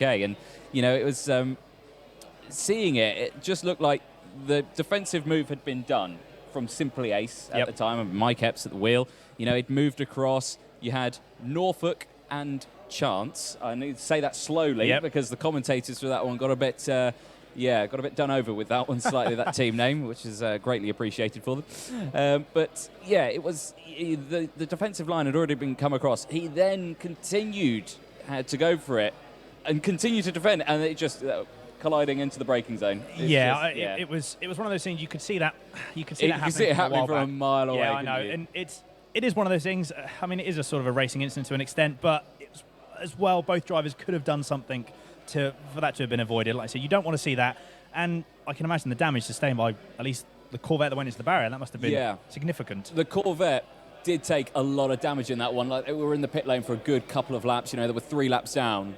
Okay, and you know, it was seeing it. It just looked like the defensive move had been done from Simply Ace at the time, and Mike Epps at the wheel. You know, it moved across. You had Norfolk and Chance. I need to say that slowly because the commentators for that one got a bit, got a bit done over with that one slightly, that team name, which is greatly appreciated for them. But yeah, it was the defensive line had already been come across. He then continued to go for it and continue to defend, and it just colliding into the braking zone. It was one of those things you could see that you could see it happening from a mile away. Yeah, I know, and it is one of those things. I mean, it is a sort of a racing incident to an extent, but as well, both drivers could have done something for that to have been avoided. Like I said, you don't want to see that, and I can imagine the damage sustained by at least the Corvette that went into the barrier. That must have been significant. The Corvette did take a lot of damage in that one. Like, we were in the pit lane for a good couple of laps. You know, there were 3 laps down.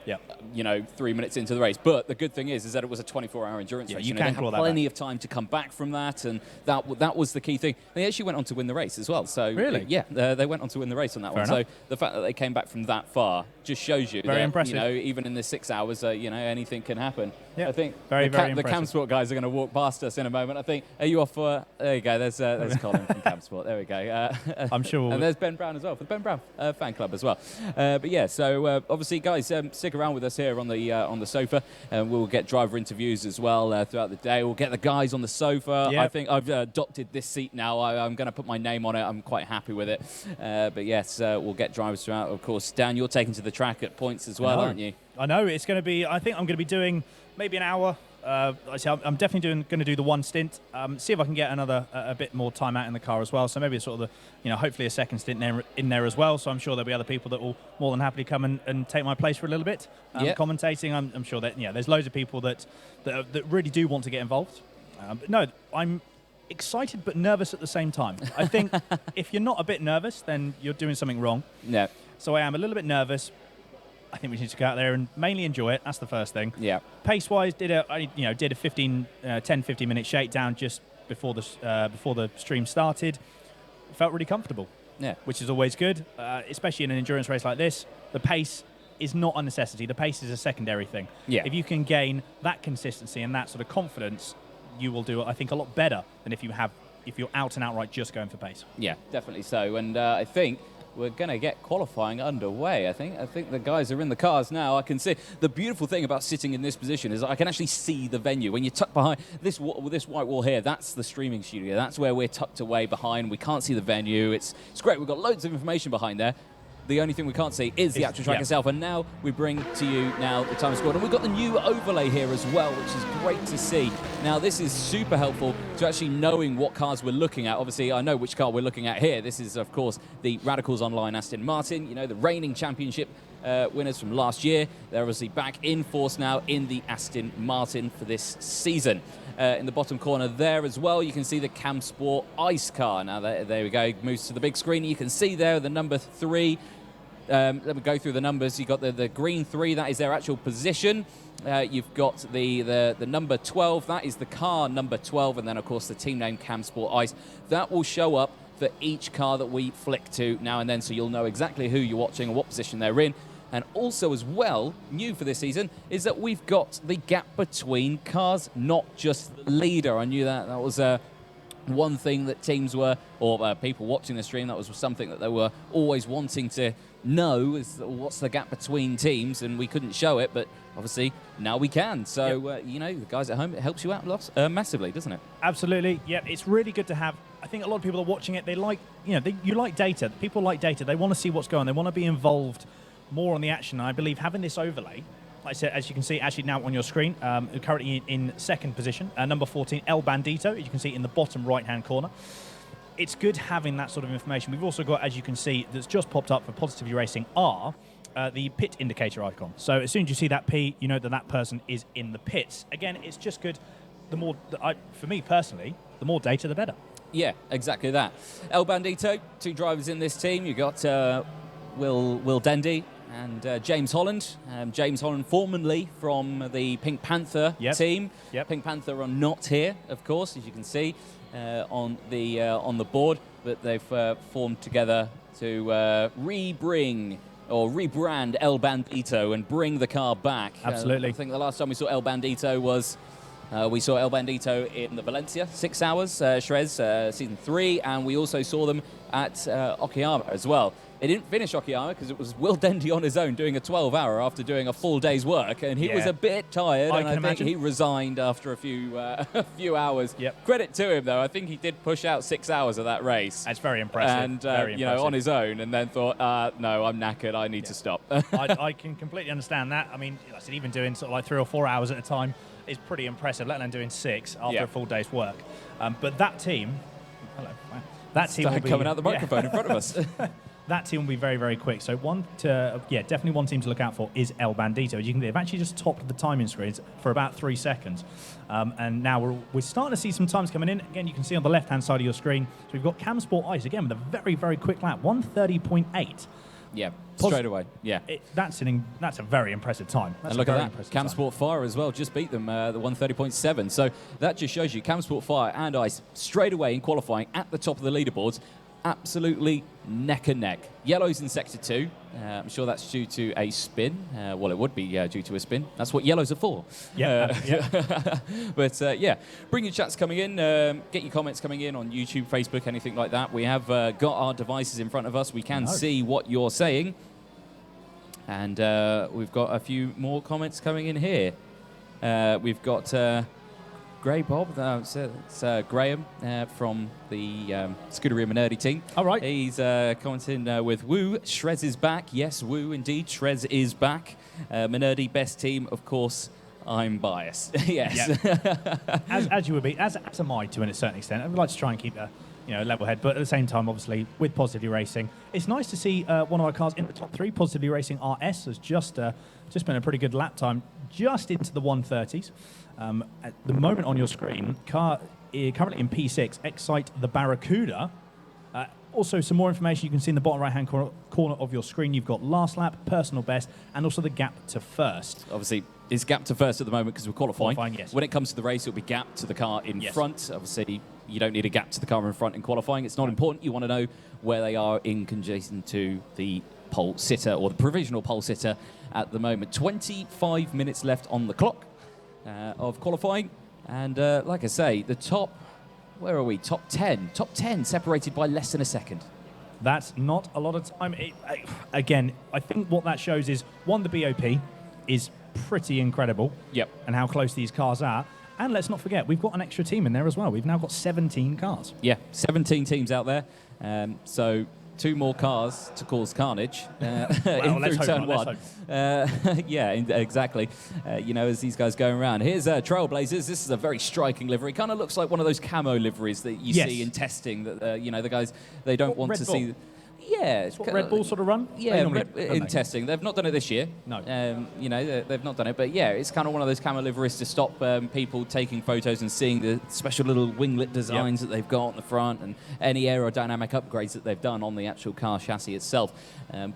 You know, 3 minutes into the race. But the good thing is that it was a 24-hour endurance race. You can they had plenty of time to come back from that, and that was the key thing. They actually went on to win the race as well. So really, they went on to win the race on that one. Enough. So the fact that they came back from that far just shows you very that impressive. You know, even in the 6 hours, you know, anything can happen. Yeah, I think very the Camsport guys are going to walk past us in a moment. I think. Are you off for? There you go. There's Colin from Camsport. There we go. I'm sure. And there's Ben Brown as well for the Ben Brown fan club as well. But yeah, so obviously, guys, stick around with us here on the sofa, and we'll get driver interviews as well throughout the day. We'll get the guys on the sofa. I think I've adopted this seat now. I'm going to put my name on it. I'm quite happy with it. But yes, we'll get drivers throughout. Of course, Dan, you're taking to the track at points as well, aren't you? I know. It's going to be. I think I'm going to be doing maybe an hour. I'm definitely going to do the one stint. See if I can get another a bit more time out in the car as well. So maybe it's sort of hopefully a second stint in there as well. So I'm sure there'll be other people that will more than happily come and take my place for a little bit. Commentating. I'm sure that there's loads of people that really do want to get involved. But no, I'm excited but nervous at the same time. I think if you're not a bit nervous, then you're doing something wrong. Yeah. So I am a little bit nervous. I think we need to go out there and mainly enjoy it. That's the first thing. Yeah. Pace-wise, did a 10-15 minute shakedown just before the stream started. Felt really comfortable. Yeah. Which is always good, especially in an endurance race like this. The pace is not a necessity. The pace is a secondary thing. Yeah. If you can gain that consistency and that sort of confidence, you will do, I think, a lot better than if you're out and outright just going for pace. Yeah, definitely so. And I think we're going to get qualifying underway. I think the guys are in the cars now. I can see the beautiful thing about sitting in this position is I can actually see the venue. When you're tucked behind this white wall here, that's the streaming studio. That's where we're tucked away behind. We can't see the venue. It's great. We've got loads of information behind there. The only thing we can't see is the actual track itself. And now we bring to you now the time squad. And we've got the new overlay here as well, which is great to see. Now, this is super helpful to actually knowing what cars we're looking at. Obviously, I know which car we're looking at here. This is, of course, the Radicals Online Aston Martin, the reigning championship winners from last year. They're obviously back in force now in the Aston Martin for this season. In the bottom corner there as well, you can see the Camsport Ice car. Now, there we go. Moves to the big screen. You can see there the number 3. Let me go through the numbers. You've got the green 3. That is their actual position. You've got the number 12. That is the car number 12. And then, of course, the team name Camsport Ice. That will show up for each car that we flick to now and then, so you'll know exactly who you're watching and what position they're in. And also as well, new for this season, is that we've got the gap between cars, not just the leader. I knew that was one thing that teams were, or people watching the stream, that was something that they were always wanting to know, is what's the gap between teams, and we couldn't show it, but obviously now we can. So, the guys at home, it helps you out massively, doesn't it? Absolutely. Yeah, it's really good to have. I think a lot of people are watching it, they like, you like data. People like data. They want to see what's going on. They want to be involved more on the action. I believe having this overlay, like I said, as you can see actually now on your screen, currently in second position, number 14, El Bandito, as you can see in the bottom right-hand corner. It's good having that sort of information. We've also got, as you can see, that's just popped up for Positively Racing R, the pit indicator icon. So as soon as you see that P, you know that person is in the pits. Again, it's just good. The more, for me personally, the more data, the better. Yeah, exactly that. El Bandito, 2 drivers in this team. You've got Will Dendy and James Holland. James Holland, formerly from the Pink Panther team. Yep. Pink Panther are not here, of course, as you can see on the board, but they've formed together to re-bring or rebrand El Bandito and bring the car back. Absolutely. I think the last time we saw El Bandito was we saw El Bandito in the Valencia 6 hours SRES season 3, and we also saw them at Okayama as well. They didn't finish Okayama because it was Will Dendy on his own doing a 12-hour after doing a full day's work, and he was a bit tired, and I think he resigned after a few hours. Yep. Credit to him, though. I think he did push out 6 hours of that race. That's very impressive. And, very you know, on his own, and then thought, no, I'm knackered, I need to stop. I can completely understand that. I mean, like I said, even doing sort of like 3 or 4 hours at a time is pretty impressive, let alone doing 6 after a full day's work. But that team, that team will be coming out the microphone in front of us. That team will be very, very quick. So definitely one team to look out for is El Bandito. As you can see, they've actually just topped the timing screens for about 3 seconds. And now we're starting to see some times coming in. Again, you can see on the left-hand side of your screen. So we've got Cam Sport Ice, again, with a very, very quick lap, 1:30.8. Yeah, straight away. Yeah, that's a very impressive time. That's and look at that, Cam time. Sport Fire as well just beat them, the 1:30.7. So that just shows you Cam Sport Fire and Ice straight away in qualifying at the top of the leaderboards, absolutely neck and neck. Yellow's in sector 2. I'm sure that's due to a spin. Well, it would be due to a spin. That's what yellows are for. Yeah. But yeah, bring your chats coming in. Get your comments coming in on YouTube, Facebook, anything like that. We have got our devices in front of us. We can see what you're saying. And we've got a few more comments coming in here. We've got Grey Bob, it's Graham from the Scuderia Minerdi team. All right. He's commenting with Woo, SRES is back. Yes, Woo, indeed, SRES is back. Minerdi, best team, of course. I'm biased. Yes. Yep. as you would be, as am I to a certain extent. I'd like to try and keep a level head, but at the same time, obviously, with Positively Racing, it's nice to see one of our cars in the top 3. Positively Racing RS has just been a pretty good lap time, just into the 1:30s. At the moment on your screen, car currently in P6, Excite the Barracuda. Also, some more information you can see in the bottom right-hand corner of your screen. You've got last lap, personal best, and also the gap to first. Obviously, it's gap to first at the moment because we're qualifying. Yes. When it comes to the race, it'll be gap to the car in front. Obviously, you don't need a gap to the car in front in qualifying. It's not important. You want to know where they are in conjunction to the pole sitter or the provisional pole sitter at the moment. 25 minutes left on the clock of qualifying. And like I say, the top... Where are we? Top 10. Top 10 separated by less than a second. That's not a lot of time. Again, I think what that shows is, one, the BOP is pretty incredible. Yep. And how close these cars are. And let's not forget, we've got an extra team in there as well. We've now got 17 cars. Yeah, 17 teams out there. So 2 more cars to cause carnage through turn 1. Yeah, exactly. As these guys going around. Here's Trailblazers. This is a very striking livery. Kind of looks like one of those camo liveries that you see in testing. That the guys, they don't want to see. Yeah, it's what Red Bull sort of run. Yeah, in testing. They've not done it this year. No. They've not done it. But yeah, it's kind of one of those camo liveries to stop people taking photos and seeing the special little winglet designs that they've got on the front and any aerodynamic upgrades that they've done on the actual car chassis itself.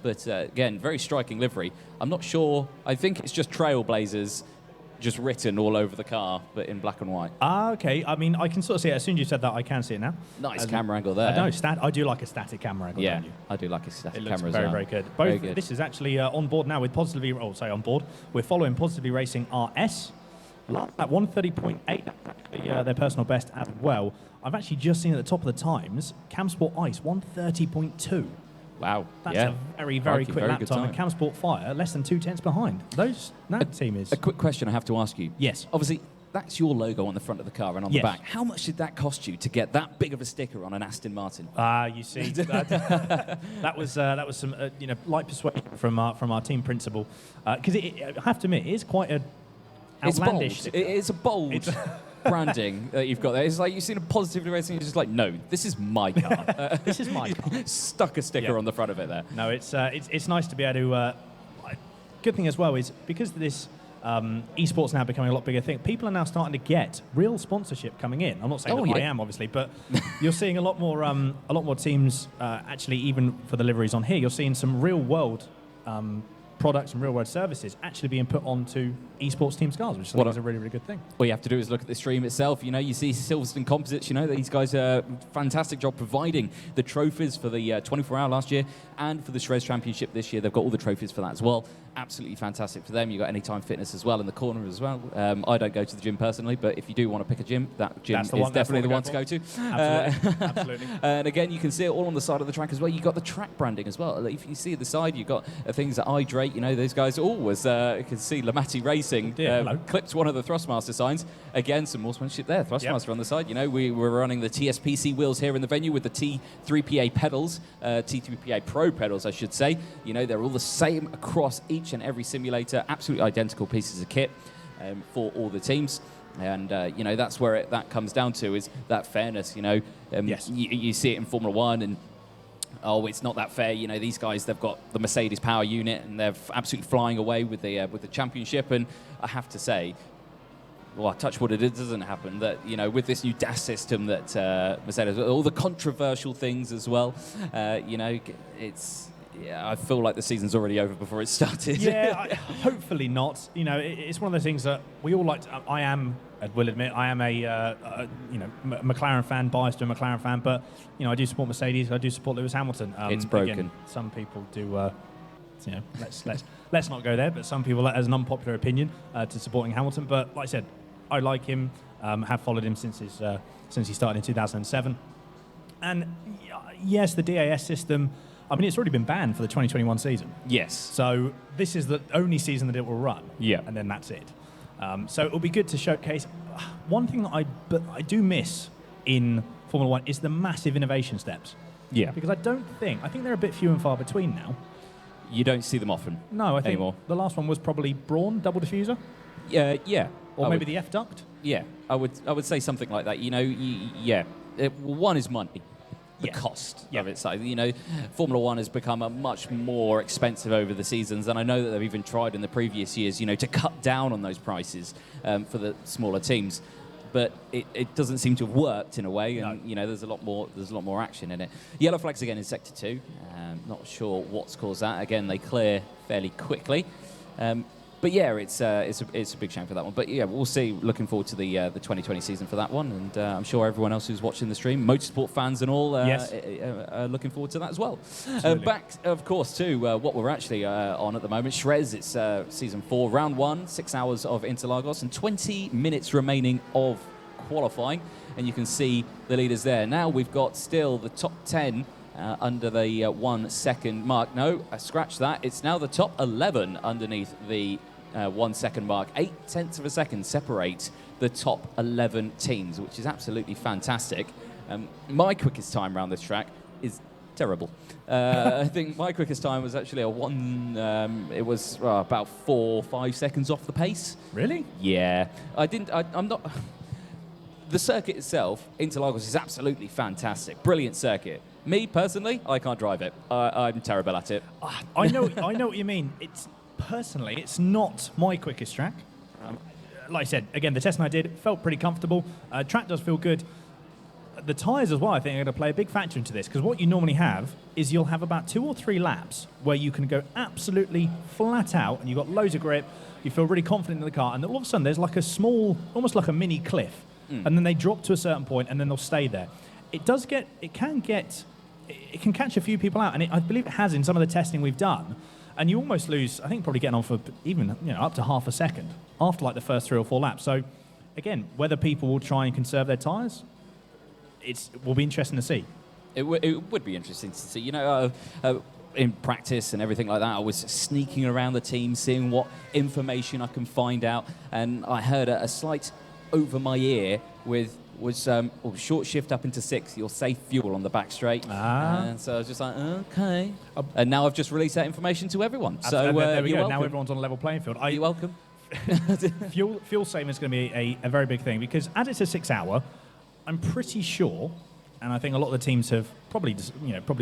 But again, very striking livery. I'm not sure. I think it's just Trailblazers just written all over the car, but in black and white. Okay. I mean, I can sort of see it. As soon as you said that, I can see it now. Nice camera angle there. I do like a static camera angle, don't you? I do like a static camera as well. It looks very, very good. Very good. This is actually on board now with Positively... on board. We're following Positively Racing RS. At 1:30.8, their personal best as well. I've actually just seen at the top of the times, Cam Sport Ice, 1:30.2. Wow. That's a very, very quick lap time. And Cam Sport Fire, less than 2/10 behind. That team is... A quick question I have to ask you. Yes. Obviously, that's your logo on the front of the car and on the back. How much did that cost you to get that big of a sticker on an Aston Martin? You see, that was some light persuasion from our team principal. Because I have to admit, it is quite a outlandish. It's a bold branding that you've got there. It's like you've seen a Positively Racing, you're just like, no, this is my car. This is my car. Stuck a sticker on the front of it there. No, it's nice to be able to... good thing as well is, because this esports now becoming a lot bigger thing, people are now starting to get real sponsorship coming in. I'm not saying that I am, obviously, but you're seeing a lot more teams, actually, even for the liveries on here, you're seeing some real-world products and real-world services actually being put onto esports team cars, which I think is a really, really good thing. All you have to do is look at the stream itself. You know, you see Silverstone Composites. You know, these guys are fantastic job providing the trophies for the 24-hour last year and for the SRES Championship this year. They've got all the trophies for that as well. Absolutely fantastic for them. You've got Anytime Fitness as well in the corner as well. I don't go to the gym personally, but if you do want to pick a gym, that gym is definitely the one to go to. Absolutely. Absolutely. And again, you can see it all on the side of the track as well. You've got the track branding as well. If you see at the side, you've got things that Hydrate. You know, those guys always, you can see Lamatti Racing clipped one of the Thrustmaster signs. Again, some horsemanship there. Thrustmaster on the side. You know, we were running the TSPC wheels here in the venue with the T3PA pedals, T3PA Pro pedals, I should say. You know, they're all the same across each and every simulator. Absolutely identical pieces of kit for all the teams. And, you know, that's where that comes down to, is that fairness. You know, you see it in Formula One, and oh, it's not that fair. You know, these guys, they've got the Mercedes power unit, and they're absolutely flying away with the championship. And I have to say, well, touch wood, it doesn't happen. That, you know, with this new DAS system that Mercedes, all the controversial things as well. You know, it's. Yeah, I feel like the season's already over before it started. Yeah, hopefully not. You know, it's one of those things that we all like. I will admit, I am a McLaren fan, biased to a McLaren fan, but you know, I do support Mercedes. I do support Lewis Hamilton. It's broken. Again, some people do. You know, let's not go there. But some people, as an unpopular opinion, to supporting Hamilton. But like I said, I like him. Have followed him since he started in 2007. And yes, the DAS system. I mean, it's already been banned for the 2021 season. Yes. So this is the only season that it will run. Yeah. And then that's it. So it'll be good to showcase. One thing that I do miss in Formula One is the massive innovation steps. Yeah. Because I think they're a bit few and far between now. You don't see them often. No, I think anymore. The last one was probably Brawn double diffuser. Yeah. Or maybe the F duct. Yeah, I would say something like that. You know, one is money. The cost of it. So, you know, Formula One has become a much more expensive over the seasons, and I know that they've even tried in the previous years, you know, to cut down on those prices for the smaller teams. But it doesn't seem to have worked in a way, and you know, there's a lot more action in it. Yellow flags again in Sector 2. Not sure what's caused that. Again, they clear fairly quickly. But yeah, it's a big shame for that one. But yeah, we'll see. Looking forward to the 2020 season for that one, and I'm sure everyone else who's watching the stream, motorsport fans and all, are looking forward to that as well. Back, of course, to what we're actually on at the moment. SRES, it's season 4, round 1, 6 hours of Interlagos, and 20 minutes remaining of qualifying, and you can see the leaders there. Now we've got still the top 10. Under the 1 second mark. No, I scratched that. It's now the top 11 underneath the 1 second mark. 0.8 of a second separate the top 11 teams, which is absolutely fantastic. My quickest time around this track is terrible. I think my quickest time was actually it was about 4 or 5 seconds off the pace. Really? Yeah. I'm not... The circuit itself, Interlagos, is absolutely fantastic. Brilliant circuit. Me, personally, I can't drive it. I'm terrible at it. I know what you mean. It's not my quickest track. Like I said, again, the testing I did felt pretty comfortable. Track does feel good. The tyres as well, I think, are going to play a big factor into this, because what you normally have is you'll have about 2 or 3 laps where you can go absolutely flat out, and you've got loads of grip, you feel really confident in the car, and then all of a sudden there's like a small, almost like a mini cliff, and then they drop to a certain point, and then they'll stay there. It can catch a few people out, and I believe it has in some of the testing we've done. And you almost lose, I think, probably getting on for even up to half a second after like the first 3 or 4 laps. So, again, whether people will try and conserve their tyres, it will be interesting to see. It would be interesting to see. You know, in practice and everything like that, I was sneaking around the team, seeing what information I can find out, and I heard a slight over my ear was short shift up into 6, you'll save fuel on the back straight. And so I was just like, okay. And now I've just released that information to everyone. So there we go. welcome. Now everyone's on a level playing field. You're welcome. Fuel saving is going to be a very big thing, because as it's a 6 hour, I'm pretty sure, and I think a lot of the teams have probably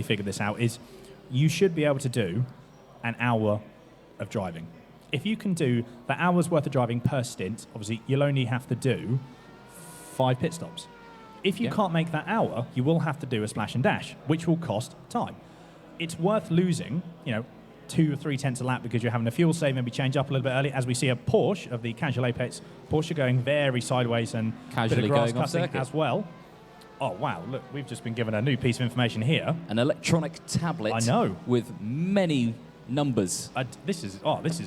figured this out, is you should be able to do an hour of driving. If you can do the hour's worth of driving per stint, obviously you'll only have to do 5 pit stops. If you can't make that hour, you will have to do a splash and dash, which will cost time. It's worth losing, 2 or 3 tenths a lap because you're having a fuel save, maybe change up a little bit early, as we see a Porsche of the casual Apex. Porsche going very sideways and Casually bit of grass going off cutting circuit. as well. Oh, wow, look, we've just been given a new piece of information here. An electronic tablet. I know. With many numbers. This is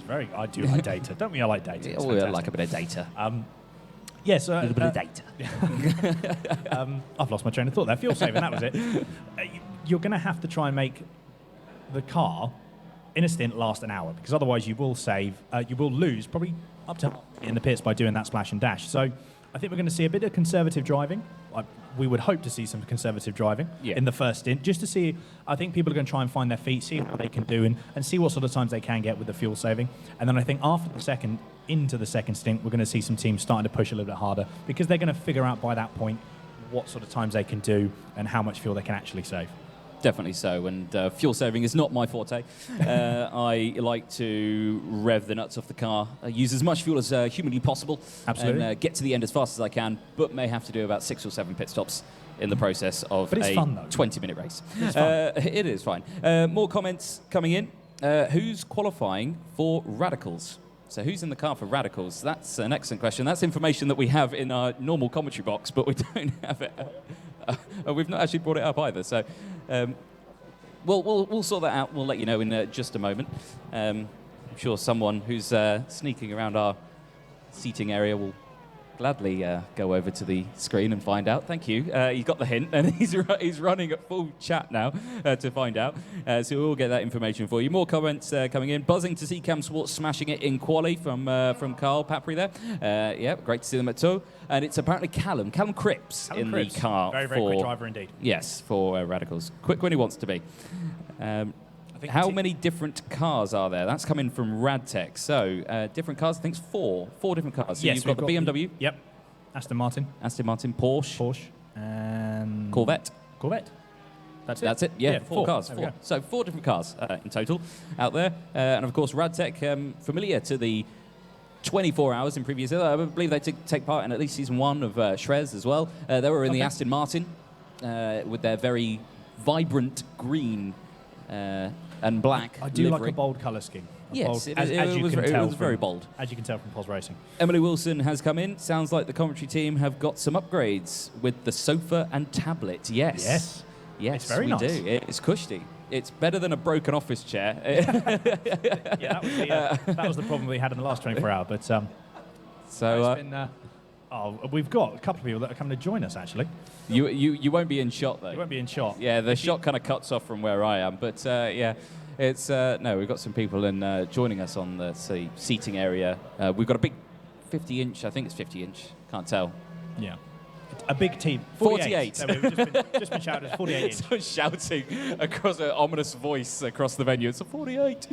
very, I do like data. Don't we all like data? It's We fantastic. like a bit of data. Yes, a little bit of data. I've lost my train of thought there. Fuel saving, that was it. You're going to have to try and make the car in a stint last an hour, because otherwise you will lose probably up to in the pits by doing that splash and dash. So I think we're going to see a bit of conservative driving. We would hope to see some conservative driving in the first stint, just to see. I think people are going to try and find their feet, see how they can do, and see what sort of times they can get with the fuel saving. And then I think into the second stint, we're going to see some teams starting to push a little bit harder, because they're going to figure out by that point what sort of times they can do and how much fuel they can actually save. Definitely so, and fuel saving is not my forte. I like to rev the nuts off the car, use as much fuel as humanly possible, Absolutely. and get to the end as fast as I can, but may have to do about 6 or 7 pit stops in the process of But it's a fun, though. 20-minute race. It's fun. It is fine. More comments coming in. Who's qualifying for Radicals? So who's in the car for Radicals? That's an excellent question. That's information that we have in our normal commentary box, but we don't have it. We've not actually brought it up either. So we'll sort that out. We'll let you know in just a moment. I'm sure someone who's sneaking around our seating area will gladly go over to the screen and find out. Thank you. He got the hint, and he's running at full chat now to find out. So we'll get that information for you. More comments coming in. Buzzing to see Cam Swart smashing it in quali from Carl Papri there. Yeah, great to see them at two. And it's apparently Callum Cripps in the car. Very, very quick driver indeed. Yes, for Radicals. Quick when he wants to be. How many different cars are there? That's coming from Radtech. So, different cars, I think it's four different cars. So yes, you've got the BMW. Yep. Aston Martin, Porsche. and Corvette. That's it. Yeah, four cars. There we go. So 4 different cars in total out there. And of course, Radtech, familiar to the 24 hours in previous years. I believe they take part in at least season 1 of SRES as well. They were in the Aston Martin with their very vibrant green and black I do livery. like a bold colour scheme. Yes, bold, it was very bold. As you can tell from Pulse Racing. Emily Wilson has come in. Sounds like the commentary team have got some upgrades with the sofa and tablet. Yes. It's very we nice. do. It's cushy. It's better than a broken office chair. Yeah, that was the problem we had in the last 24 hours. But So it's been, we've got a couple of people that are coming to join us, actually. you won't be in shot though. You won't be in shot. Yeah, the shot kind of cuts off from where I am, but yeah, it's no. We've got some people in joining us on the seating area. We've got a big 50-inch. I think it's 50-inch. Can't tell. Yeah. A big team. 48. There we go. Just been shouted. 48 inch. Someone shouting across an ominous voice across the venue. It's a 48.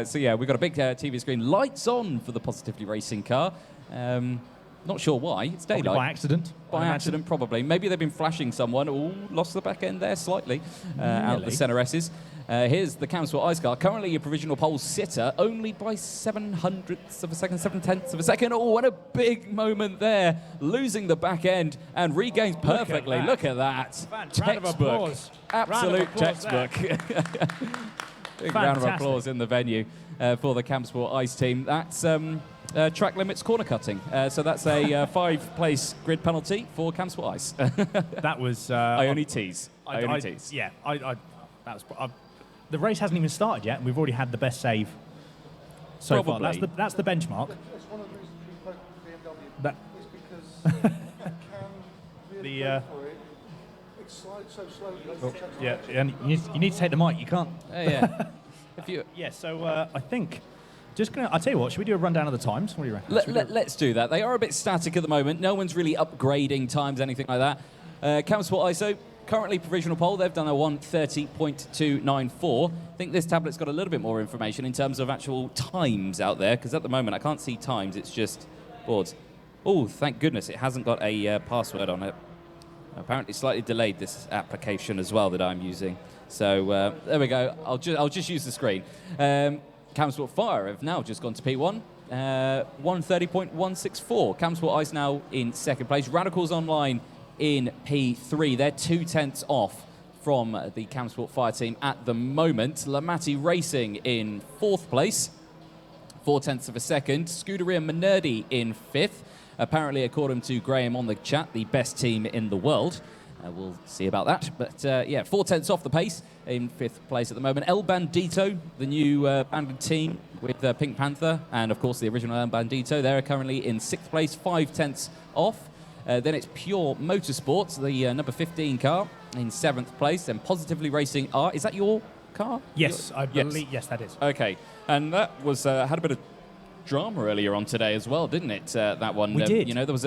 So yeah, we've got a big TV screen. Lights on for the Positively Racing car. Not sure why. It's daylight. Probably by accident. By accident, probably. Maybe they've been flashing someone. Ooh, lost the back end there slightly out of the SRES. Here's the Cam Swart Ice car. Currently a provisional pole sitter, only by 7/100ths of a second, 7/10ths of a second. Oh, what a big moment there. Losing the back end and regains perfectly. Look at that. Round of applause. Absolute textbook. Big round of Fantastic. applause in the venue for the Cam Swart Ice team. That's track limits corner cutting. So that's a 5-place grid penalty for Cam Swart Ice. That was... I only tease. I only tease. Yeah, that was... the race hasn't even started yet, and we've already had the best save so far. Probably. That's the benchmark. That's one of the reasons we voted for BMW That- is because Cam really The, go for it. It slides so slowly. Yeah, and you need to take the mic. You can't... Yeah. If you... Yeah, so I think... I'll tell you what, should we do a rundown of the times? What do you reckon? Let's do that. They are a bit static at the moment. No one's really upgrading times, anything like that. Cam Swart ISO, currently provisional pole. They've done a 1:30.294. I think this tablet's got a little bit more information in terms of actual times out there, because at the moment I can't see times. It's just boards. Oh, thank goodness it hasn't got a password on it. Apparently slightly delayed this application as well that I'm using. So there we go. I'll just use the screen. Cam Swart Fire have now just gone to P1. 1:30.164. Cam Swart Ice now in second place. Radicals Online in P3. They're 2 tenths off from the Camsport Fire team at the moment. Lamati Racing in 4th place, 0.4 of a second. Scuderia Minerdi in 5th. Apparently, according to Graham on the chat, the best team in the world. We'll see about that. But yeah, 0.4 off the pace in 5th place at the moment. El Bandito, the new banded team with Pink Panther, and of course the original El Bandito. They're currently in 6th place, 0.5 off. Then it's Pure Motorsports, the number 15 car, in 7th place. Then Positively Racing R. Is that your car? Yes, I believe. Yes, that is. Okay, and that was had a bit of drama earlier on today as well, didn't it? That one. We did. You know, there was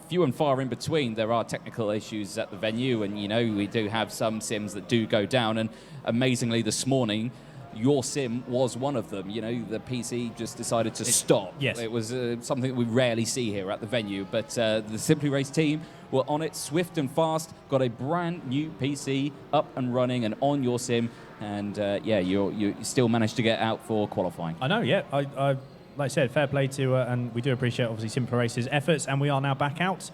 few and far in between. There are technical issues at the venue, and we do have some sims that do go down. And amazingly, this morning, your sim was one of them. The PC just decided to stop. Yes. It was something that we rarely see here at the venue. But the Simply Race team were on it, swift and fast, got a brand new PC up and running and on your sim. And yeah, you still managed to get out for qualifying. I know, yeah. I like I said, fair play to, and we do appreciate obviously Simply Race's efforts, and we are now back out.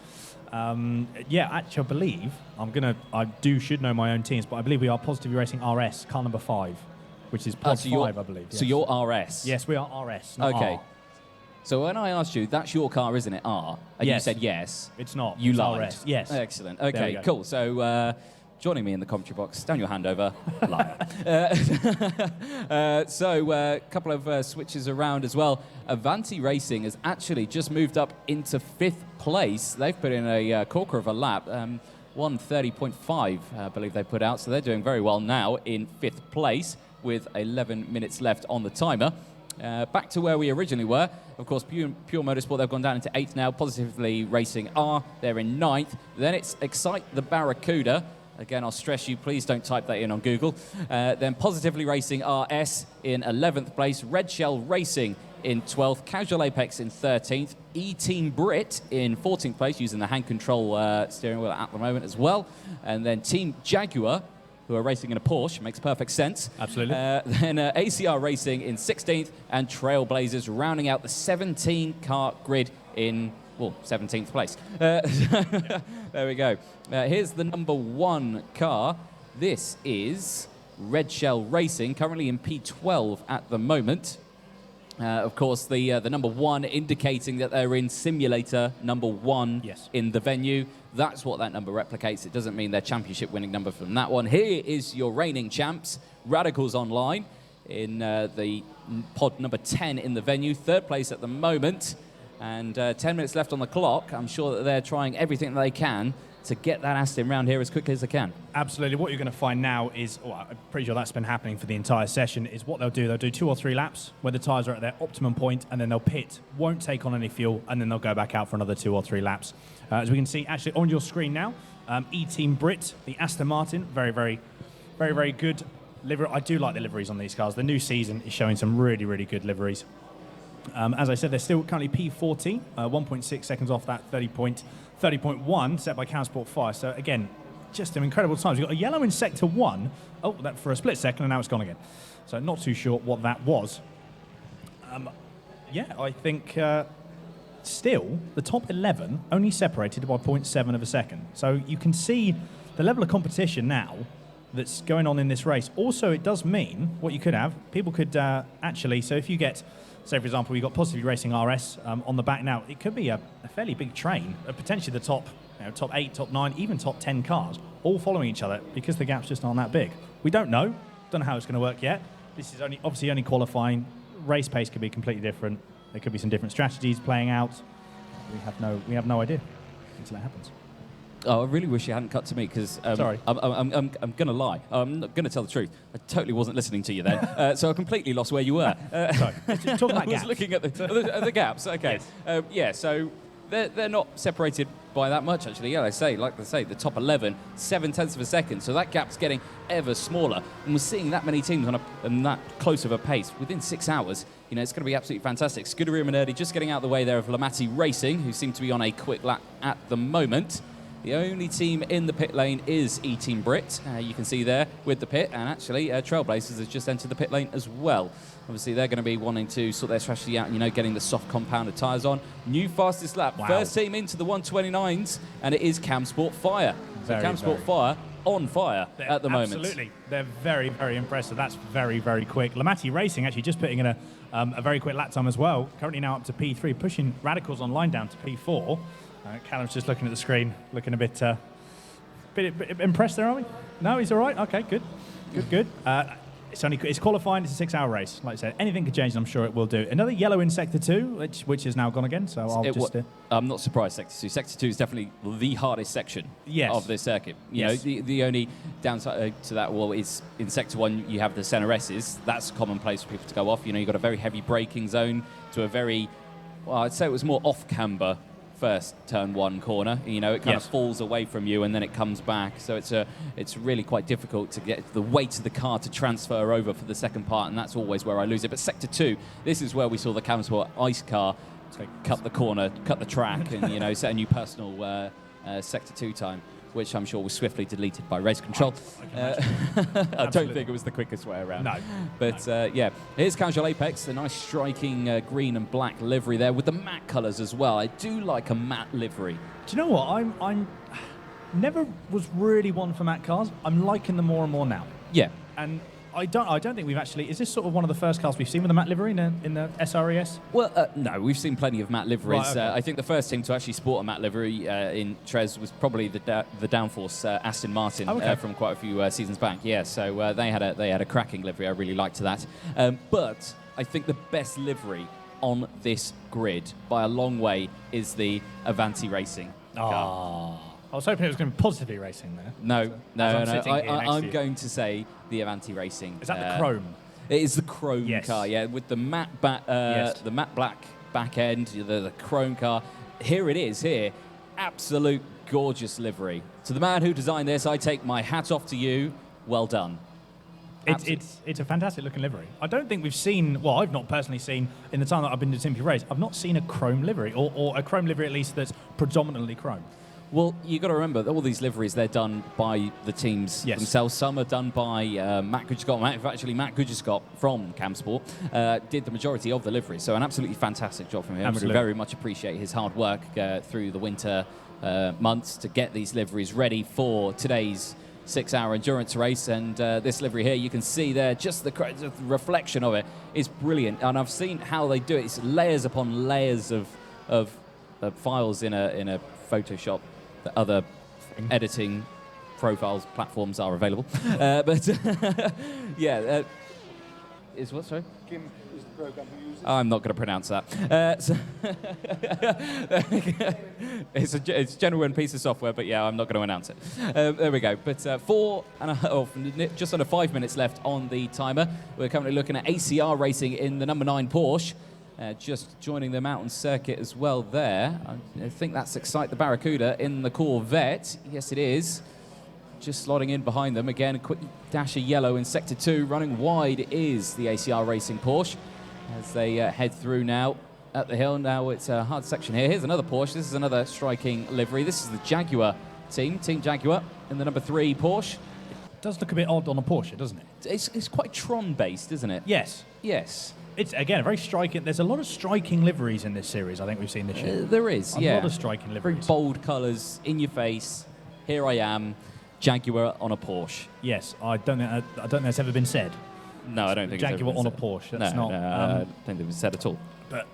Yeah, actually, I believe should know my own teams, but I believe we are Positively Racing RS, car number 5, which is pod 5, I believe. Yes. So you're RS. Yes, we are RS. Not Okay. R. So when I asked you, that's your car, isn't it? R, and Yes. you said yes. It's not. You it's lied. RS. Yes. Excellent. There we Okay, go. cool. So joining me in the commentary box, down your hand over, liar. So a couple of switches around as well. Avanti Racing has actually just moved up into 5th place. They've put in a quarter of a lap. 1:30.5, I believe they put out. So they're doing very well now in 5th place with 11 minutes left on the timer. Back to where we originally were. Of course, Pure Motorsport, they've gone down into 8th now. Positively Racing R, they're in 9th. Then it's Excite the Barracuda. Again, I'll stress you, please don't type that in on Google. Then Positively Racing RS in 11th place. Red Shell Racing in 12th. Casual Apex in 13th. E-Team Brit in 14th place, using the hand control steering wheel at the moment as well. And then Team Jaguar, who are racing in a Porsche, makes perfect sense. Absolutely. Then ACR Racing in 16th, and Trailblazers rounding out the 17-car grid in, 17th place. There we go. Here's the number 1 car. This is Red Shell Racing, currently in P12 at the moment. Of course, the number 1 indicating that they're in simulator number 1 Yes. in the venue. That's what that number replicates. It doesn't mean their championship winning number from that one. Here is your reigning champs, Radicals Online, in the pod number 10 in the venue. 3rd place at the moment, and 10 minutes left on the clock. I'm sure that they're trying everything that they can to get that Aston round here as quickly as they can. Absolutely. What you're going to find now is, I'm pretty sure that's been happening for the entire session, is what they'll do 2 or 3 laps where the tyres are at their optimum point, and then they'll pit, won't take on any fuel, and then they'll go back out for another 2 or 3 laps. As we can see actually on your screen now, E-Team Brit, the Aston Martin, very, very, very, very good livery. I do like the liveries on these cars. The new season is showing some really, really good liveries. As I said, they're still currently P40, 1.6 seconds off that 30.1 set by Camsport Fire. So again, just some incredible times. We've got a yellow in Sector 1. Oh, that for a split second, and now it's gone again. So not too sure what that was. Yeah, I think still the top 11 only separated by 0.7 of a second. So you can see the level of competition now that's going on in this race. Also, it does mean what you could have. People could actually, so if you get, say for example, you've got Positively Racing RS on the back now, it could be a fairly big train, potentially the top 8, top 9, even top 10 cars, all following each other because the gaps just aren't that big. We don't know how it's going to work yet. This is obviously only qualifying. Race pace could be completely different. There could be some different strategies playing out. We have no idea until it happens. Oh, I really wish you hadn't cut to me because Sorry. I'm going to lie. I'm not going to tell the truth. I totally wasn't listening to you then, so I completely lost where you were. Sorry. Talking about I was gaps. looking at the gaps. Okay. Yes. Yeah. So they're not separated by that much actually. Yeah, like they say, the top 11, 0.7 of a second. So that gap's getting ever smaller, and we're seeing that many teams on that close of a pace within 6 hours. It's going to be absolutely fantastic. Scuderia Minerdi just getting out of the way there of Lamati Racing, who seem to be on a quick lap at the moment. The only team in the pit lane is E-Team Brit. You can see there with the pit, and actually Trailblazers has just entered the pit lane as well. Obviously, they're going to be wanting to sort their strategy out, getting the soft compounded tyres on. New fastest lap. Wow. First team into the 129s, and it is Camsport Fire. So Camsport very. Fire on fire at the moment. Absolutely. They're very, very impressive. That's very, very quick. Lamati Racing actually just putting in a very quick lap time as well. Currently now up to P3, pushing Radicals Online down to P4. Callum's just looking at the screen, looking a bit impressed there, are we? No, he's all right? Okay, good. Good. It's qualifying. It's a 6-hour race. Like I said, anything could change, and I'm sure it will do. Another yellow in Sector 2, which is now gone again, so I'm not surprised, Sector 2. Sector 2 is definitely the hardest section of this circuit. The only downside to that is in Sector 1, you have the SRES. That's commonplace for people to go off. You've got a very heavy braking zone to a very, I'd say it was more off-camber first turn 1 corner. It kind of falls away from you and then it comes back. So it's really quite difficult to get the weight of the car to transfer over for the second part, and that's always where I lose it. But Sector 2, this is where we saw the Camsport ice car cut the corner, cut the track, and set a new personal Sector 2 time, which I'm sure was swiftly deleted by race control. I don't think it was the quickest way around. No. But here's Casual Apex, the nice striking green and black livery there with the matte colours as well. I do like a matte livery. Do you know what? I'm never was really one for matte cars. I'm liking them more and more now. Yeah. And I don't think we've actually. Is this sort of one of the first cars we've seen with a matte livery in the SRES? Well, no, we've seen plenty of matte liveries. Right, okay. I think the first team to actually sport a matte livery in SRES was probably the Downforce Aston Martin from quite a few seasons back. Yeah, so they had a cracking livery. I really liked that. But I think the best livery on this grid by a long way is the Avanti Racing car. I was hoping it was going to be positively racing there. No. I'm to going to say the Avanti Racing. Is that the chrome? It is the chrome car, with the matte the matte black back end, the chrome car. Here it is. Absolute gorgeous livery. To the man who designed this, I take my hat off to you. Well done. It's a fantastic looking livery. I don't think we've seen, well, I've not personally seen, in the time that I've been to Simply Race, I've not seen a chrome livery, or a chrome livery at least that's predominantly chrome. Well, you've got to remember that all these liveries, they're done by the teams themselves. Some are done by Matt Goodgescott. Actually, Matt Goodgescott from Camsport did the majority of the liveries. So an absolutely fantastic job from him. Absolutely. We very much appreciate his hard work through the winter months to get these liveries ready for today's 6-hour endurance race. And this livery here, you can see there, just the reflection of it is brilliant. And I've seen how they do it. It's layers upon layers of files in a Photoshop. The other editing profiles platforms are available. Is what, sorry? GIMP is the program we use. I'm not going to pronounce that. It's a genuine piece of software, but I'm not going to announce it. There we go. But just under 5 minutes left on the timer. We're currently looking at ACR Racing in the number 9 Porsche. Just joining them out on circuit as well there. I think that's Excite the Barracuda in the Corvette. Yes, it is. Just slotting in behind them. Again, a quick dash of yellow in Sector 2. Running wide is the ACR Racing Porsche as they head through now up the hill. Now it's a hard section here. Here's another Porsche. This is another striking livery. This is the Jaguar team, Team Jaguar, in the number 3 Porsche. It does look a bit odd on a Porsche, doesn't it? It's quite Tron-based, isn't it? Yes. Yes. It's, again, a very striking. There's a lot of striking liveries in this series, I think we've seen this year. There is, a lot of striking liveries. Very bold colours, in your face. Here I am, Jaguar on a Porsche. Yes, I don't think that's ever been said. No, I don't think Jaguar it's ever on a been Porsche. said. That's No, not. I don't think it was said at all. But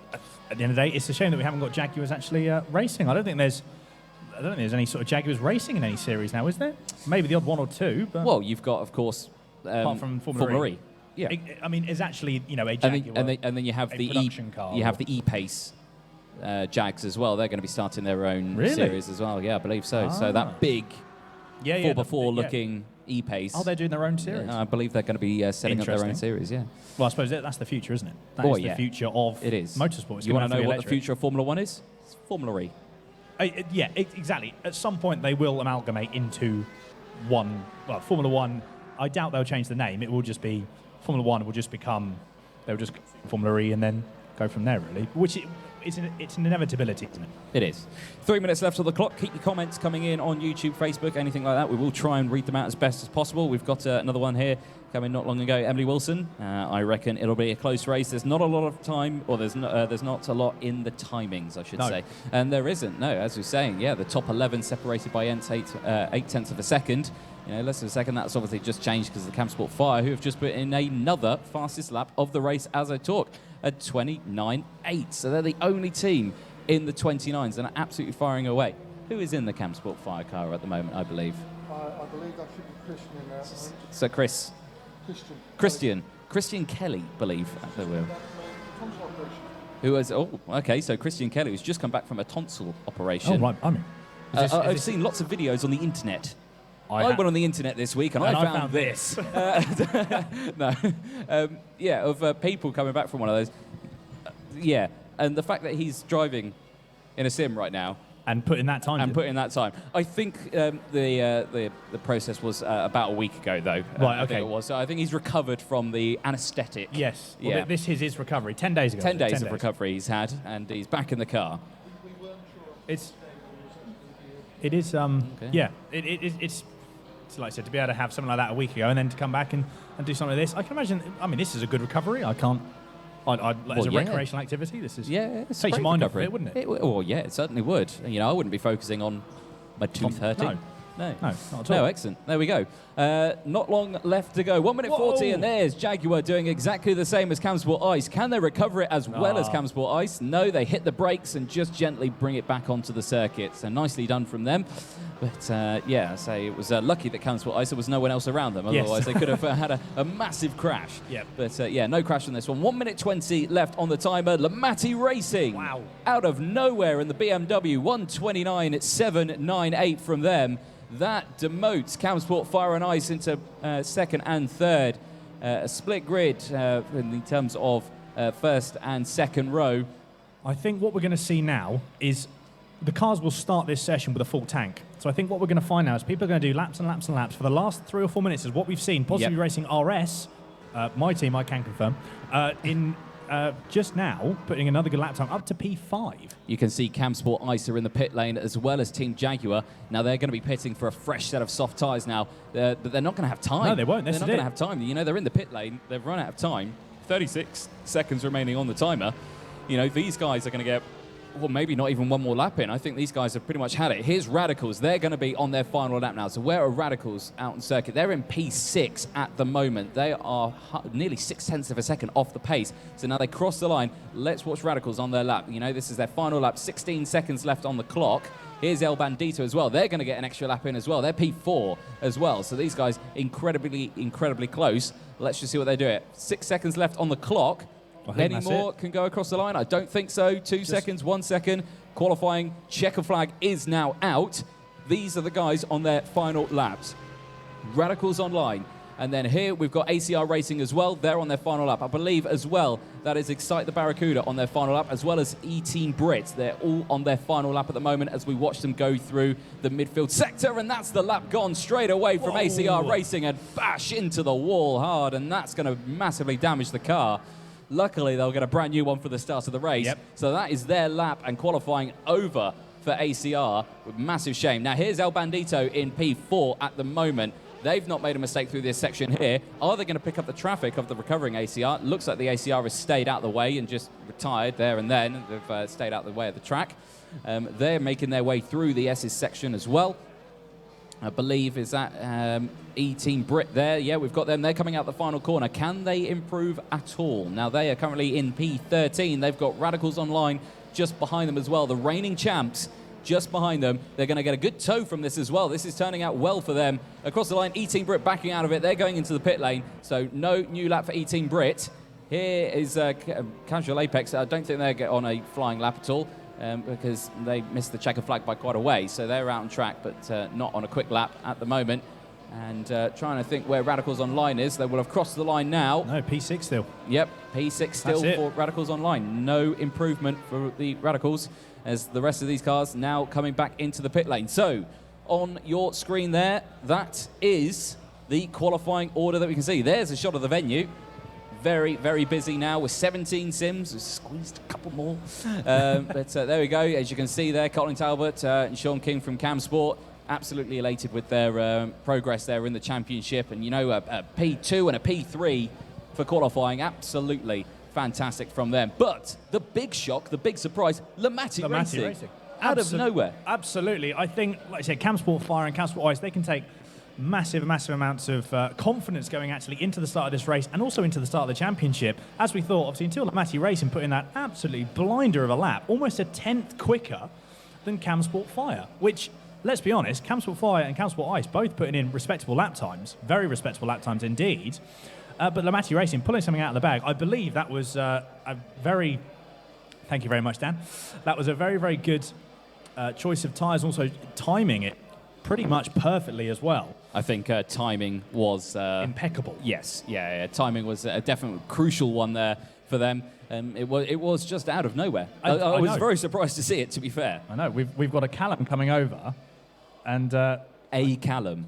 at the end of the day, it's a shame that we haven't got Jaguars actually racing. I don't think there's any sort of Jaguars racing in any series now, is there? Maybe the odd one or two. But Well, you've got, of course, apart from Formula E. Yeah. I mean, is actually a Jaguar. And then you have the production car. You have the E-Pace Jags as well. They're going to be starting their own series as well. Yeah, I believe so. So that big 4x4 looking E-Pace. Oh, they're doing their own series. I believe they're going to be setting up their own series. Yeah. Well, I suppose that's the future, isn't it? That is the future of motorsport. It's You want to know what electric. the future of Formula One is? It's Formula E. Exactly. At some point, they will amalgamate into one. Well, Formula One. I doubt they'll change the name. It will just be Formula One. Will just become. They'll just Formula E and then go from there, really. It's an inevitability, isn't it? It is. 3 minutes left on the clock. Keep your comments coming in on YouTube, Facebook, anything like that. We will try and read them out as best as possible. We've got another one here coming not long ago. Emily Wilson. I reckon it'll be a close race. There's not a lot of time, or there's not a lot in the timings, I should say. And there isn't. No, as we're saying, yeah, the top 11 separated by 8/10 of a second. You know, less than a second. That's obviously just changed because of the Campsport Fire, who have just put in another fastest lap of the race as I talk at 29.8. So they're the only team in the 29s and are absolutely firing away. Who is in the Campsport Fire car at the moment, I believe? I believe that should be Christian in there. So Christian Kelly, believe, at the wheel. Tonsil operation. Who has, okay, so Christian Kelly, who's just come back from a tonsil operation. Oh, right, I mean. I've seen lots of videos on the internet. I went on the internet this week and I found this. Of people coming back from one of those. And the fact that he's driving in a sim right now. And putting that time. I think the process was about a week ago, though. Right, okay. I think it was. So I think he's recovered from the anaesthetic. Yes. Yeah. Well, this is his recovery. 10 days ago. 10 days of recovery he's had, and he's back in the car. It's like I said, to be able to have something like that a week ago and then to come back and do something like this, I can imagine. I mean, this is a good recovery. As a recreational activity, this is it's takes your mind off it, wouldn't it? It certainly would. You know, I wouldn't be focusing on my tooth hurting. No, not at all. No, excellent. There we go. Not long left to go. 1 minute 40, and there's Jaguar doing exactly the same as Campsport Ice. Can they recover it as well as Campsport Ice? No, they hit the brakes and just gently bring it back onto the circuit. So nicely done from them. But it was lucky that Campsport Ice, there was no one else around them. Otherwise, they could have had a massive crash. Yep. But no crash on this one. 1 minute 20 left on the timer. Lamatti Racing. Wow. Out of nowhere in the BMW, 129.798 from them. That demotes Campsport Fire and Ice into second and third. A split grid in terms of first and second row. I think what we're going to see now is the cars will start this session with a full tank. So I think what we're going to find now is people are going to do laps and laps and laps for the last 3 or 4 minutes is what we've seen. Positively Racing RS, my team, I can confirm, in just now putting another good lap time up to P5. You can see Campsport Ice are in the pit lane as well as Team Jaguar. Now they're going to be pitting for a fresh set of soft tyres now, but they're not going to have time. No, they won't. They're not going to have time. You know, they're in the pit lane. They've run out of time. 36 seconds remaining on the timer. You know, these guys are going to get, well, maybe not even one more lap in. I think these guys have pretty much had it. Here's Radicals. They're going to be on their final lap now. So where are Radicals out in circuit? They're in P6 at the moment. They are nearly 0.6 of a second off the pace. So now they cross the line. Let's watch Radicals on their lap. You know, this is their final lap. 16 seconds left on the clock. Here's El Bandito as well. They're going to get an extra lap in as well. They're P4 as well. So these guys incredibly close. Let's just see what they do it. 6 seconds left on the clock. Any more can go across the line? I don't think so. 2 seconds, 1 second. Qualifying checker flag is now out. These are the guys on their final laps. Radicals online. And then here we've got ACR Racing as well. They're on their final lap. I believe as well that is Excite the Barracuda on their final lap, as well as E-Team Brit. They're all on their final lap at the moment as we watch them go through the midfield sector. And that's the lap gone straight away from ACR Racing and bash into the wall hard. And that's going to massively damage the car. Luckily, they'll get a brand new one for the start of the race. Yep. So that is their lap and qualifying over for ACR with massive shame. Now, here's El Bandito in P4 at the moment. They've not made a mistake through this section here. Are they going to pick up the traffic of the recovering ACR? Looks like the ACR has stayed out of the way and just retired there and then. They've stayed out of the way of the track. They're making their way through the S's section as well. I believe, is that E-Team Brit there? Yeah, we've got them. They're coming out the final corner. Can they improve at all? Now, they are currently in P13. They've got Radicals online just behind them as well. The reigning champs just behind them. They're going to get a good tow from this as well. This is turning out well for them. Across the line, E-Team Brit backing out of it. They're going into the pit lane, so no new lap for E-Team Brit. Here is Casual Apex. I don't think they'll get on a flying lap at all. Because they missed the checker flag by quite a way. So they're out on track, but not on a quick lap at the moment. And trying to think where Radicals Online is. They will have crossed the line now. No, P6 still. Yep, P6 still for Radicals Online. No improvement for the Radicals as the rest of these cars now coming back into the pit lane. So on your screen there, that is the qualifying order that we can see. There's a shot of the venue. very, very busy now with 17 sims. We've squeezed a couple more. But there we go. As you can see there, Colin Talbot and Sean King from Cam Sport, absolutely elated with their progress there in the championship. And, you know, a P2 and a P3 for qualifying, absolutely fantastic from them. But the big shock, the big surprise, Lamatti Racing. Out of nowhere. Absolutely. I think, like I said, Cam Sport Fire and Cam Sport Ice, they can take massive amounts of confidence going actually into the start of this race and also into the start of the championship. As we thought, obviously, until Lamatti Racing put in that absolutely blinder of a lap, almost a tenth quicker than Cam Sport Fire, which, let's be honest, Cam Sport Fire and Cam Sport Ice both putting in respectable lap times, very respectable lap times indeed. But Lamatti Racing pulling something out of the bag, I believe that was a very, thank you very much, Dan, that was a very, very good choice of tyres, also timing it pretty much perfectly as well. I think timing was... impeccable. Yes, yeah, timing was a definite crucial one there for them. It was just out of nowhere. I was very surprised to see it, to be fair. I know. We've got a Callum coming over, and... A Callum.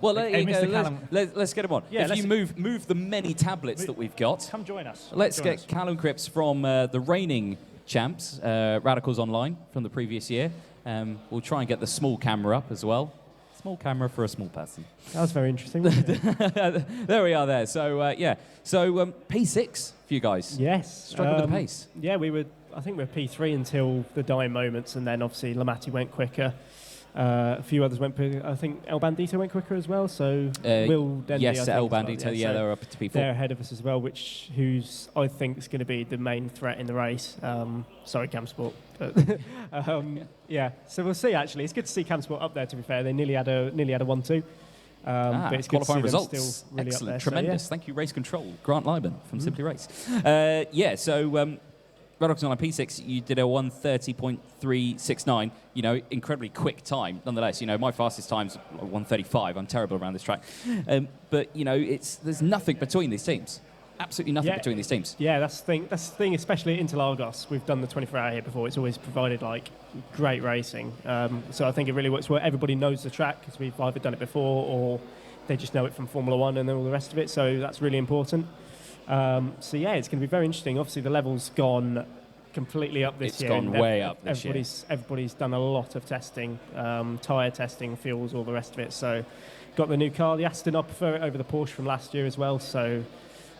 Well, let's get him on. Yeah, if you move the many tablets that we've got. Come join us. Let's get Callum Cripps from the reigning champs, Radicals Online, from the previous year. We'll try and get the small camera up as well. Small camera for a small person. That was very interesting, wasn't it? There we are there. So, yeah. So, P6 for you guys. Yes. Struggled with the pace. Yeah, I think we were P3 until the dying moments, and then obviously Lamatti went quicker. A few others went quicker. I think El Bandito went quicker as well. So Will Dendy, yes, El Bandito. Well, yeah, they're up to P4. They're ahead of us as well, who's I think is going to be the main threat in the race. Sorry, Cam Sport. But yeah, so we'll see. Actually, it's good to see Cam Sport up there. To be fair, they nearly had a 1-2. But it's good to see qualifying them results. still really Excellent, up there. tremendous. So, yeah. Thank you, Race Control. Grant Lyman from Simply Race. So Radicals on P6, you did a 1:30.369. You know, incredibly quick time. Nonetheless, you know, my fastest time's 1:35. I'm terrible around this track. But you know, there's nothing between these teams. Absolutely nothing between these teams. Yeah, that's the thing, especially at Interlagos. We've done the 24-hour here before. It's always provided like great racing. So I think it really works where everybody knows the track because we've either done it before or they just know it from Formula One and then all the rest of it. So that's really important. So yeah, it's going to be very interesting. Obviously, the level's gone completely up this year. It's gone way up this year. Everybody's done a lot of testing, tyre testing, fuels, all the rest of it. So got the new car, the Aston. I prefer it over the Porsche from last year as well. So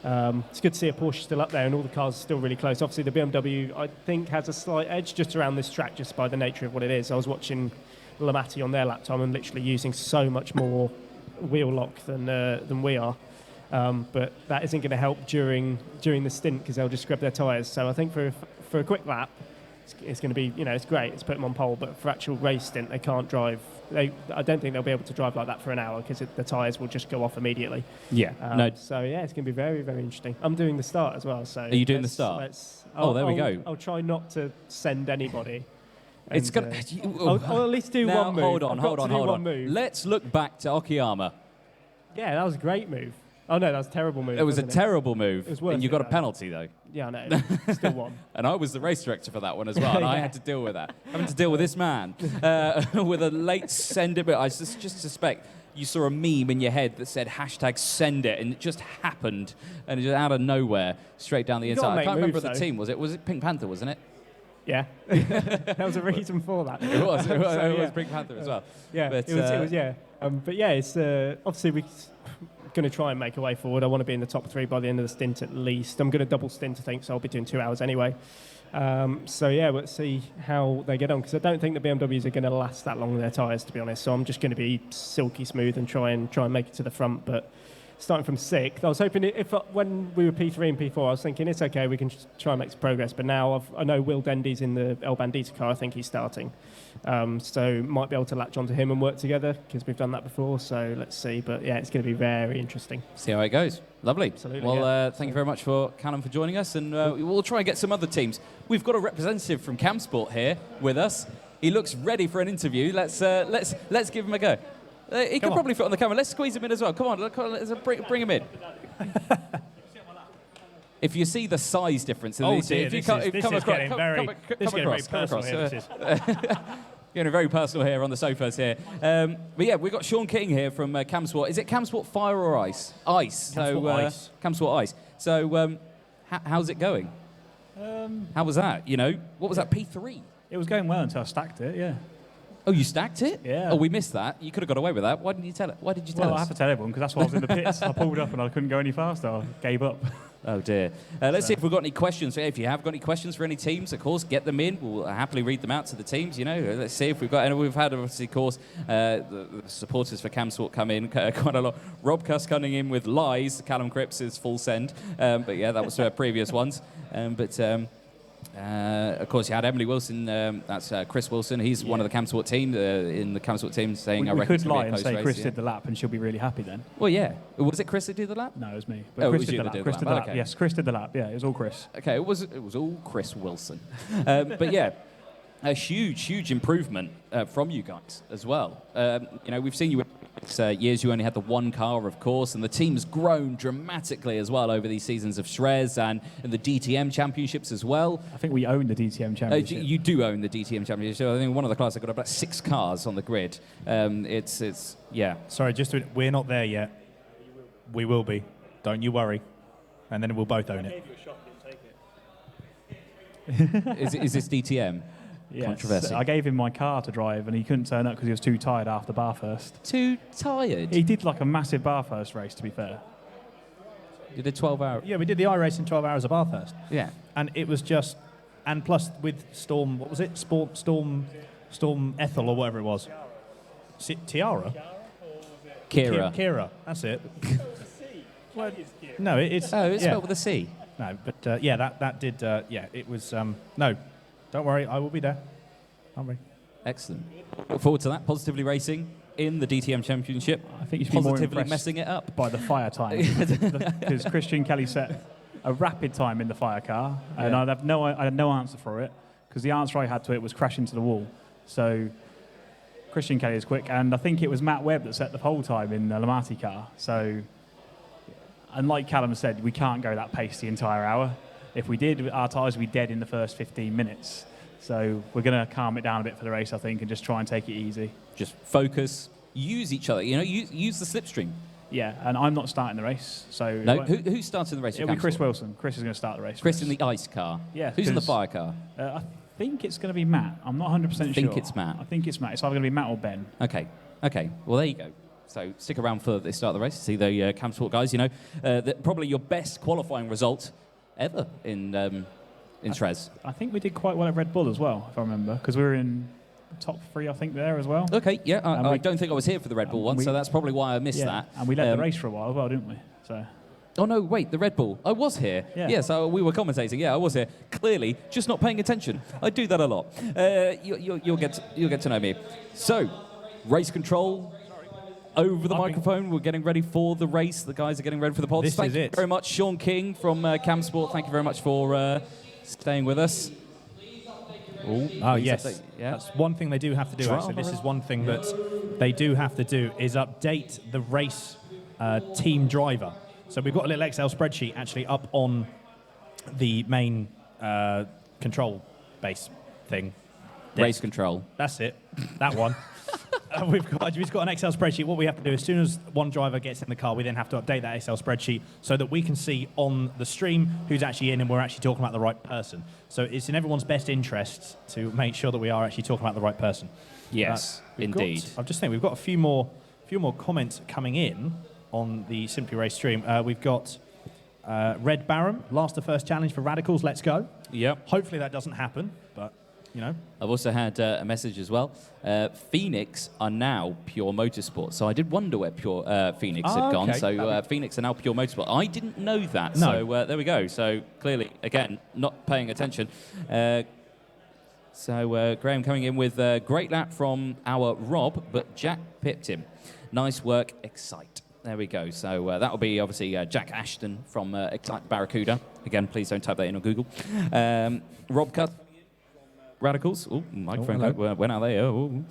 it's good to see a Porsche still up there and all the cars are still really close. Obviously, the BMW, I think, has a slight edge just around this track just by the nature of what it is. I was watching Lamatti on their lap time and literally using so much more wheel lock than we are. But that isn't going to help during the stint because they'll just scrub their tyres. So I think for a quick lap, it's going to be, it's great. It's put them on pole, but for actual race stint, they can't drive. I don't think they'll be able to drive like that for an hour because the tyres will just go off immediately. Yeah. So yeah, it's going to be very, very interesting. I'm doing the start as well. So are you doing the start? There we go. I'll try not to send anybody. It's gonna. I'll at least do one move. Hold on. Let's look back to Okayama. Yeah, that was a great move. Oh no, that was a terrible move. It was a terrible move. It was worth and you it, got a though. penalty though. Yeah, I know. Still won. And I was the race director for that one as well, and I had to deal with that. Having to deal with this man with a late send it. But I just suspect you saw a meme in your head that said #send it, and it just happened, and it just out of nowhere, straight down the inside. I can't remember the team. Was it Pink Panther? Wasn't it? Yeah, there was a reason for that. It was. It was Pink Panther as well. Yeah, but, it was. Yeah, but yeah, it's obviously we're going to try and make a way forward. I want to be in the top 3 by the end of the stint at least. I'm going to double stint, I think, so I'll be doing 2 hours anyway. So yeah, let's see how they get on because I don't think the BMWs are going to last that long with their tyres, to be honest. So I'm just going to be silky smooth and try and make it to the front, but. Starting from 6th, I was hoping when we were P3 and P4, I was thinking it's okay, we can try and make some progress. But now I know Will Dendy's in the El Bandito car. I think he's starting, so might be able to latch onto him and work together because we've done that before. So let's see. But yeah, it's going to be very interesting. See how it goes. Lovely. Absolutely. Well, thank you very much for Callum for joining us, and we'll try and get some other teams. We've got a representative from Cam Sport here with us. He looks ready for an interview. Let's give him a go. He could probably fit on the camera. Let's squeeze him in as well. Come on, let's bring him in. If you see the size difference in these, if you come across, getting very personal here on the sofas here. But yeah, we've got Sean King here from Cam Sport. Is it Cam Sport Fire or Ice? Ice. Cam Sport Ice. Cam Sport Ice. So how's it going? How was that? You know, what was that, P3? It was going well until I stacked it, yeah. Oh, you stacked it? Yeah. Oh, we missed that. You could have got away with that. Why didn't you tell it? Why did you tell Well, us? I have to tell everyone because that's why I was in the pits. I pulled up and I couldn't go any faster. I gave up. Oh dear. Let's see if we've got any questions. If you have got any questions for any teams, of course, get them in. We'll happily read them out to the teams. You know, let's see if we've got. And we've had, obviously, of course, the supporters for Camsport come in quite a lot. Rob Cuss coming in with lies. Callum Cripps is full send. But yeah, that was previous ones. Of course, you had Emily Wilson. That's Chris Wilson. He's one of the Camsport team in the Camsport team saying, We I reckon could it's gonna lie be a and close say race, Chris yeah. did the lap and she'll be really happy then. Well, yeah. Was it Chris that did the lap? No, it was me. Oh, it Chris was did you the that lap. did the Chris lap. did the lap. Okay. Yes, Chris did the lap. Yeah, it was all Chris. Okay, it was all Chris Wilson. But yeah, a huge improvement from you guys as well. You know, we've seen you years you only had the one car, of course, and the team's grown dramatically as well over these seasons of SRES and the DTM championships as well. I think we own the DTM championship. You do own the DTM championship. I think one of the classes have got about 6 cars on the grid. It's yeah. Sorry, we're not there yet. We will be. Don't you worry. And then we'll both own it. Is this DTM? Yes. Controversy. I gave him my car to drive and he couldn't turn up because he was too tired after Bathurst. Too tired? He did like a massive Bathurst race, to be fair. You did 12 hours? Yeah, we did the iRace in 12 hours of Bathurst. Yeah. And it was just... And plus with Storm... What was it? Storm Ethel or whatever it was. Tiara? Kira. Kira. That's it. No, it's... Oh, it's yeah. spelled with a C. No, but yeah, that did... yeah, it was... no, don't worry, I will be there. Don't worry. Excellent. Look forward to that. Positively racing in the DTM Championship. I think you should be more Positively impressed messing it up. by the fire time because Christian Kelly set a rapid time in the fire car and Yeah. I had no answer for it because the answer I had to it was crash into the wall. So Christian Kelly is quick, and I think it was Matt Webb that set the pole time in the Lamati car. So, and like Callum said, we can't go that pace the entire hour. If we did, our tyres would be dead in the first 15 minutes. So we're going to calm it down a bit for the race, I think, and just try and take it easy. Just focus, use each other, you know, use the slipstream. Yeah, and I'm not starting the race, so... No, who's starting the race? It'll be Chris Wilson. Chris is going to start the race. Chris in the ice car. Yeah. Who's in the 'cause, fire car? I think it's going to be Matt. I'm not 100% sure. I think it's Matt. I think it's Matt. It's either going to be Matt or Ben. Okay. Well, there you go. So stick around for the start of the race to see the Camsport guys. You know, probably your best qualifying result ever in SRES. I think we did quite well at Red Bull as well, if I remember, because we were in the top 3, I think, there as well. Okay, yeah. I we- don't think I was here for the Red Bull one, so that's probably why I missed Yeah, that. and we led the race for a while as well, didn't we? So Oh no, wait, the Red Bull. I was here. Yeah. So we were commentating. Yeah, I was here. Clearly, just not paying attention. I do that a lot. You'll get to know me. So, race control. Over the microphone, we're getting ready for the race. The guys are getting ready for the pods. This Thank is you it. very much, Sean King from Camsport. Thank you very much for staying with us. Oh, yes. Yeah. That's one thing they do have to do, actually. This is one thing that they do have to do, is update the race team driver. So we've got a little Excel spreadsheet actually up on the main control base thing. Race control. That's it. That one. We've got an Excel spreadsheet. What we have to do, as soon as one driver gets in the car, we then have to update that Excel spreadsheet so that we can see on the stream who's actually in and we're actually talking about the right person. So it's in everyone's best interests to make sure that we are actually talking about the right person. Yes, indeed. I'm just saying, we've got a few more comments coming in on the Simply Race stream. We've got Red Baron, last the first challenge for Radicals, let's go. Yep. Hopefully that doesn't happen, but, you know. I've also had a message as well. Phoenix are now Pure Motorsport. So I did wonder where Pure Phoenix had gone. Okay. So Phoenix are now Pure Motorsport. I didn't know that. No. So there we go. So clearly, again, not paying attention. So Graham coming in with a great lap from our Rob, but Jack pipped him. Nice work, Excite. There we go. So that will be obviously Jack Ashton from Excite Barracuda. Again, please don't type that in on Google. Rob Cutt. Radicals. Oh, microphone went out there. Oh.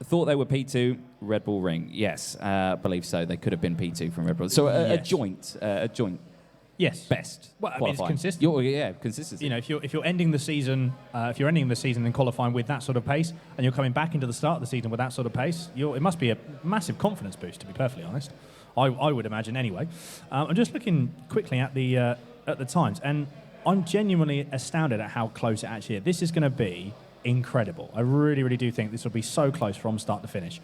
Thought they were P2. Red Bull Ring. Yes, I believe so. They could have been P2 from Red Bull. So a joint. Yes. Best. Well, I mean, it's qualifying. consistent. Consistency. You know, if you're ending the season, and qualifying with that sort of pace, and you're coming back into the start of the season with that sort of pace, it must be a massive confidence boost, to be perfectly honest. I would imagine anyway. I'm just looking quickly at the times, and I'm genuinely astounded at how close it actually is. This is going to be incredible. I really, really do think this will be so close from start to finish.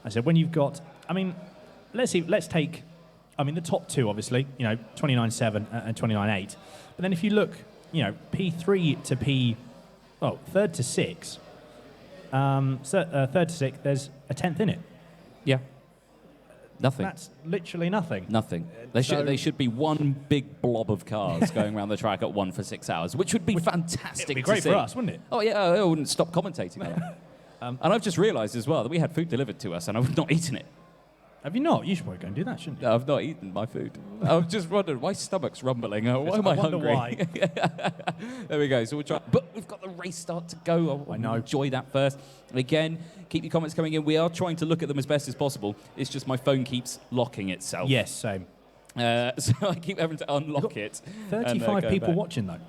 I said, when you've got, I mean, let's take, I mean, the top two, obviously, 29.7 and 29.8. But then if you look, P3 to third to six, third to sixth, there's a 10th in it. Yeah. Nothing. That's literally nothing. Nothing. They should be one big blob of cars going around the track at 1 for 6 hours, which would be fantastic. It'd be great to see. for us, wouldn't it? Oh yeah, I wouldn't stop commentating on it. And I've just realised as well that we had food delivered to us, and I've not eaten it. Have you not? You should probably go and do that, shouldn't you? No, I've not eaten my food. I've just wondered why stomach's rumbling. Why am I wonder hungry? why. There we go. So we'll try. But we've got the race start to go. I know. Enjoy that first. Again, keep your comments coming in. We are trying to look at them as best as possible. It's just my phone keeps locking itself. Yes, same. So I keep having to unlock it. 35 go people back. watching, though.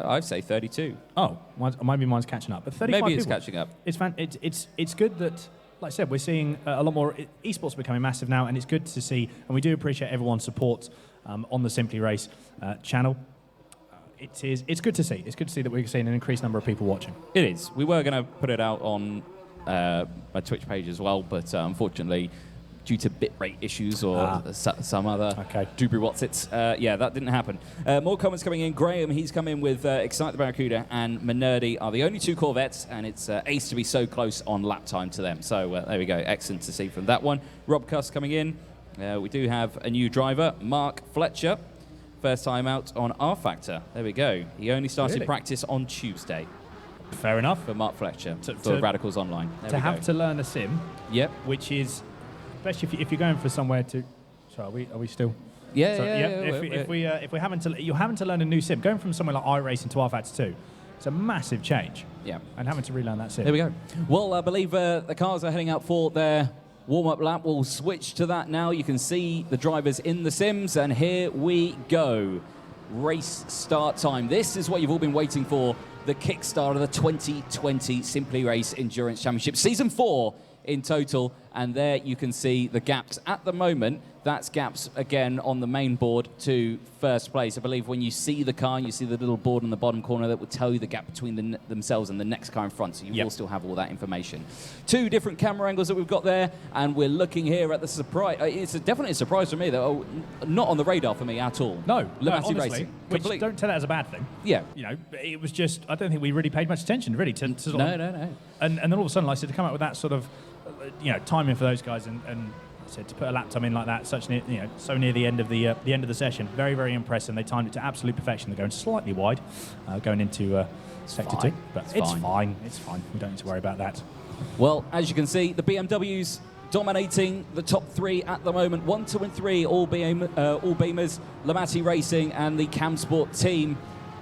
I'd say 32. Oh, maybe mine's catching up. But 35 Maybe it's people. catching up. It's good that, like I said, we're seeing a lot more. Esports are becoming massive now, and it's good to see. And we do appreciate everyone's support on the Simply Race channel. It's good to see. It's good to see that we're seeing an increased number of people watching. It is. We were going to put it out on my Twitch page as well, but unfortunately, due to bitrate issues or some other doobry what's it's, that didn't happen. More comments coming in. Graham, he's come in with Excite the Barracuda and Minerdi are the only two Corvettes, and it's ace to be so close on lap time to them. So there we go. Excellent to see from that one. Rob Cuss coming in. We do have a new driver, Mark Fletcher. First time out on R Factor. There we go. He only started practice on Tuesday. Fair enough. For Mark Fletcher, for Radicals Online. There to have to learn a sim, which is, especially if you're going for somewhere to. So are we still? If we're having to learn a new sim, going from somewhere like iRacing to R Factor 2, it's a massive change. Yeah. And having to relearn that sim. There we go. Well, I believe the cars are heading out for their warm-up lap. We'll switch to that now. You can see the drivers in the sims, and here we go. Race start time. This is what you've all been waiting for. The kickstart of the 2020 Simply Race Endurance Championship. Season 4 in total, and there you can see the gaps at the moment. That's gaps again on the main board to first place. I believe when you see the car, you see the little board in the bottom corner that will tell you the gap between themselves and the next car in front, so you will still have all that information. Two different camera angles that we've got there, and we're looking here at the surprise. It's definitely a surprise for me, though. Not on the radar for me at all. No, Lamati honestly, Racing. which don't tell that as a bad thing. Yeah. It was just, I don't think we really paid much attention, really, to sort of... No. And then all of a sudden, like I said, to come out with that sort of, timing for those guys, and I said to put a lap time in like that, so near the end of the session, very, very impressive. And they timed it to absolute perfection. They're going slightly wide, going into sector 2, but it's fine. It's fine. We don't need to worry about that. Well, as you can see, the BMWs dominating the top 3 at the moment. 1, 2, and 3, all Beamers, Lamati Racing, and the Camsport team.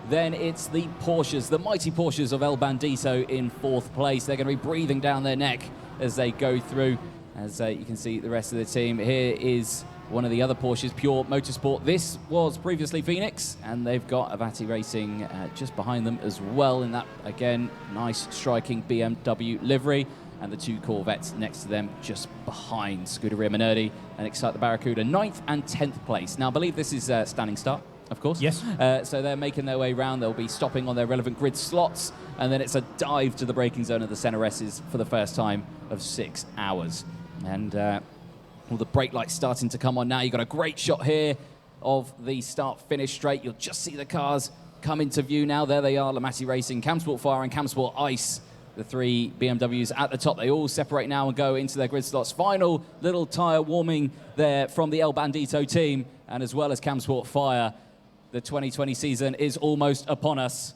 Then it's the Porsches, the mighty Porsches of El Bandito in 4th place. They're going to be breathing down their neck as they go through. As you can see the rest of the team. Here is one of the other Porsches, Pure Motorsport. This was previously Phoenix, and they've got Avati Racing just behind them as well in that, again, nice striking BMW livery. And the 2 Corvettes next to them just behind Scuderia Minerdi and Excite the Barracuda, 9th and 10th place. Now, I believe this is standing start, of course. Yes. So they're making their way around. They'll be stopping on their relevant grid slots, and then it's a dive to the braking zone of the SRES for the first time of 6 hours. And all the brake lights starting to come on now. You've got a great shot here of the start-finish straight. You'll just see the cars come into view now. There they are, Lamati Racing, Camsport Fire and Camsport Ice. The 3 BMWs at the top. They all separate now and go into their grid slots. Final little tyre warming there from the El Bandito team, and as well as Camsport Fire. The 2020 season is almost upon us.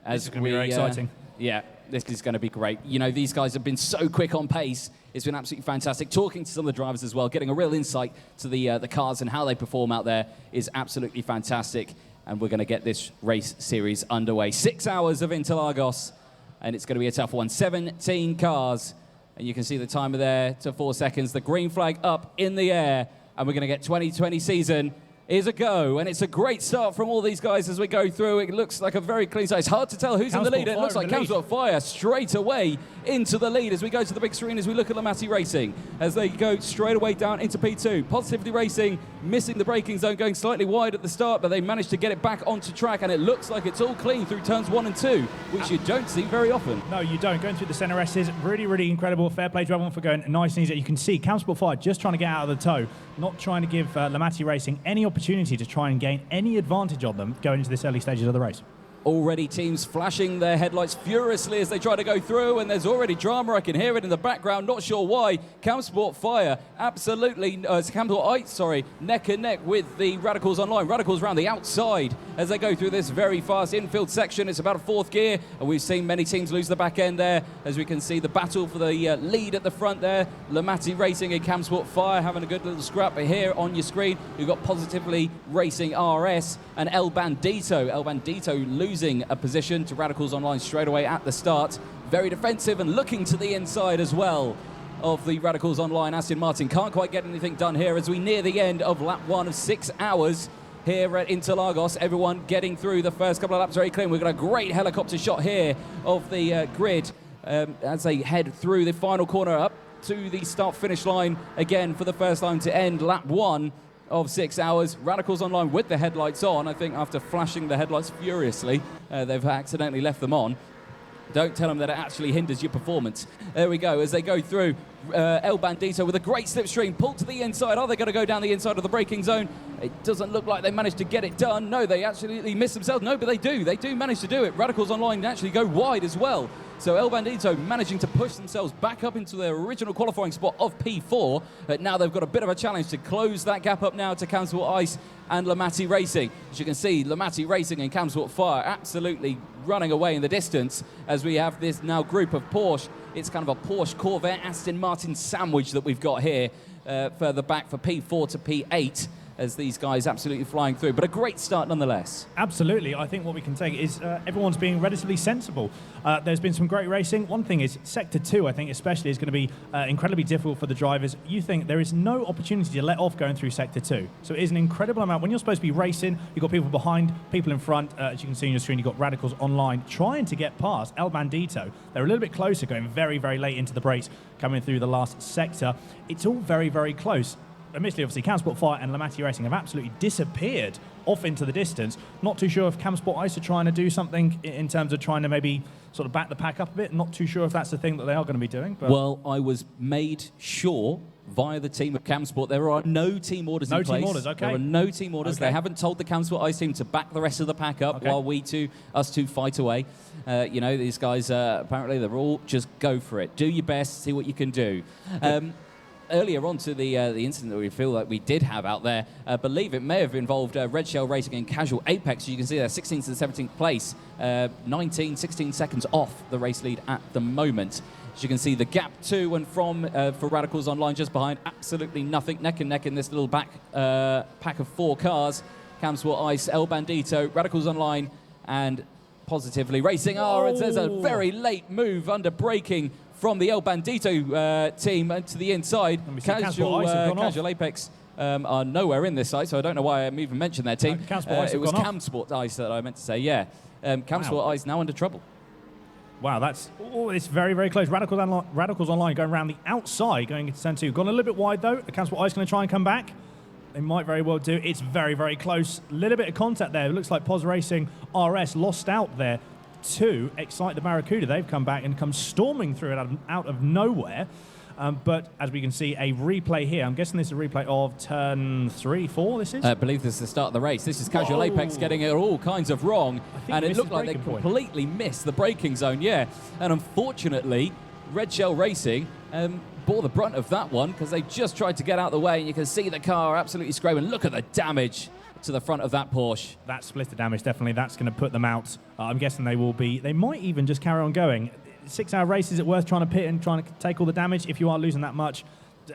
This is going to be very exciting. Yeah, this is going to be great. These guys have been so quick on pace. It's been absolutely fantastic. Talking to some of the drivers as well, getting a real insight to the cars and how they perform out there is absolutely fantastic. And we're going to get this race series underway. 6 hours of Interlagos, and it's going to be a tough one. 17 cars, and you can see the timer there to 4 seconds. The green flag up in the air, and we're going to get 2020 season is a go, and it's a great start from all these guys as we go through. It looks like a very clean start. It's hard to tell who's in the lead. It looks like Camsport Fire straight away into the lead as we go to the big screen, as we look at Lamati Racing, as they go straight away down into P2. Positively Racing missing the braking zone, going slightly wide at the start, but they managed to get it back onto track, and it looks like it's all clean through turns 1 and 2, which you don't see very often. No, you don't. Going through the SRES, really, really incredible. Fair play to everyone for going nice and easy. You can see Camsport Fire just trying to get out of the toe, not trying to give Lamati Racing any opportunity to try and gain any advantage on them going into this early stages of the race. Already teams flashing their headlights furiously as they try to go through, and there's already drama. I can hear it in the background, not sure why. Camsport Fire absolutely, Camsport Ice, sorry, neck and neck with the Radicals Online. Radicals around the outside as they go through this very fast infield section. It's about a 4th gear, and we've seen many teams lose the back end there, as we can see the battle for the lead at the front there. Lamati Racing and Camsport Fire having a good little scrap. But here on your screen, you've got Positively Racing RS and El Bandito. El Bandito losing a position to Radicals Online straight away at the start. Very defensive and looking to the inside as well of the Radicals Online. Aston Martin can't quite get anything done here as we near the end of lap 1 of 6 hours here at Interlagos. Everyone getting through the first couple of laps very clean. We've got a great helicopter shot here of the grid as they head through the final corner up to the start-finish line again for the first time to end lap 1 of 6 hours. Radicals Online with the headlights on. I think after flashing the headlights furiously, they've accidentally left them on. Don't tell them that it actually hinders your performance. There we go, as they go through. El Bandito with a great slipstream, pulled to the inside. Are they going to go down the inside of the braking zone? It doesn't look like they managed to get it done. No, they absolutely missed themselves. No, but they do. They do manage to do it. Radicals Online actually go wide as well. So El Bandito managing to push themselves back up into their original qualifying spot of P4. But now they've got a bit of a challenge to close that gap up now to Camsport Ice and Lamati Racing. As you can see, Lamati Racing and Camsport Fire absolutely running away in the distance as we have this now group of Porsche. It's kind of a Porsche Corvette Aston Martin sandwich that we've got here further back for P4 to P8 as these guys absolutely flying through. But a great start nonetheless. Absolutely. I think what we can take is everyone's being relatively sensible. There's been some great racing. One thing is Sector 2, I think especially, is going to be incredibly difficult for the drivers. You think there is no opportunity to let off going through Sector 2. So it is an incredible amount. When you're supposed to be racing, you've got people behind, people in front. As you can see on your screen, you've got Radicals Online trying to get past El Bandito. They're a little bit closer, going very, very late into the breaks, coming through the last sector. It's all very, very close. Admittedly, obviously, Camsport Fire and Lamati Racing have absolutely disappeared off into the distance. Not too sure if Camsport Ice are trying to do something in terms of trying to maybe sort of back the pack up a bit. Not too sure if that's the thing that they are going to be doing. But well, I was made sure via the team of Camsport there are no team orders in place. No team orders, okay. There are no team orders. Okay. They haven't told the Camsport Ice team to back the rest of the pack up while us two fight away. You know, these guys, apparently, they're all just go for it. Do your best, see what you can do. Earlier on to the incident that we feel like we did have out there, I believe it may have involved Red Shell Racing and Casual Apex. You can see they're 16th and 17th place, 16 seconds off the race lead at the moment. As you can see, the gap to and from for Radicals Online just behind, absolutely nothing, neck and neck in this little pack of 4 cars. Camsport Ice, El Bandito, Radicals Online, and Positively Racing. There's a very late move under braking from the El Bandito team to the inside. Casual Apex are nowhere in this site, so I don't know why I'm even mentioning their team. It was Camsport Ice that I meant to say, yeah. Camsport Ice now under trouble. Wow, it's very, very close. Radicals Online going around the outside, going into turn 2. Gone a little bit wide, though. Camsport Ice going to try and come back. They might very well do. It's very, very close. A little bit of contact there. It looks like Pos Racing RS lost out there to Excite the Barracuda. They've come back and come storming through it out of nowhere. But as we can see, a replay here. I'm guessing this is a replay of turn 3, 4, this is? I believe this is the start of the race. This is Casual Apex getting it all kinds of wrong. And it looked like they completely missed the braking zone, yeah. And unfortunately, Red Shell Racing bore the brunt of that one because they just tried to get out of the way. And you can see the car absolutely screaming. Look at the damage to the front of that Porsche. That split the damage, definitely. That's going to put them out. I'm guessing they might even just carry on going. 6-hour race, is it worth trying to pit and trying to take all the damage if you are losing that much?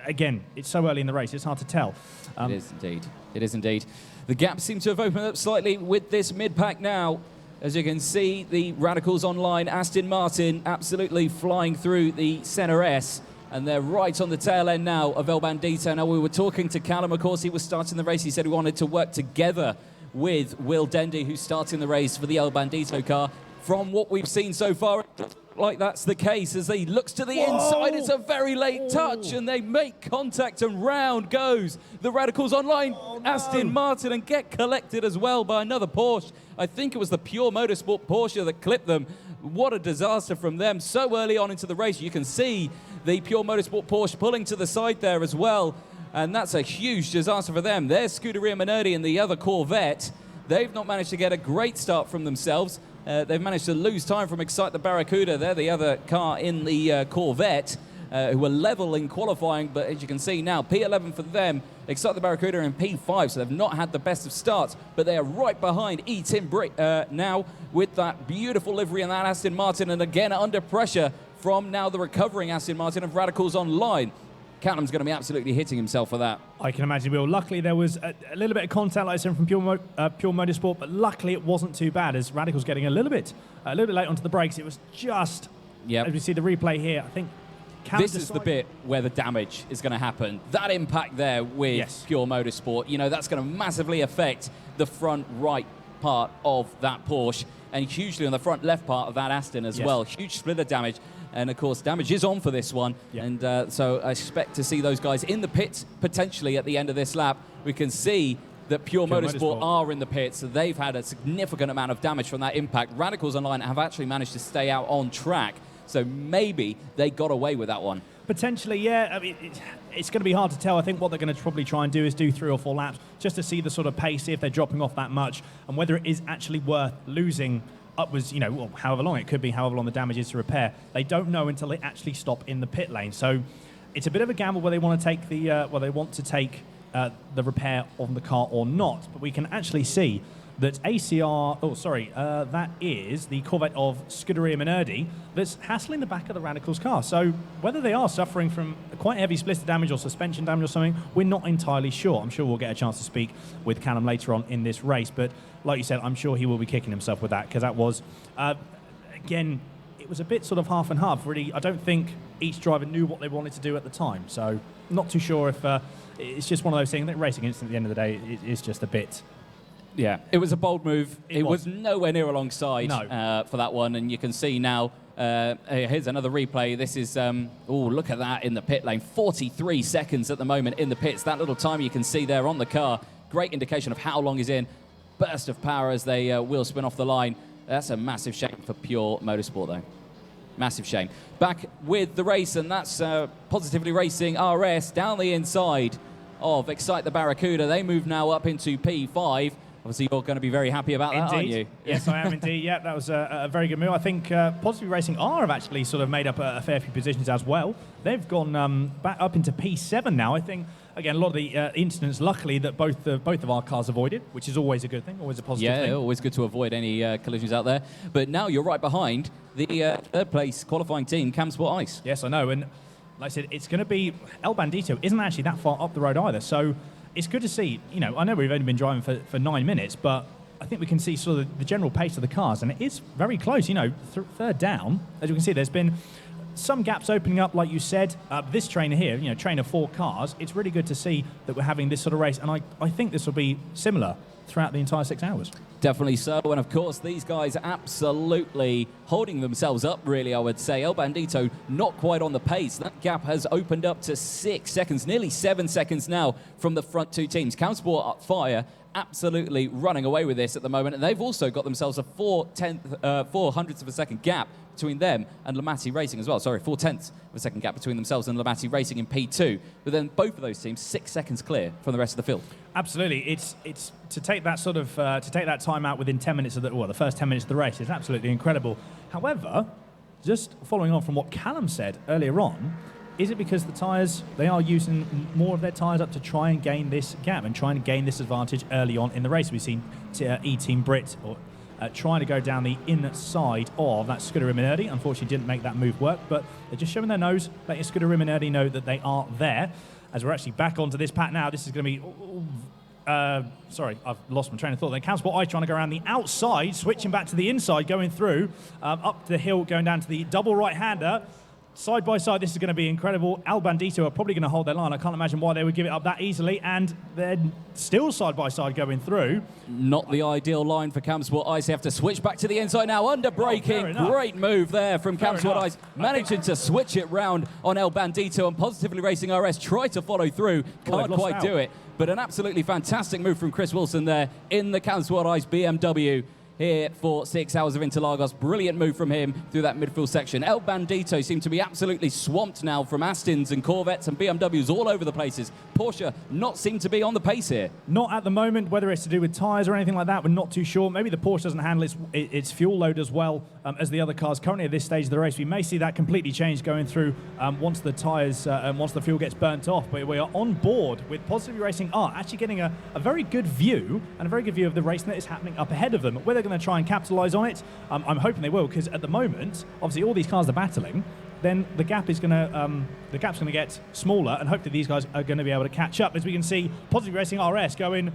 Again, it's so early in the race, it's hard to tell. It is indeed. It is indeed. The gap seems to have opened up slightly with this mid-pack now. As you can see, the Radicals Online, Aston Martin absolutely flying through the Center S. And they're right on the tail end now of El Bandito. Now, we were talking to Callum, of course. He was starting the race. He said he wanted to work together with Will Dendy, who's starting the race for the El Bandito car. From what we've seen so far, it looks like that's the case. As he looks to the inside, it's a very late touch, and they make contact, and round goes the Radicals Online Aston Martin, and get collected as well by another Porsche. I think it was the Pure Motorsport Porsche that clipped them. What a disaster from them so early on into the race. You can see the Pure Motorsport Porsche pulling to the side there as well, and that's a huge disaster for them. There's Scuderia Minerdi and the other Corvette. They've not managed to get a great start from themselves. They've managed to lose time from Excite the Barracuda. They're the other car in the Corvette, who were level in qualifying, but as you can see now, P11 for them, Excite the Barracuda in P5, so they've not had the best of starts, but they are right behind E-Tim now with that beautiful livery and that Aston Martin, and again under pressure from now the recovering Aston Martin of Radicals Online. Callum's going to be absolutely hitting himself for that. I can imagine, Will. Luckily, there was a little bit of contact, like I said, from Pure Motorsport, but luckily it wasn't too bad, as Radicals getting a little bit late onto the brakes. It was just, as we see the replay here, I think this is the bit where the damage is going to happen. That impact there with Pure Motorsport, you know, that's going to massively affect the front right part of that Porsche, and hugely on the front left part of that Aston as well. Huge splitter damage. And, of course, damage is on for this one. And so I expect to see those guys in the pits potentially at the end of this lap. We can see that Pure Motorsport are in the pits. So they've had a significant amount of damage from that impact. Radicals Online have actually managed to stay out on track. So maybe they got away with that one. Potentially, yeah. I mean, it's going to be hard to tell. I think what they're going to probably try and do is do 3 or 4 laps just to see the sort of pace, see if they're dropping off that much, and whether it is actually worth losing upwards, you know, well, however long it could be, however long the damage is to repair. They don't know until they actually stop in the pit lane. So it's a bit of a gamble whether they want to take the repair on the car or not. But we can actually see that that is the Corvette of Scuderia Minerdi that's hassling the back of the Radicals car. So whether they are suffering from quite heavy splitter damage or suspension damage or something, we're not entirely sure. I'm sure we'll get a chance to speak with Callum later on in this race, but like you said, I'm sure he will be kicking himself with that, because that was, again, it was a bit sort of half and half, really. I don't think each driver knew what they wanted to do at the time, so not too sure if it's just one of those things that racing against at the end of the day is just a bit. Yeah, it was a bold move. It was nowhere near alongside for that one, and you can see now, here's another replay. This is, look at that in the pit lane. 43 seconds at the moment in the pits. That little time you can see there on the car, great indication of how long he's in. Burst of power as they wheel spin off the line. That's a massive shame for Pure Motorsport, though. Massive shame. Back with the race, and that's Positively Racing RS down the inside of Excite the Barracuda. They move now up into P5. Obviously, you're going to be very happy about that, aren't you? Yes, I am indeed. Yeah, that was a very good move. I think Positive Racing have actually sort of made up a fair few positions as well. They've gone back up into P7 now. I think, again, a lot of the incidents, luckily, that both of our cars avoided, which is always a good thing, always a positive thing. Yeah, always good to avoid any collisions out there. But now you're right behind the third-place qualifying team, Camsport Ice. Yes, I know. And like I said, it's going to be... El Bandito isn't actually that far up the road either, so... It's good to see, you know, I know we've only been driving for 9 minutes, but I think we can see sort of the general pace of the cars, and it is very close, you know, third down. As you can see, there's been some gaps opening up, like you said. This trainer here, you know, trainer 4 cars, it's really good to see that we're having this sort of race, and I think this will be similar throughout the entire 6 hours. Definitely so, and of course these guys absolutely holding themselves up, really, I would say. El Bandito not quite on the pace. That gap has opened up to 6 seconds, nearly 7 seconds now from the front 2 teams. Camsport Fire absolutely running away with this at the moment, and they've also got themselves a 4 hundredths of a second gap between them and Lamatti Racing as well. Sorry, 4/10 of a second gap between themselves and Lamatti Racing in P2. But then both of those teams 6 seconds clear from the rest of the field. Absolutely, it's to take that sort of to take that time out within 10 minutes of the first 10 minutes of the race is absolutely incredible. However, just following on from what Callum said earlier on, is it because the tyres, they are using more of their tyres up to try and gain this gap and trying to gain this advantage early on in the race? We've seen E-Team Brit trying to go down the inside of that Scuderia Minerdi. Unfortunately, didn't make that move work, but they're just showing their nose, letting Scuderia Minerdi know that they are there. As we're actually back onto this pack now, this is going to be... sorry, I've lost my train of thought. Then Camsport Ice trying to go around the outside, switching back to the inside, going through, up the hill, going down to the double right-hander. Side by side, this is going to be incredible. El Bandito are probably going to hold their line. I can't imagine why they would give it up that easily, and they're still side by side going through. Not the ideal line for Camsport Ice. They have to switch back to the inside now. Under braking. Great move there from Camsport Ice. Managing to switch it round on El Bandito, and Positively Racing RS try to follow through. Can't quite do it. But an absolutely fantastic move from Chris Wilson there in the Camsport Ice BMW. Here for 6 hours of Interlagos. Brilliant move from him through that midfield section. El Bandito seem to be absolutely swamped now from Astons and Corvettes and BMWs all over the places. Porsche not seem to be on the pace here. Not at the moment, whether it's to do with tyres or anything like that, we're not too sure. Maybe the Porsche doesn't handle its fuel load as well as the other cars currently at this stage of the race. We may see that completely change going through once the tyres and once the fuel gets burnt off. But we are on board with Positively Racing actually getting a very good view and a very good view of the race that is happening up ahead of them. Whether going to try and capitalise on it. I'm hoping they will, because at the moment, obviously, all these cars are battling. Then the gap's going to get smaller, and hopefully these guys are going to be able to catch up. As we can see, Positive Racing RS going.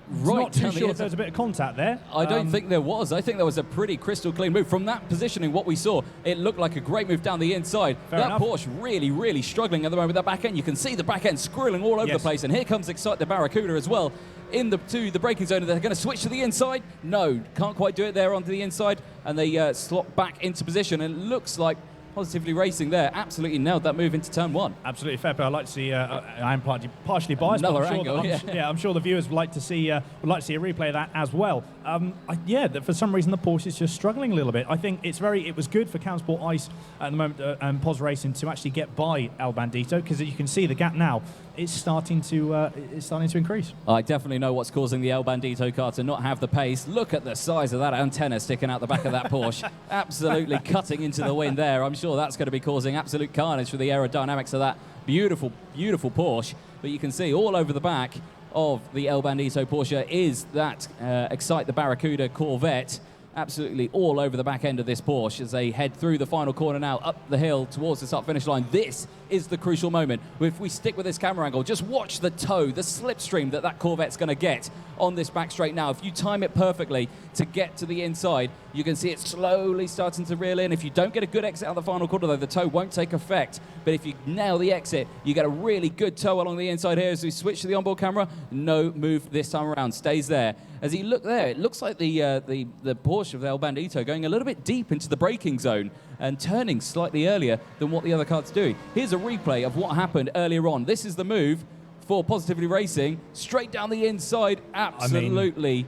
Right, not too sure if there's a bit of contact there. I don't think there was. I think there was a pretty crystal clean move. From that positioning, what we saw, it looked like a great move down the inside. Fair enough. Porsche really, really struggling at the moment with that back end. You can see the back end squirreling all over the place. And here comes Excite the Barracuda as well to the braking zone. They're going to switch to the inside. No, can't quite do it there onto the inside. And they slot back into position. And it looks like Positively Racing there absolutely nailed that move into turn one. Absolutely fair play. I like to see. I'm partially biased. Another but angle, I'm sure the viewers would like to see a replay of that as well. For some reason the Porsche is just struggling a little bit. I think it was good for Camsport Ice at the moment and Pos Racing to actually get by El Bandito, because you can see the gap now. It's starting to increase. I definitely know what's causing the El Bandito car to not have the pace. Look at the size of that antenna sticking out the back of that Porsche. Absolutely cutting into the wind there. I'm sure that's going to be causing absolute carnage for the aerodynamics of that beautiful, beautiful Porsche. But you can see all over the back of the El Bandito Porsche is that Excite the Barracuda Corvette. Absolutely all over the back end of this Porsche as they head through the final corner now, up the hill towards the start-finish line. This is the crucial moment. If we stick with this camera angle, just watch the toe, the slipstream that Corvette's going to get on this back straight now. If you time it perfectly to get to the inside, you can see it slowly starting to reel in. If you don't get a good exit out of the final corner, though, the toe won't take effect. But if you nail the exit, you get a really good toe along the inside here as we switch to the onboard camera. No move this time around, stays there. As you look there, it looks like the Porsche of the El Bandito going a little bit deep into the braking zone and turning slightly earlier than what the other car's doing. Here's a replay of what happened earlier on. This is the move for Positively Racing, straight down the inside, absolutely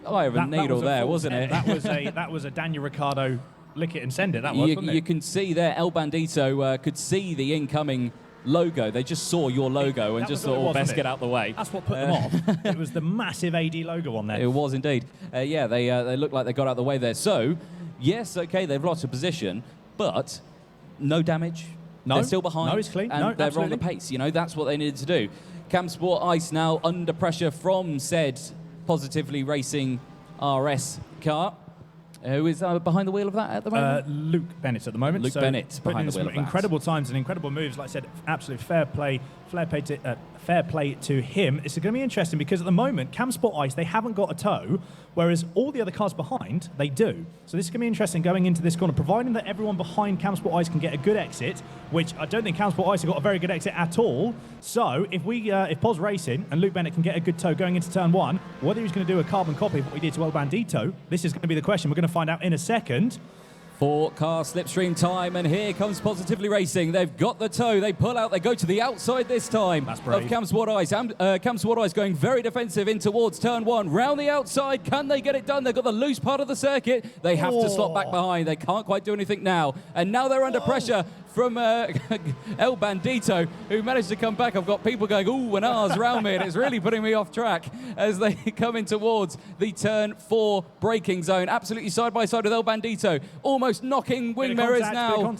eye of a needle there, wasn't it? That was a Daniel Ricciardo lick it and send it. That was, wasn't it? You can see there, El Bandito could see the incoming logo. They just saw your logo and just thought, best get out the way. That's what put them off. It was the massive AD logo on there. It was indeed. They look like they got out the way there. So, yes, okay, they've lost a position, but no damage. No, they're still behind. No, it's clean. And they're on the pace. You know, that's what they needed to do. Camsport Ice now under pressure from said Positively Racing RS car. Who is behind the wheel of that at the moment? Luke Bennett at the moment. Luke Bennett behind the wheel of that. Incredible times and incredible moves. Like I said, absolute fair play to him. It's going to be interesting because at the moment, Camsport Ice, they haven't got a toe, whereas all the other cars behind, they do. So this is going to be interesting going into this corner, providing that everyone behind Camsport Ice can get a good exit, which I don't think Camsport Ice have got a very good exit at all. So if Pos Racing and Luke Bennett can get a good toe going into turn one, whether he's going to do a carbon copy of what he did to El Bandito, this is going to be the question. We're going to find out in a second. 4-car slipstream time, and here comes Positively Racing. They've got the toe. They pull out. They go to the outside this time of Camsport Ice. Camsport Ice going very defensive in towards turn one. Round the outside. Can they get it done? They've got the loose part of the circuit. They have to slot back behind. They can't quite do anything now. And now they're under pressure from El Bandito, who managed to come back. I've got people going, ooh, and ahs around me, and it's really putting me off track as they come in towards the turn 4 braking zone. Absolutely side by side with El Bandito. Almost knocking wing mirrors now.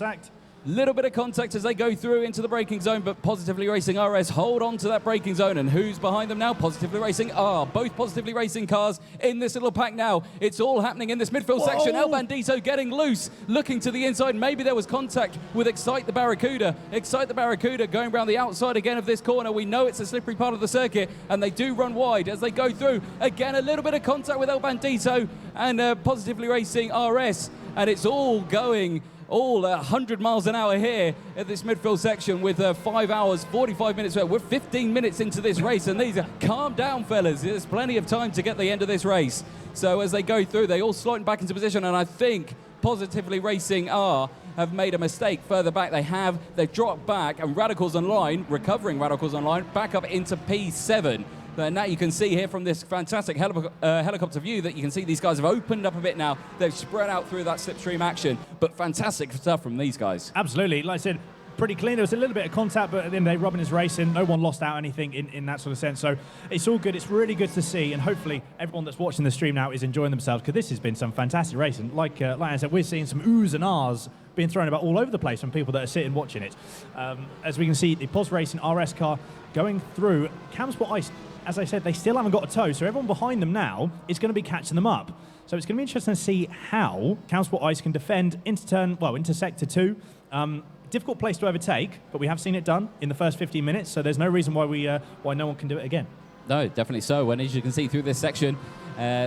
Little bit of contact as they go through into the braking zone, but Positively Racing RS hold on to that braking zone. And who's behind them now? Positively Racing are. Both Positively Racing cars in this little pack now. It's all happening in this midfield section. El Bandito getting loose, looking to the inside. Maybe there was contact with Excite the Barracuda. Excite the Barracuda going around the outside again of this corner. We know it's a slippery part of the circuit, and they do run wide as they go through. Again, a little bit of contact with El Bandito and Positively Racing RS. and it's all going all 100 miles an hour here at this midfield section with 5 hours, 45 minutes. We're 15 minutes into this race, and these are, calm down, fellas. There's plenty of time to get the end of this race. So as they go through, they all sliding back into position, and I think Positively Racing have made a mistake further back. They've dropped back, and Radicals Online, recovering Radicals Online, back up into P7. And now you can see here from this fantastic helicopter view that you can see these guys have opened up a bit now. They've spread out through that slipstream action, but fantastic stuff from these guys. Absolutely. Like I said, pretty clean. There was a little bit of contact, but then they rubbing his racing. No one lost out anything in that sort of sense. So it's all good. It's really good to see, and hopefully everyone that's watching the stream now is enjoying themselves, because this has been some fantastic racing. Like I said, we're seeing some oohs and ahs being thrown about all over the place from people that are sitting watching it. As we can see, the POS Racing RS car going through. Camsport Ice, as I said, they still haven't got a tow, so everyone behind them now is going to be catching them up. So it's going to be interesting to see how Camsport Ice can defend into Sector 2. Difficult place to overtake, but we have seen it done in the first 15 minutes, so there's no reason why no one can do it again. No, definitely so. And as you can see through this section,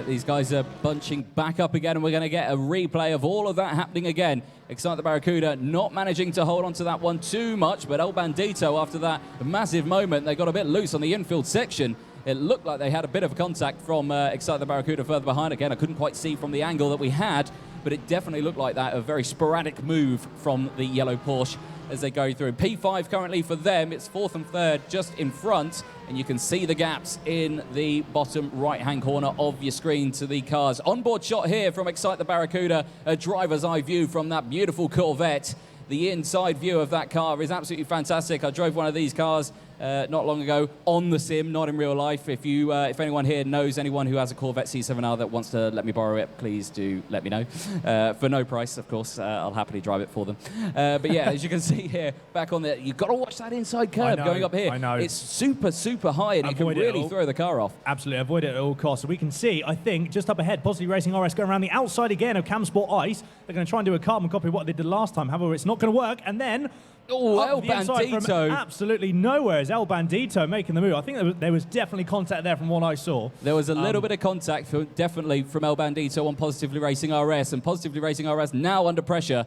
these guys are bunching back up again, and we're going to get a replay of all of that happening again. Excite the Barracuda not managing to hold on to that one too much, but El Bandito, after that massive moment, they got a bit loose on the infield section. It looked like they had a bit of a contact from Excite the Barracuda further behind. Again, I couldn't quite see from the angle that we had, but it definitely looked like that, a very sporadic move from the yellow Porsche as they go through. P5 currently for them, it's 4th and 3rd just in front, and you can see the gaps in the bottom right-hand corner of your screen to the cars. Onboard shot here from Excite the Barracuda, a driver's eye view from that beautiful Corvette. The inside view of that car is absolutely fantastic. I drove one of these cars not long ago on the sim, not in real life. If anyone here knows anyone who has a Corvette C7R that wants to let me borrow it, please do let me know. For no price, of course. I'll happily drive it for them. But yeah, as you can see here, back on there, you've got to watch that inside curb going up here. I know. It's super, super high, and it can really throw the car off. Absolutely, avoid it at all costs. So we can see, I think, just up ahead, Positively Racing RS going around the outside again of Camsport Ice. They're going to try and do a carbon copy of what they did last time. However, it's not going to work. And then El the inside from Bandito. absolutely nowhere is El Bandito making the move. I think there was definitely contact there from what I saw. There was a little bit of contact, definitely, from El Bandito on Positively Racing RS, and Positively Racing RS now under pressure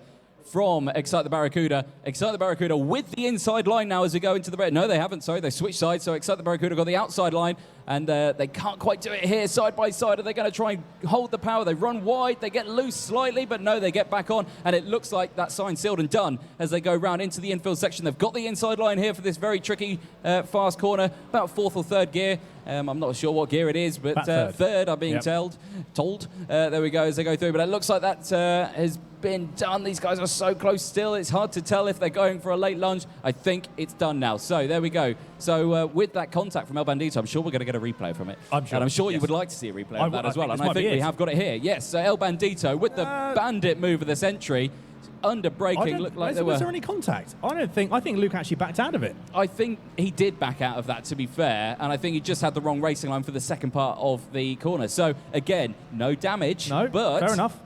from Excite the Barracuda. Excite the Barracuda with the inside line now as we go into the red. No, they haven't, sorry. They switched sides, so Excite the Barracuda got the outside line, and they can't quite do it here side by side. Are they going to try and hold the power? They run wide, they get loose slightly, but no, they get back on, and it looks like that sign's sealed and done as they go round into the infield section. They've got the inside line here for this very tricky fast corner, about 4th or 3rd gear. I'm not sure what gear it is, but third I'm being told. There we go as they go through. But it looks like that has been done. These guys are so close still. It's hard to tell if they're going for a late lunge. I think it's done now. So there we go. So with that contact from El Bandito, I'm sure we're going to get a replay from it. I'm sure. And I'm sure you would like to see a replay of that as well. And I think we have got it here. Yes, so El Bandito with the bandit move of this entry. Under braking, looked like was there any contact? I think Luke actually backed out of it. I think he did back out of that, to be fair, and I think he just had the wrong racing line for the second part of the corner. So again, no damage. No, but fair enough.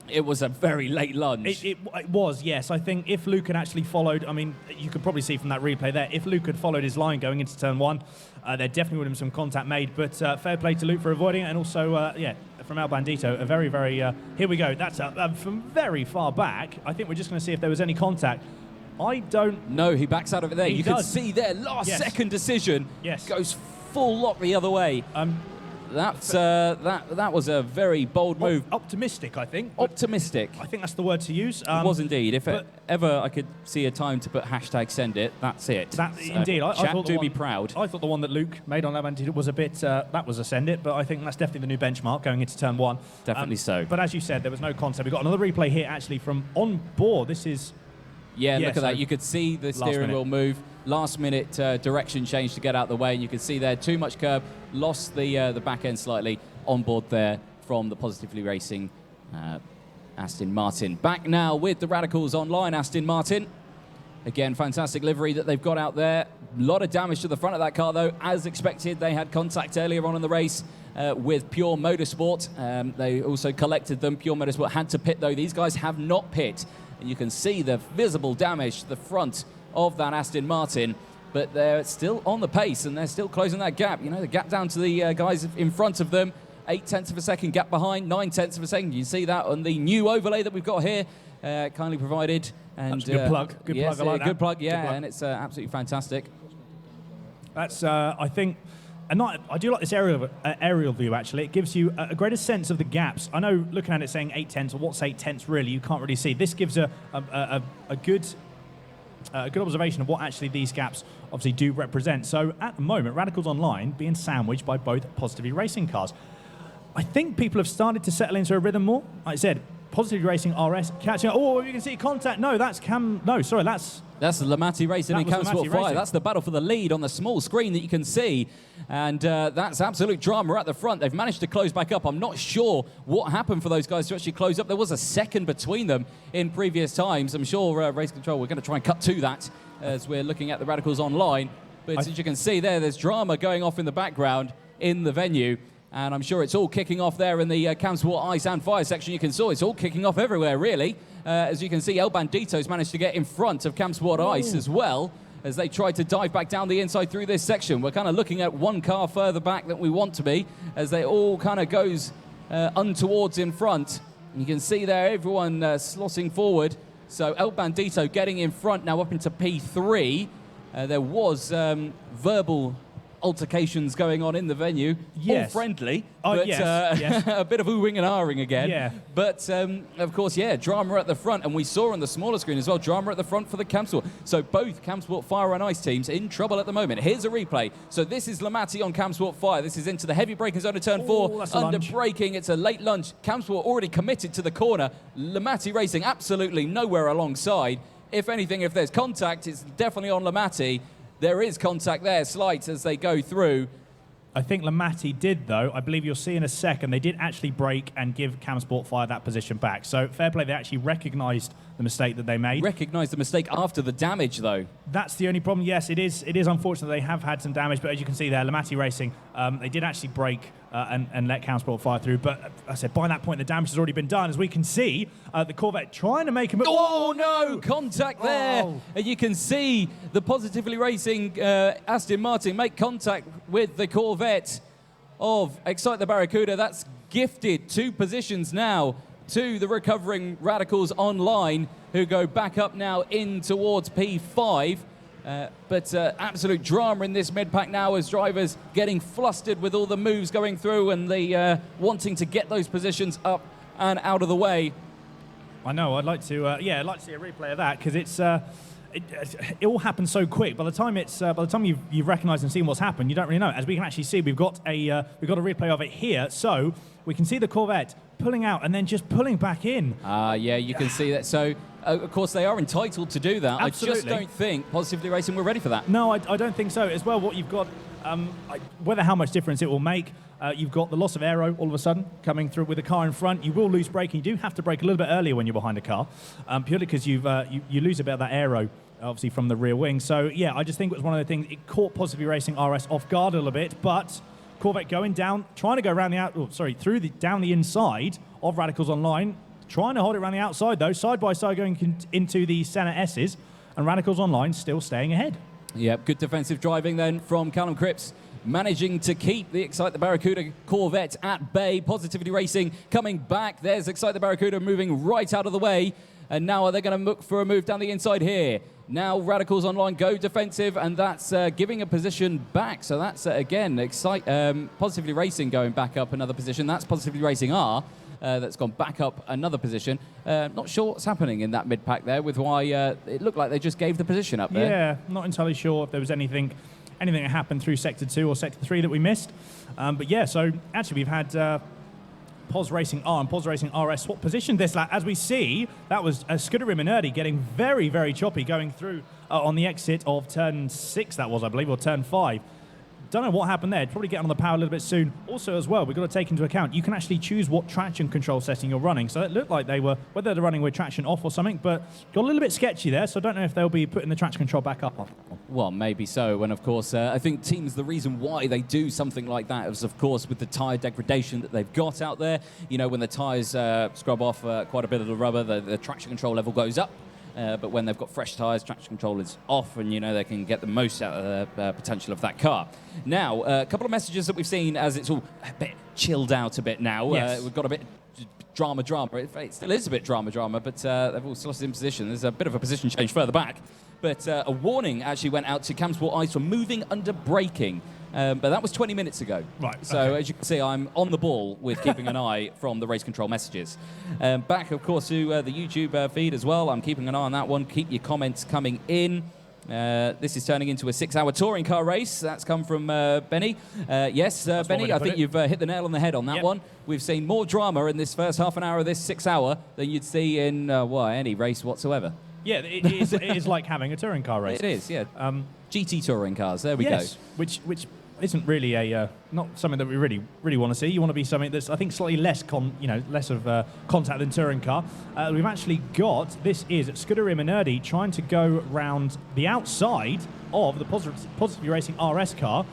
It was a very late lunge. It was, yes. I think if Luke had actually followed, I mean, you could probably see from that replay there, if Luke had followed his line going into turn 1, there definitely would have been some contact made. But fair play to Luke for avoiding it, and also, from El Bandito, a very, very... here we go. That's from very far back. I think we're just going to see if there was any contact. I don't... No, he backs out of it there. You can see there, last-second decision. Yes. Goes full lock the other way. That was a very bold move. Optimistic, I think. Optimistic. I think that's the word to use. It was indeed. If ever I could see a time to put #send it, that's it. Indeed. Chat, do be proud. I thought the one that Luke made on that was a bit, that was a send it, but I think that's definitely the new benchmark going into turn 1. Definitely so. But as you said, there was no contact. We've got another replay here actually from on board. This is... Yeah, look at that. You could see the steering wheel move. Last minute direction change to get out the way, and you can see there too much curb, lost the back end slightly on board there from the Positively Racing Aston Martin. Back now with the Radicals Online Aston Martin. Again, fantastic livery that they've got out there. A lot of damage to the front of that car though. As expected, they had contact earlier on in the race with Pure Motorsport. They also collected them. Pure Motorsport had to pit though. These guys have not pit. And you can see the visible damage to the front of that Aston Martin, but they're still on the pace and they're still closing that gap. You know, the gap down to the guys in front of them. 8/10 of a second gap behind, 9/10 of a second. You can see that on the new overlay that we've got here, kindly provided. And That's a good plug. Good yes, plug. I like that. good plug. Yeah, Good plug. and it's absolutely fantastic. That's, I think, and I do like this aerial view, actually. It gives you a greater sense of the gaps. I know looking at it saying 8/10, or what's 8/10 really, you can't really see. This gives a good observation of what actually these gaps obviously do represent. So at the moment, Radicals Online being sandwiched by both Positively Racing cars. I think people have started to settle into a rhythm more. Like I said, Positively Racing RS catching up. Oh, you can see contact. No, that's Cam. No, sorry, that's Lamati Racing That in was Cam Sport Lamati 5. Racing. That's the battle for the lead on the small screen that you can see. And that's absolute drama at the front. They've managed to close back up. I'm not sure what happened for those guys to actually close up. There was a second between them in previous times. I'm sure Race Control, we're going to try and cut to that as we're looking at the Radicals Online. But as you can see there's drama going off in the background in the venue. And I'm sure it's all kicking off there in the Cam Sport Ice and Fire section. You can see it's all kicking off everywhere, really. As you can see, El Bandito's managed to get in front of Cam Sport Ice as well, as they try to dive back down the inside through this section. We're kind of looking at one car further back than we want to be, as they all kind of goes untowards in front. And you can see there everyone slotting forward. So El Bandito getting in front now up into P3. There was verbal altercations going on in the venue. Yes. All friendly, Oh, but yes. a bit of oohing and ahhing again. Yeah. But, of course, drama at the front. And we saw on the smaller screen as well, drama at the front for the Cam Sport. So both Cam Sport Fire and Ice teams in trouble at the moment. Here's a replay. So this is Lamati on Cam Sport Fire. This is into the heavy braking zone of turn 4. that's a Under lunge. braking, it's a late lunge. Cam Sport already committed to the corner. Lamati Racing absolutely nowhere alongside. If anything, if there's contact, it's definitely on Lamati. There is contact there, slight as they go through. I think Lamati did, though. I believe you'll see in a second, they did actually brake and give Cam Sport Fire that position back. So fair play, they actually recognised the mistake that they made. Recognised the mistake after the damage, though. That's the only problem. Yes, it is unfortunate they have had some damage, but as you can see there, Lamati Racing, they did actually brake and let Cam Sport Fire through. But I said, by that point, the damage has already been done. As we can see, the Corvette trying to make a move. Oh, no! Contact there! Oh. And you can see the Positively Racing Aston Martin make contact with the Corvette of Excite the Barracuda. That's gifted 2 positions now to the recovering Radicals Online, who go back up now in towards P5. But absolute drama in this mid-pack now as drivers getting flustered with all the moves going through and they wanting to get those positions up and out of the way. I know. I'd like to. I'd like to see a replay of that because it all happens so quick. By the time you've recognised and seen what's happened, you don't really know. As we can actually see, we've got a replay of it here, so we can see the Corvette pulling out and then just pulling back in. You can see that. So, of course, they are entitled to do that. Absolutely. I just don't think Positively Racing were ready for that. No, I don't think so. As well, what you've got, whether how much difference it will make, you've got the loss of aero all of a sudden coming through with the car in front. You will lose braking. You do have to brake a little bit earlier when you're behind a car, purely because you lose a bit of that aero, obviously, from the rear wing. So, yeah, I just think it was one of the things. It caught Positively Racing RS off guard a little bit, but Corvette going down, trying to go around down the inside of Radicals Online, trying to hold it around the outside, though, side by side going into the Senna S's, and Radicals Online still staying ahead. Yep, good defensive driving then from Callum Cripps, managing to keep the Excite the Barracuda Corvette at bay. Positively Racing coming back. There's Excite the Barracuda moving right out of the way. And now are they going to look for a move down the inside here? Now Radicals Online go defensive, and that's giving a position back. So that's, again, Positively Racing going back up another position. That's Positively Racing R. That's gone back up another position. Not sure what's happening in that mid-pack there with why it looked like they just gave the position up there. Yeah, not entirely sure if there was anything that happened through Sector 2 or Sector 3 that we missed. But yeah, so actually we've had Pos Racing R and Pos Racing RS swap position this lap. As we see, that was Scudder Riminardi getting very, very choppy going through on the exit of turn 6, that was, I believe, or turn 5. Don't know what happened there. Probably get on the power a little bit soon. Also, as well, we've got to take into account, you can actually choose what traction control setting you're running. So it looked like they were, whether they're running with traction off or something, but got a little bit sketchy there. So I don't know if they'll be putting the traction control back up. Well, maybe so. And of course, I think teams, the reason why they do something like that is, of course, with the tyre degradation that they've got out there. You know, when the tyres scrub off quite a bit of the rubber, the traction control level goes up. but when they've got fresh tyres, traction control is off, and they can get the most out of the potential of that car. Now, a couple of messages that we've seen as it's all a bit chilled out a bit now. Yes. We've got a bit drama. It still is a bit drama, but they've all slotted in position. There's a bit of a position change further back. But a warning actually went out to Camsport Ice for moving under braking. But that was 20 minutes ago. Right. So okay. as you can see, I'm on the ball with keeping an eye from the race control messages. Back, of course, to the YouTube feed as well. I'm keeping an eye on that one. Keep your comments coming in. This is turning into a 6-hour touring car race. That's come from Benny. Yes, Benny, I think you've hit the nail on the head on that one. We've seen more drama in this first half an hour of this 6-hour than you'd see in any race whatsoever. Yeah, it is like having a touring car race. It is, yeah. GT touring cars, there we go. Which isn't really not something that we really want to see. You want to be something that's, I think, slightly less less of contact than touring car. We've actually got, this is Scuderia Minardi trying to go round the outside of the Positively Racing RS car.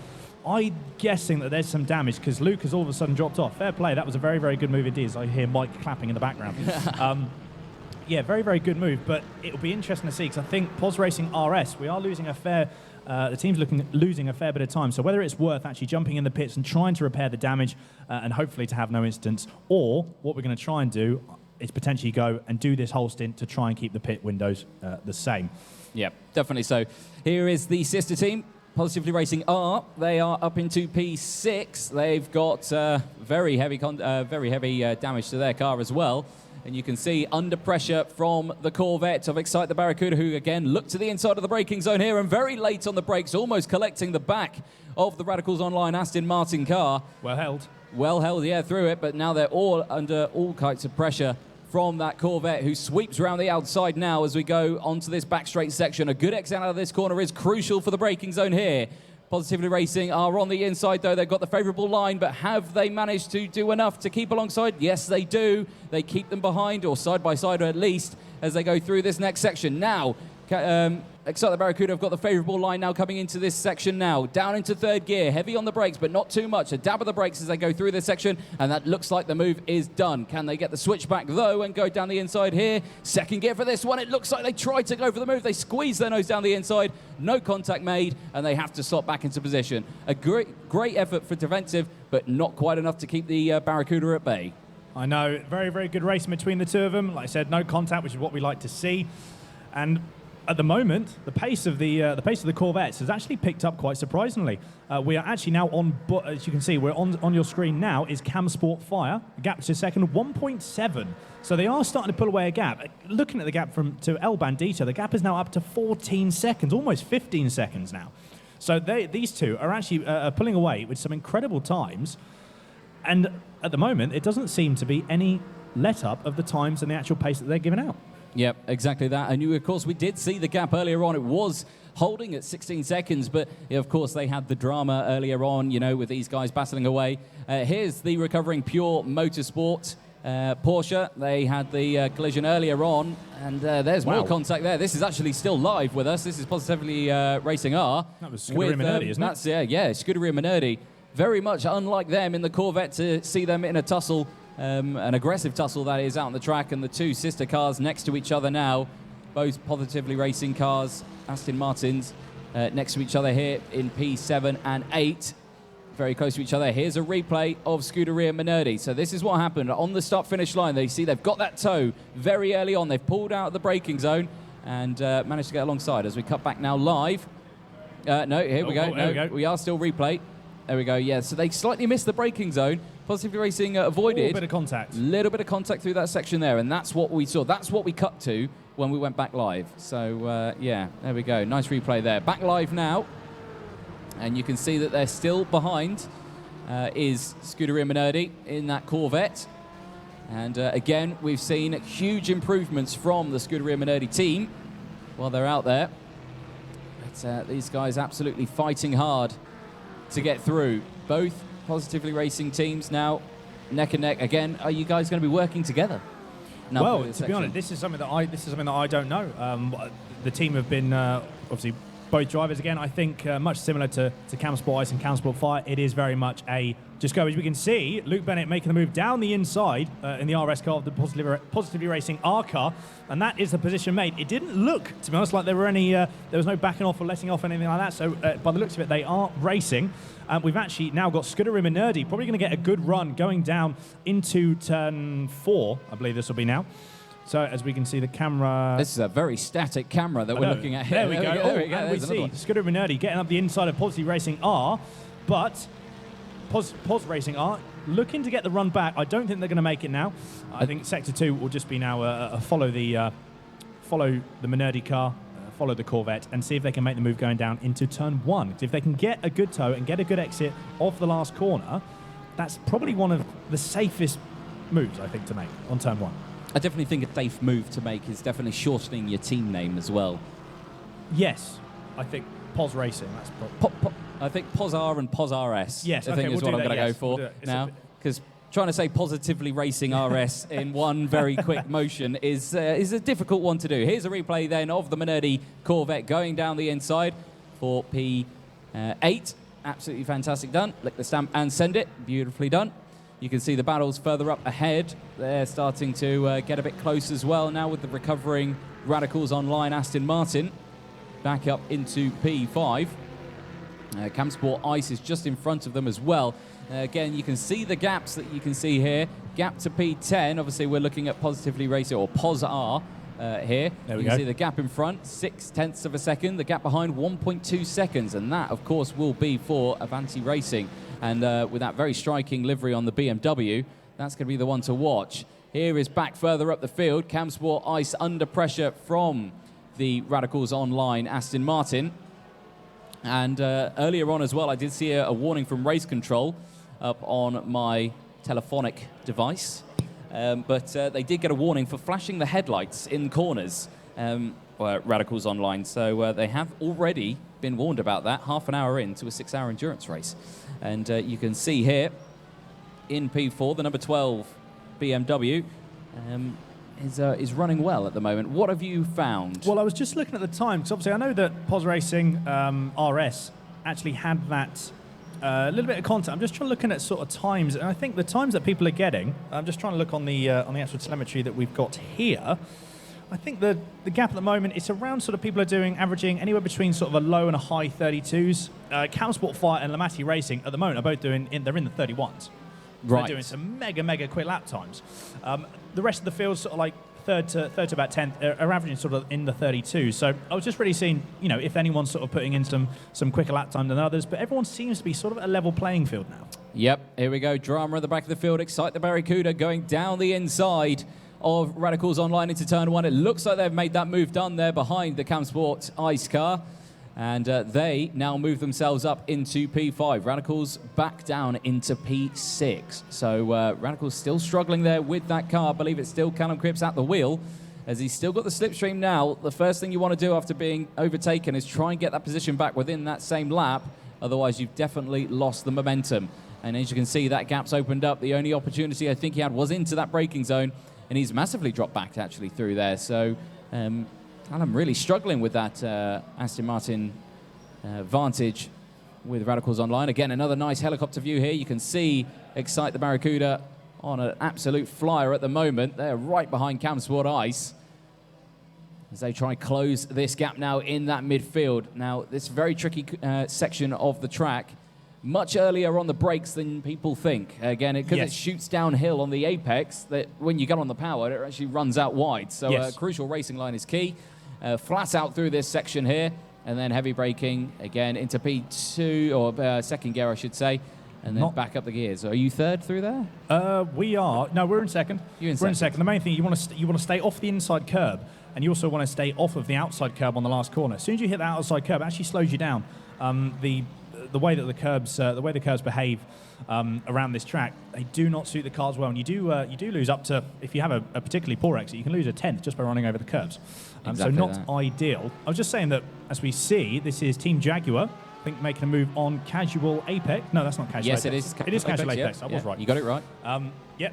I'm guessing that there's some damage because Luke has all of a sudden dropped off. Fair play, that was a very, very good move indeed. I hear Mike clapping in the background. Yeah, very, very good move, but it'll be interesting to see because I think Pos Racing RS, we are losing the team's losing a fair bit of time. So whether it's worth actually jumping in the pits and trying to repair the damage and hopefully to have no incidents, or what we're going to try and do is potentially go and do this whole stint to try and keep the pit windows the same. Yeah, definitely so. Here is the sister team, Positively Racing R. They are up into P6. They've got very heavy damage to their car as well. And you can see under pressure from the Corvette of Excite the Barracuda, who again look to the inside of the braking zone here and very late on the brakes, almost collecting the back of the Radicals Online Aston Martin car. Well held. Well held, yeah, through it, but now they're all under all kinds of pressure from that Corvette, who sweeps around the outside now as we go onto this back straight section. A good exit out of this corner is crucial for the braking zone here. Positively Racing are on the inside, though. They've got the favourable line, but have they managed to do enough to keep alongside? Yes, they do. They keep them behind, or side by side at least, as they go through this next section. Now, Excite the Barracuda have got the favourable line now coming into this section now. Down into third gear, heavy on the brakes, but not too much. A dab of the brakes as they go through this section, and that looks like the move is done. Can they get the switch back, though, and go down the inside here? Second gear for this one. It looks like they tried to go for the move. They squeeze their nose down the inside. No contact made, and they have to slot back into position. A great effort for defensive, but not quite enough to keep the Barracuda at bay. I know. Very, very good racing between the two of them. Like I said, no contact, which is what we like to see. And at the moment, the pace of the Corvettes has actually picked up quite surprisingly. We are actually now on, as you can see, we're on your screen now is Camsport Fire. The gap to second, 1.7. So they are starting to pull away a gap. Looking at the gap to El Bandito, the gap is now up to 14 seconds, almost 15 seconds now. So these two are actually pulling away with some incredible times. And at the moment, it doesn't seem to be any let-up of the times and the actual pace that they're giving out. Yep, exactly that. And of course, we did see the gap earlier on. It was holding at 16 seconds, but of course, they had the drama earlier on, with these guys battling away. Here's the recovering Pure Motorsport Porsche. They had the collision earlier on, and there's more contact there. This is actually still live with us. This is Positively Racing R. That was Scuderia Minardi, isn't it? That's, yeah, Scuderia Minardi. Very much unlike them in the Corvette to see them in a tussle. An aggressive tussle that is out on the track, and the two sister cars next to each other now, both Positively Racing cars, Aston Martins, next to each other here in P7 and 8, very close to each other. Here's a replay of Scuderia Minardi. So this is what happened on the start-finish line. They see they've got that toe very early on. They've pulled out of the braking zone and managed to get alongside. As we cut back now live. No, here we go. We are still replay. There we go, yeah. So they slightly missed the braking zone. Positively Racing avoided. A little bit of contact through that section there, and that's what we saw. That's what we cut to when we went back live. So, yeah, there we go. Nice replay there. Back live now, and you can see that they're still behind is Scuderia Minardi in that Corvette. And, again, we've seen huge improvements from the Scuderia Minardi team while they're out there. But, these guys absolutely fighting hard to get through. Both Positively Racing teams now neck and neck again. Are you guys going to be working together? Well, to be honest, this is something that I don't know. The team have been obviously both drivers. Again, I think much similar to Camsport Ice and Camsport Fire, it is very much a just go. As we can see, Luke Bennett making the move down the inside in the RS car of the Positively Racing R car, and that is the position made. It didn't look, to be honest, like there were any, there was no backing off or letting off, anything like that, so by the looks of it, they are racing. We've actually now got Scudder and Minardi probably going to get a good run going down into turn 4, I believe this will be now. So as we can see, the camera... This is a very static camera that we're looking at here. There we go. There we go. And we see Scudder and Minardi getting up the inside of Positively Racing R, but Pos Racing R looking to get the run back. I don't think they're going to make it now. I think Sector 2 will just be now follow the Minardi car, follow the Corvette, and see if they can make the move going down into turn 1. If they can get a good toe and get a good exit off the last corner, that's probably one of the safest moves, I think, to make on turn 1. I definitely think a safe move to make is definitely shortening your team name as well. Yes, I think Pos Racing. That's I think Pos R and Pos RS. Yes, I think is what I'm going to go for now, because trying to say Positively Racing RS in one very quick motion is a difficult one to do. Here's a replay then of the Minardi Corvette going down the inside for P8. Absolutely fantastic done. Lick the stamp and send it. Beautifully done. You can see the battles further up ahead. They're starting to get a bit close as well now with the recovering Radicals Online Aston Martin back up into P5. Camsport Ice is just in front of them as well. Again, you can see the gaps that you can see here. Gap to P10. Obviously, we're looking at Positively Racing, or POS R here. There we you can go. see the gap in front, 0.6 of a second. The gap behind, 1.2 seconds. And that, of course, will be for Avanti Racing. And with that very striking livery on the BMW, that's going to be the one to watch. Here is back further up the field. Camsport Ice under pressure from the Radicals Online Aston Martin. And earlier on as well, I did see a warning from race control up on my telephonic device. But they did get a warning for flashing the headlights in corners, Radicals Online. So they have already been warned about that half an hour into a 6-hour endurance race. And you can see here in P4, the number 12 BMW is running well at the moment. What have you found? Well, I was just looking at the time, because obviously I know that Pos Racing RS actually had that a little bit of content. I'm just trying to looking at sort of times, and I think the times that people are getting, I'm just trying to look on the actual telemetry that we've got here. I think the gap at the moment, it's around sort of people are averaging anywhere between sort of a low and a high 32s. Camsport Fire and Lamati Racing at the moment are both they're in the 31s. So Right. they're doing some mega quick lap times. The rest of the field sort of like third to about 10th are averaging sort of in the 32s. So I was just really seeing, if anyone's sort of putting in some quicker lap time than others, but everyone seems to be sort of a level playing field now. Yep, here we go. Drama at the back of the field. Excite the Barracuda going down the inside of Radicals Online into turn 1. It looks like they've made that move done there behind the Camsport Ice car. And they now move themselves up into P5. Radicals back down into P6. So Radicals still struggling there with that car. I believe it's still Callum Cripps at the wheel, as he's still got the slipstream now. The first thing you want to do after being overtaken is try and get that position back within that same lap. Otherwise, you've definitely lost the momentum. And as you can see, that gap's opened up. The only opportunity I think he had was into that braking zone. And he's massively dropped back, actually, through there. So Callum really struggling with that Aston Martin Vantage with Radicals Online. Again, another nice helicopter view here. You can see Excite the Barracuda on an absolute flyer at the moment. They're right behind Camsport Ice as they try and close this gap now in that midfield. Now, this very tricky section of the track, much earlier on the brakes than people think. Again, because it shoots downhill on the apex, that when you get on the power, it actually runs out wide. So crucial racing line is key. Flat out through this section here, and then heavy braking again into P2, or second gear, I should say, and then back up the gears. Are you third through there? We are. No, we're in second. You're in we're in second. The main thing, you want to stay off the inside curb, and you also want to stay off of the outside curb on the last corner. As soon as you hit the outside curb, it actually slows you down. The way that the curbs behave around this track, they do not suit the cars well, and you do lose up to, if you have a particularly poor exit, you can lose a tenth just by running over the curbs. So not ideal. I was just saying that as we see, this is Team Jaguar, I think, making a move on Casual Apex. No, that's not Casual Yes, Apex. it is Casual Apex, Apex. yeah. I was right. You got it right.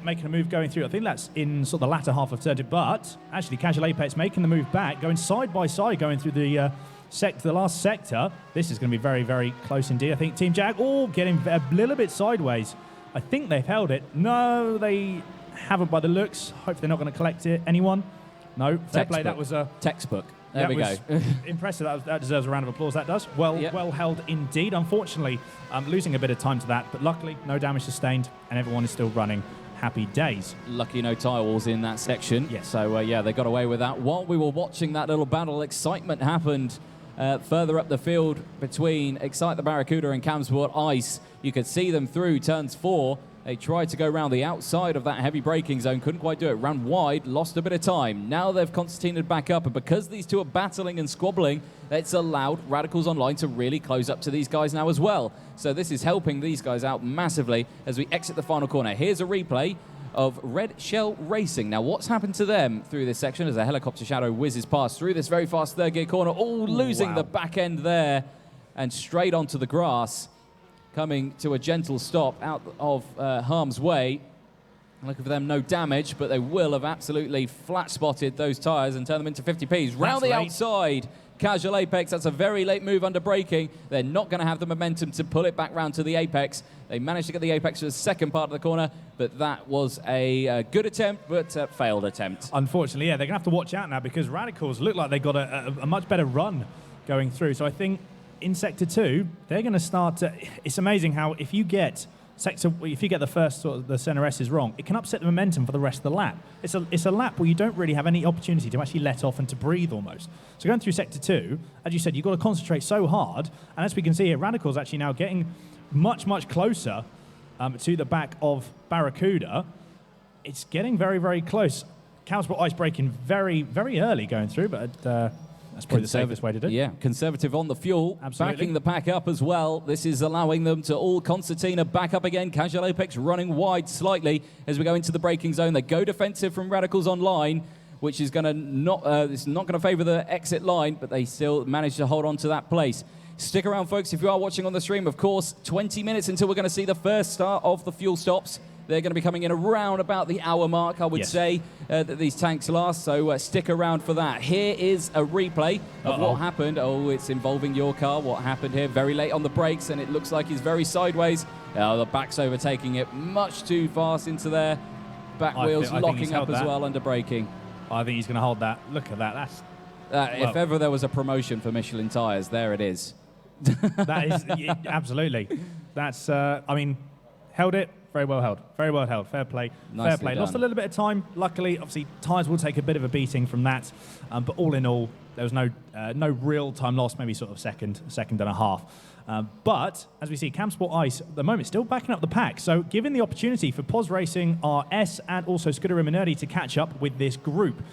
Making a move going through. I think that's in sort of the latter half of third, but actually Casual Apex making the move back, going side by side, going through the the last sector. This is going to be very, very close indeed. I think Team Jag, getting a little bit sideways. I think they've held it. No, they haven't by the looks. Hope they're not going to collect it. Anyone? No. Fair play. That was a textbook. There we go. Impressive. That deserves a round of applause. That does. Well held indeed. Unfortunately, losing a bit of time to that, but luckily no damage sustained, and everyone is still running. Happy days. Lucky no tire walls in that section. Yes. So, they got away with that. While we were watching that little battle, excitement happened further up the field between Excite the Barracuda and Camsport Ice. You could see them through turns 4. They tried to go around the outside of that heavy braking zone, couldn't quite do it, ran wide, lost a bit of time. Now they've concertinaed back up, and because these two are battling and squabbling, it's allowed Radicals Online to really close up to these guys now as well. So this is helping these guys out massively as we exit the final corner. Here's a replay of Red Shell Racing. Now, what's happened to them through this section as a helicopter shadow whizzes past through this very fast third gear corner, losing the back end there and straight onto the grass. Coming to a gentle stop out of harm's way. Looking for them, no damage, but they will have absolutely flat-spotted those tyres and turn them into 50Ps. Round the outside, Casual Apex. That's a very late move under braking. They're not going to have the momentum to pull it back round to the Apex. They managed to get the Apex to the second part of the corner, but that was a good attempt, but a failed attempt. Unfortunately, they're going to have to watch out now because Radicals look like they got a much better run going through. So I think in Sector 2, they're going to start to... It's amazing how if you get the first sort of the SRES wrong, it can upset the momentum for the rest of the lap. It's a lap where you don't really have any opportunity to actually let off and to breathe almost. So going through Sector 2, as you said, you've got to concentrate so hard, and as we can see here, Radical's actually now getting much, much closer to the back of Barracuda. It's getting very, very close. Camsport Ice braking very, very early going through, but... that's probably the safest way to do it. Yeah, conservative on the fuel, absolutely. Backing the pack up as well. This is allowing them to all concertina back up again. Casual Apex running wide slightly as we go into the braking zone. They go defensive from Radicals Online, which is going to it's not going to favour the exit line, but they still manage to hold on to that place. Stick around, folks, if you are watching on the stream. Of course, 20 minutes until we're going to see the first start of the fuel stops. They're going to be coming in around about the hour mark, I would say, that these tanks last. So stick around for that. Here is a replay of what happened. Oh, it's involving your car. What happened here? Very late on the brakes, and it looks like he's very sideways. The back's overtaking it much too fast into there. Back wheels locking up as well under braking. I think he's going to hold that. Look at that. If ever there was a promotion for Michelin tyres, there it is. That is, absolutely. That's, held it. Very well held. Very well held. Fair play. Nicely Fair play. done. Lost a little bit of time. Luckily, obviously, tyres will take a bit of a beating from that. But all in all, there was no real time lost, maybe sort of second and a half. But, as we see, Camsport Ice, at the moment, still backing up the pack. So, given the opportunity for Pos Racing, RS, and also Scuderia Minerdi to catch up with this group,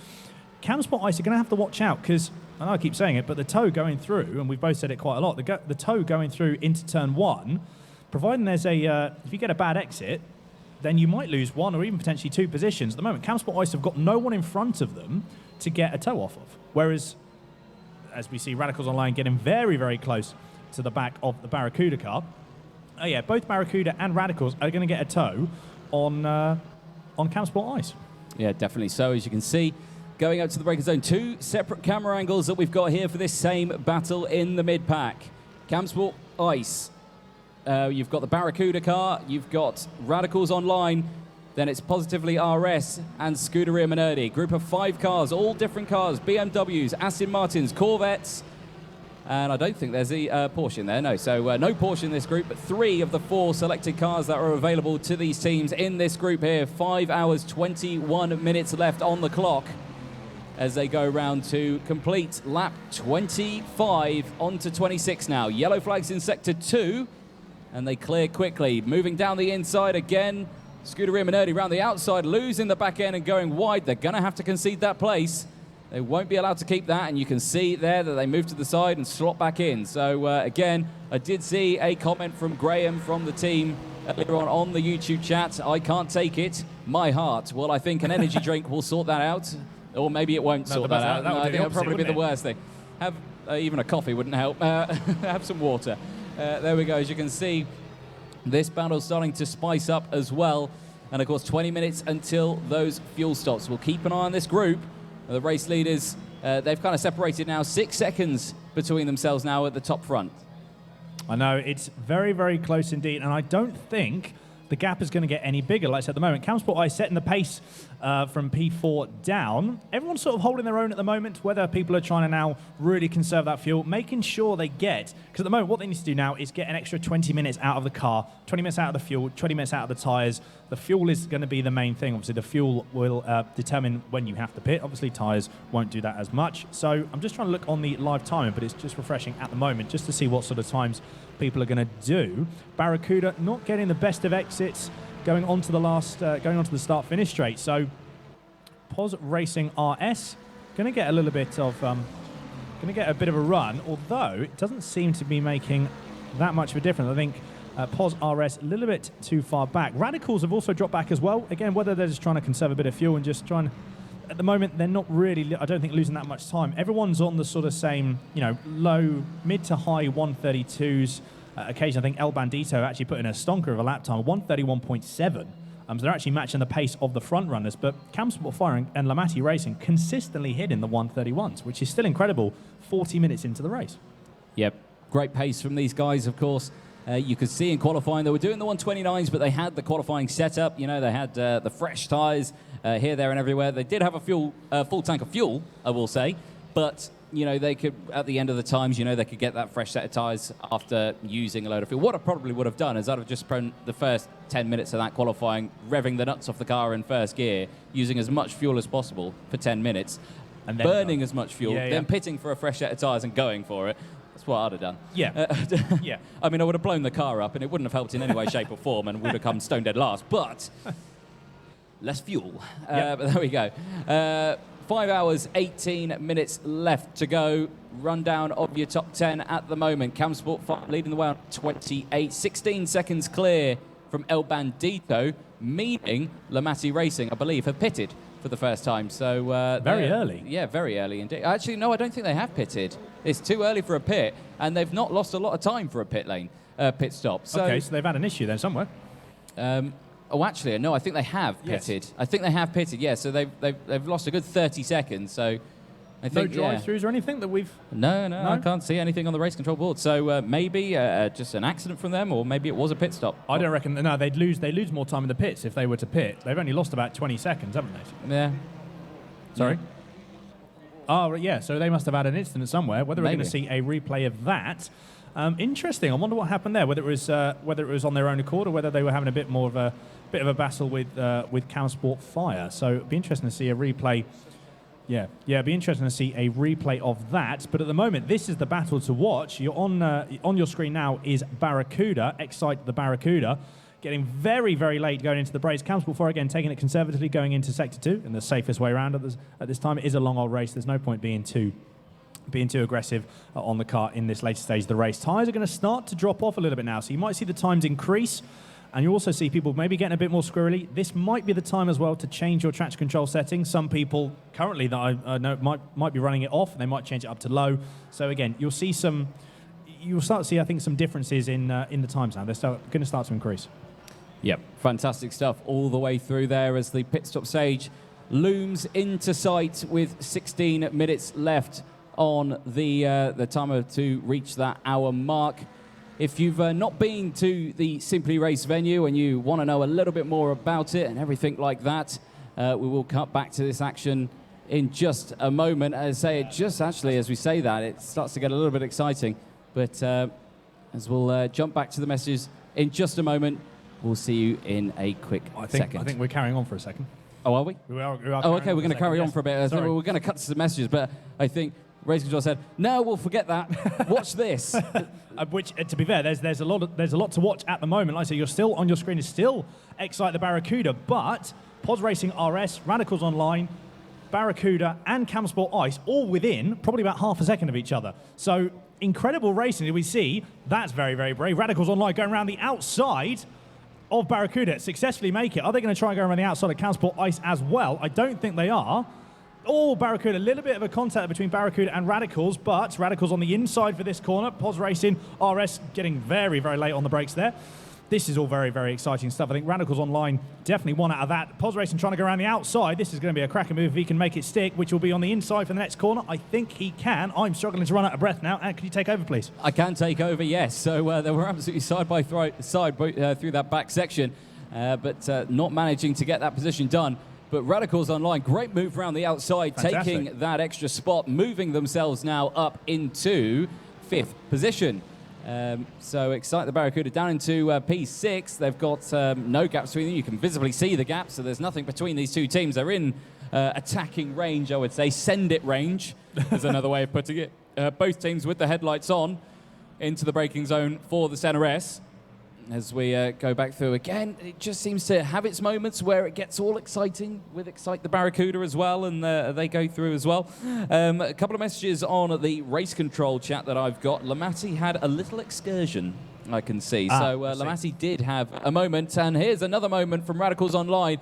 Camsport Ice are going to have to watch out because, I know I keep saying it, but the tow going through, and we've both said it quite a lot, the tow going through into Turn 1, providing there's if you get a bad exit, then you might lose one or even potentially two positions. At the moment, Camsport Ice have got no one in front of them to get a tow off of. Whereas, as we see Radicals Online getting very, very close to the back of the Barracuda car. Both Barracuda and Radicals are going to get a tow on Camsport Ice. Yeah, definitely so. As you can see, going out to the braking zone, two separate camera angles that we've got here for this same battle in the mid-pack. Camsport Ice. You've got the Barracuda car, you've got Radicals Online, then it's positively RS and Scuderia Minerdi. Group of 5 cars, all different cars, BMWs, Aston Martins, Corvettes, and I don't think there's a Porsche in there, no. So no Porsche in this group, but 3 of the 4 selected cars that are available to these teams in this group here. 5 hours, 21 minutes left on the clock as they go round to complete lap 25 on to 26 now. Yellow flags in Sector 2. And they clear quickly. Moving down the inside again. Scuderia Minerdi round the outside, losing the back end and going wide. They're going to have to concede that place. They won't be allowed to keep that, and you can see there that they move to the side and slot back in. So, again, I did see a comment from Graham from the team earlier on the YouTube chat. I can't take it. My heart. Well, I think an energy drink will sort that out. Or maybe it won't sort that out. I think it'll probably be the worst thing. Have even a coffee wouldn't help. Have some water. There we go. As you can see, this battle's starting to spice up as well. And, of course, 20 minutes until those fuel stops. We'll keep an eye on this group. The race leaders, they've kind of separated now. 6 seconds between themselves now at the top front. I know, it's very, very close indeed, and I don't think the gap is going to get any bigger. Like I said, at the moment, Camsport Ice setting the pace from P4 down. Everyone's sort of holding their own at the moment, whether people are trying to now really conserve that fuel, making sure they get, because at the moment what they need to do now is get an extra 20 minutes out of the car, 20 minutes out of the fuel, 20 minutes out of the tyres. The fuel is going to be the main thing. Obviously, the fuel will determine when you have to pit. Obviously, tyres won't do that as much. So I'm just trying to look on the live timer, but it's just refreshing at the moment just to see what sort of times people are going to do. Barracuda not getting the best of exits, going on to the start-finish straight. So Pos Racing RS going to get a little bit of a run, although it doesn't seem to be making that much of a difference. I think Pos RS a little bit too far back. Radicals have also dropped back as well. Again, whether they're just trying to conserve a bit of fuel and just trying. At the moment, they're not really, I don't think, losing that much time. Everyone's on the sort of same, mid to high 132s. Occasionally, I think El Bandito actually put in a stonker of a lap time, 131.7. So they're actually matching the pace of the front runners. But Camsport Fire and Lamati Racing consistently hitting the 131s, which is still incredible 40 minutes into the race. Yep, great pace from these guys, of course. You could see in qualifying they were doing the 129s, but they had the qualifying setup. They had the fresh tyres here, there, and everywhere. They did have a full tank of fuel, I will say, but they could, at the end of the times, they could get that fresh set of tyres after using a load of fuel. What I probably would have done is I'd have just spent the first 10 minutes of that qualifying revving the nuts off the car in first gear, using as much fuel as possible for 10 minutes, and then burning as much fuel, then pitting for a fresh set of tyres and going for it. That's what I'd have done. Yeah. Yeah. I mean, I would have blown the car up, and it wouldn't have helped in any way, shape, or form, and would have come stone dead last. But less fuel. But there we go. 5 hours, 18 minutes left to go. Rundown of your top 10 at the moment. Camsport 5 leading the way on 28. 16 seconds clear from El Bandito, meaning Lamati Racing, I believe, have pitted for the first time. So very early. Yeah, very early indeed. Actually, no, I don't think they have pitted. It's too early for a pit, and they've not lost a lot of time for a pit stop. So, okay, so they've had an issue then somewhere. Actually, no, I think they have pitted. Yes. I think they have pitted, yeah. So they've lost a good 30 seconds. So I think, no drive-throughs or anything that we've... No, I can't see anything on the race control board. So maybe just an accident from them, or maybe it was a pit stop. I don't reckon... No, they'd lose more time in the pits if they were to pit. They've only lost about 20 seconds, haven't they? Yeah. Sorry? Yeah. Oh, yeah, so they must have had an incident somewhere. Whether we're going to see a replay of that... interesting. I wonder what happened there. Whether it was on their own accord, or whether they were having a bit of a battle with Camsport Fire. So it'd be interesting to see a replay. Yeah, it'd be interesting to see a replay of that. But at the moment, this is the battle to watch. You're on your screen now is Barracuda, Excite the Barracuda, getting very, very late going into the breaks. Camsport Fire again taking it conservatively, going into Sector 2 in the safest way around at this time. It is a long old race. There's no point being too aggressive on the car in this later stage of the race. Tyres are going to start to drop off a little bit now, so you might see the times increase, and you also see people maybe getting a bit more squirrely. This might be the time as well to change your traction control settings. Some people currently that I know might be running it off, and they might change it up to low. So again, you'll start to see, I think, some differences in the times now. They're going to start to increase. Yep, fantastic stuff all the way through there as the pit stop stage looms into sight with 16 minutes left on the timer to reach that hour mark. If you've not been to the Simply Race venue and you want to know a little bit more about it and everything like that, we will cut back to this action in just a moment. As I say, it just actually, as we say that, it starts to get a little bit exciting. But as we'll jump back to the messages in just a moment, we'll see you in a quick second. I think we're carrying on for a second. Oh, are we? We are oh, okay, we're going to carry on for a bit. We're going to cut to the messages, but I think Race Control said, no, we'll forget that. Watch this. Which, to be fair, there's a lot to watch at the moment. Like I say, you're still on your screen is still Excite the Barracuda, but Pos Racing RS, Radicals Online, Barracuda, and Camsport Ice all within probably about half a second of each other. So incredible racing. We see that's very, very brave. Radicals Online going around the outside of Barracuda, successfully make it. Are they going to try and go around the outside of Camsport Ice as well? I don't think they are. Oh, Barracuda, a little bit of a contact between Barracuda and Radicals, but Radicals on the inside for this corner. Pos Racing, RS getting very, very late on the brakes there. this is all very, very exciting stuff. I think Radicals Online definitely won out of that. Pos Racing trying to go around the outside. This is going to be a cracking move if he can make it stick, which will be on the inside for the next corner. I think he can. I'm struggling to run out of breath now. And can you take over, please? I can take over, yes. So they were absolutely side by side through that back section, but not managing to get that position done. But Radicals Online, great move around the outside, Fantastic. taking that extra spot, moving themselves now up into 5th position. So Excite the Barracuda down into P6. They've got no gaps between them. You can visibly see the gaps, so there's nothing between these two teams. They're in attacking range, I would say. Send it range is another way of putting it. Both teams with the headlights on into the braking zone for the SRES. As we go back through again, it just seems to have its moments where it gets all exciting with Excite the Barracuda as well, and they go through as well. A couple of messages on the race control chat that I've got. Lamati had a little excursion, I can see. So Lamati did have a moment, and here's another moment from Radicals Online.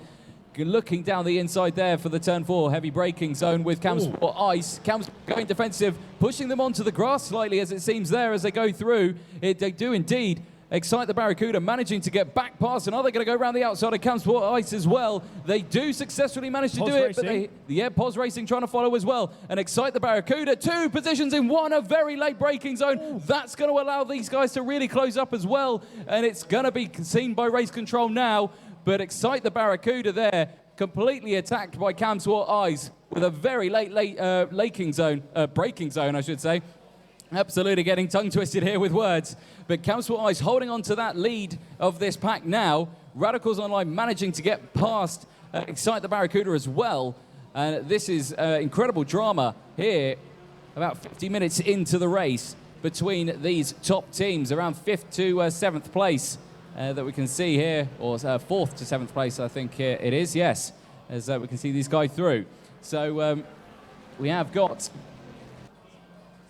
Looking down the inside there for the turn 4 heavy braking zone with Camsport Ice. Cam's going defensive, pushing them onto the grass slightly as it seems there as they go through. They do indeed Excite the Barracuda, managing to get back past, and are they going to go around the outside of Camsport Ice as well? They do successfully manage to Pos do it, Racing. but Pos Racing trying to follow as well. And Excite the Barracuda, 2 positions in one, a very late braking zone. Ooh. That's going to allow these guys to really close up as well, and it's going to be seen by race control now. But Excite the Barracuda there, completely attacked by Camsport Ice with a very late braking zone, I should say. Absolutely getting tongue-twisted here with words. But Camsport Ice holding on to that lead of this pack now. Radicals Online managing to get past Excite the Barracuda as well. And this is incredible drama here about 50 minutes into the race between these top teams, around 5th to 7th place that we can see here, or 4th to 7th place, I think it is, yes, as we can see these guys through. So we have got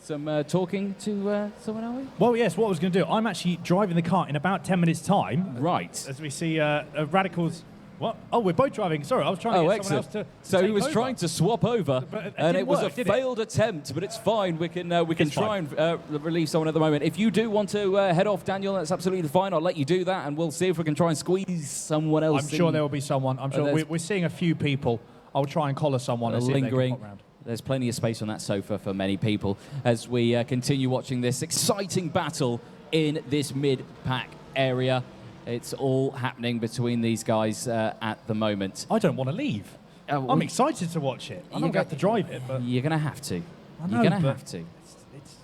some talking to someone, are we? Well, yes, what I was going to do, I'm actually driving the car in about 10 minutes' time. Right. As we see Radicals... What? Oh, we're both driving. Sorry, I was trying to get someone else to So he take was over. trying to swap over, and it was work, a failed attempt, but it's fine. We can try and relieve someone at the moment. If you do want to head off, Daniel, that's absolutely fine. I'll let you do that, and we'll see if we can try and squeeze someone else I'm sure there will be someone. I'm sure we're seeing a few people. I'll try and collar someone and see if they can lingering. pop round. There's plenty of space on that sofa for many people as we continue watching this exciting battle in this mid-pack area. It's all happening between these guys at the moment. I don't want to leave. I'm excited to watch it. I'm not going to have to drive it, but... You're going to have to. I know, You're going to have to.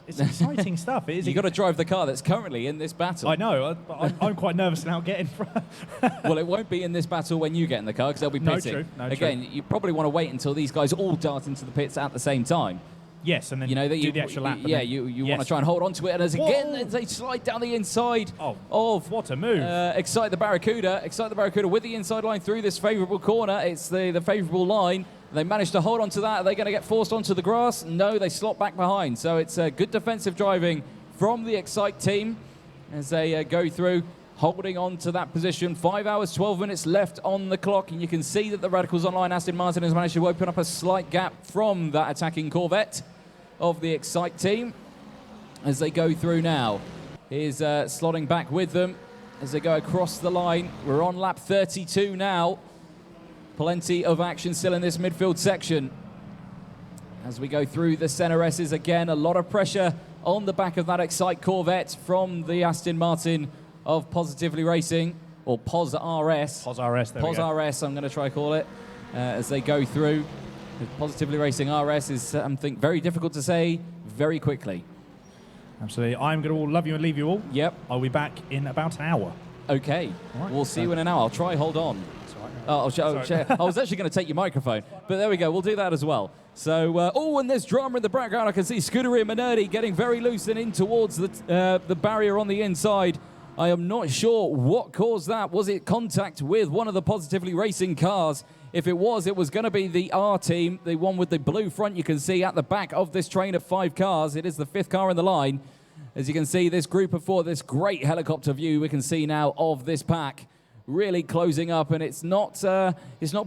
It's exciting stuff. It is. You've got to drive the car that's currently in this battle. I know. I'm quite nervous now getting... Well, it won't be in this battle when you get in the car because they'll be pitting. No, true. No, Again, true. you probably want to wait until these guys all dart into the pits at the same time. Yes, and then You know that do the extra lap. Yeah, you want to try and hold on to it, and as they slide down the inside of what a move! Excite the Barracuda with the inside line through this favourable corner. It's the favourable line. They manage to hold on to that. Are they going to get forced onto the grass? No, they slot back behind. So it's good defensive driving from the Excite team as they go through, holding on to that position. 5 hours, 12 minutes left on the clock, and you can see that the Radicals Online Aston Martin has managed to open up a slight gap from that attacking Corvette of the Excite team as they go through now. Here's slotting back with them as they go across the line. We're on lap 32 now. Plenty of action still in this midfield section. As we go through the SRESs again, a lot of pressure on the back of that Excite Corvette from the Aston Martin of Positively Racing, or Pos RS. Pos RS, there we Pos go. RS, I'm going to try call it, as they go through. Positively Racing RS is something very difficult to say very quickly. Absolutely. I'm going to love you and leave you all. Yep. I'll be back in about an hour. Okay. Right, We'll see you in an hour. I'll try hold on. That's all right. I was actually going to take your microphone, but there we go. We'll do that as well. So, and there's drama in the background. I can see Scuderia Minerdi getting very loose and in towards the barrier on the inside. I am not sure what caused that. Was it contact with one of the Positively Racing cars? If it was going to be the R team, the one with the blue front you can see at the back of this train of 5 cars. It is the 5th car in the line. As you can see, this group of 4, this great helicopter view we can see now of this pack, really closing up, and it's not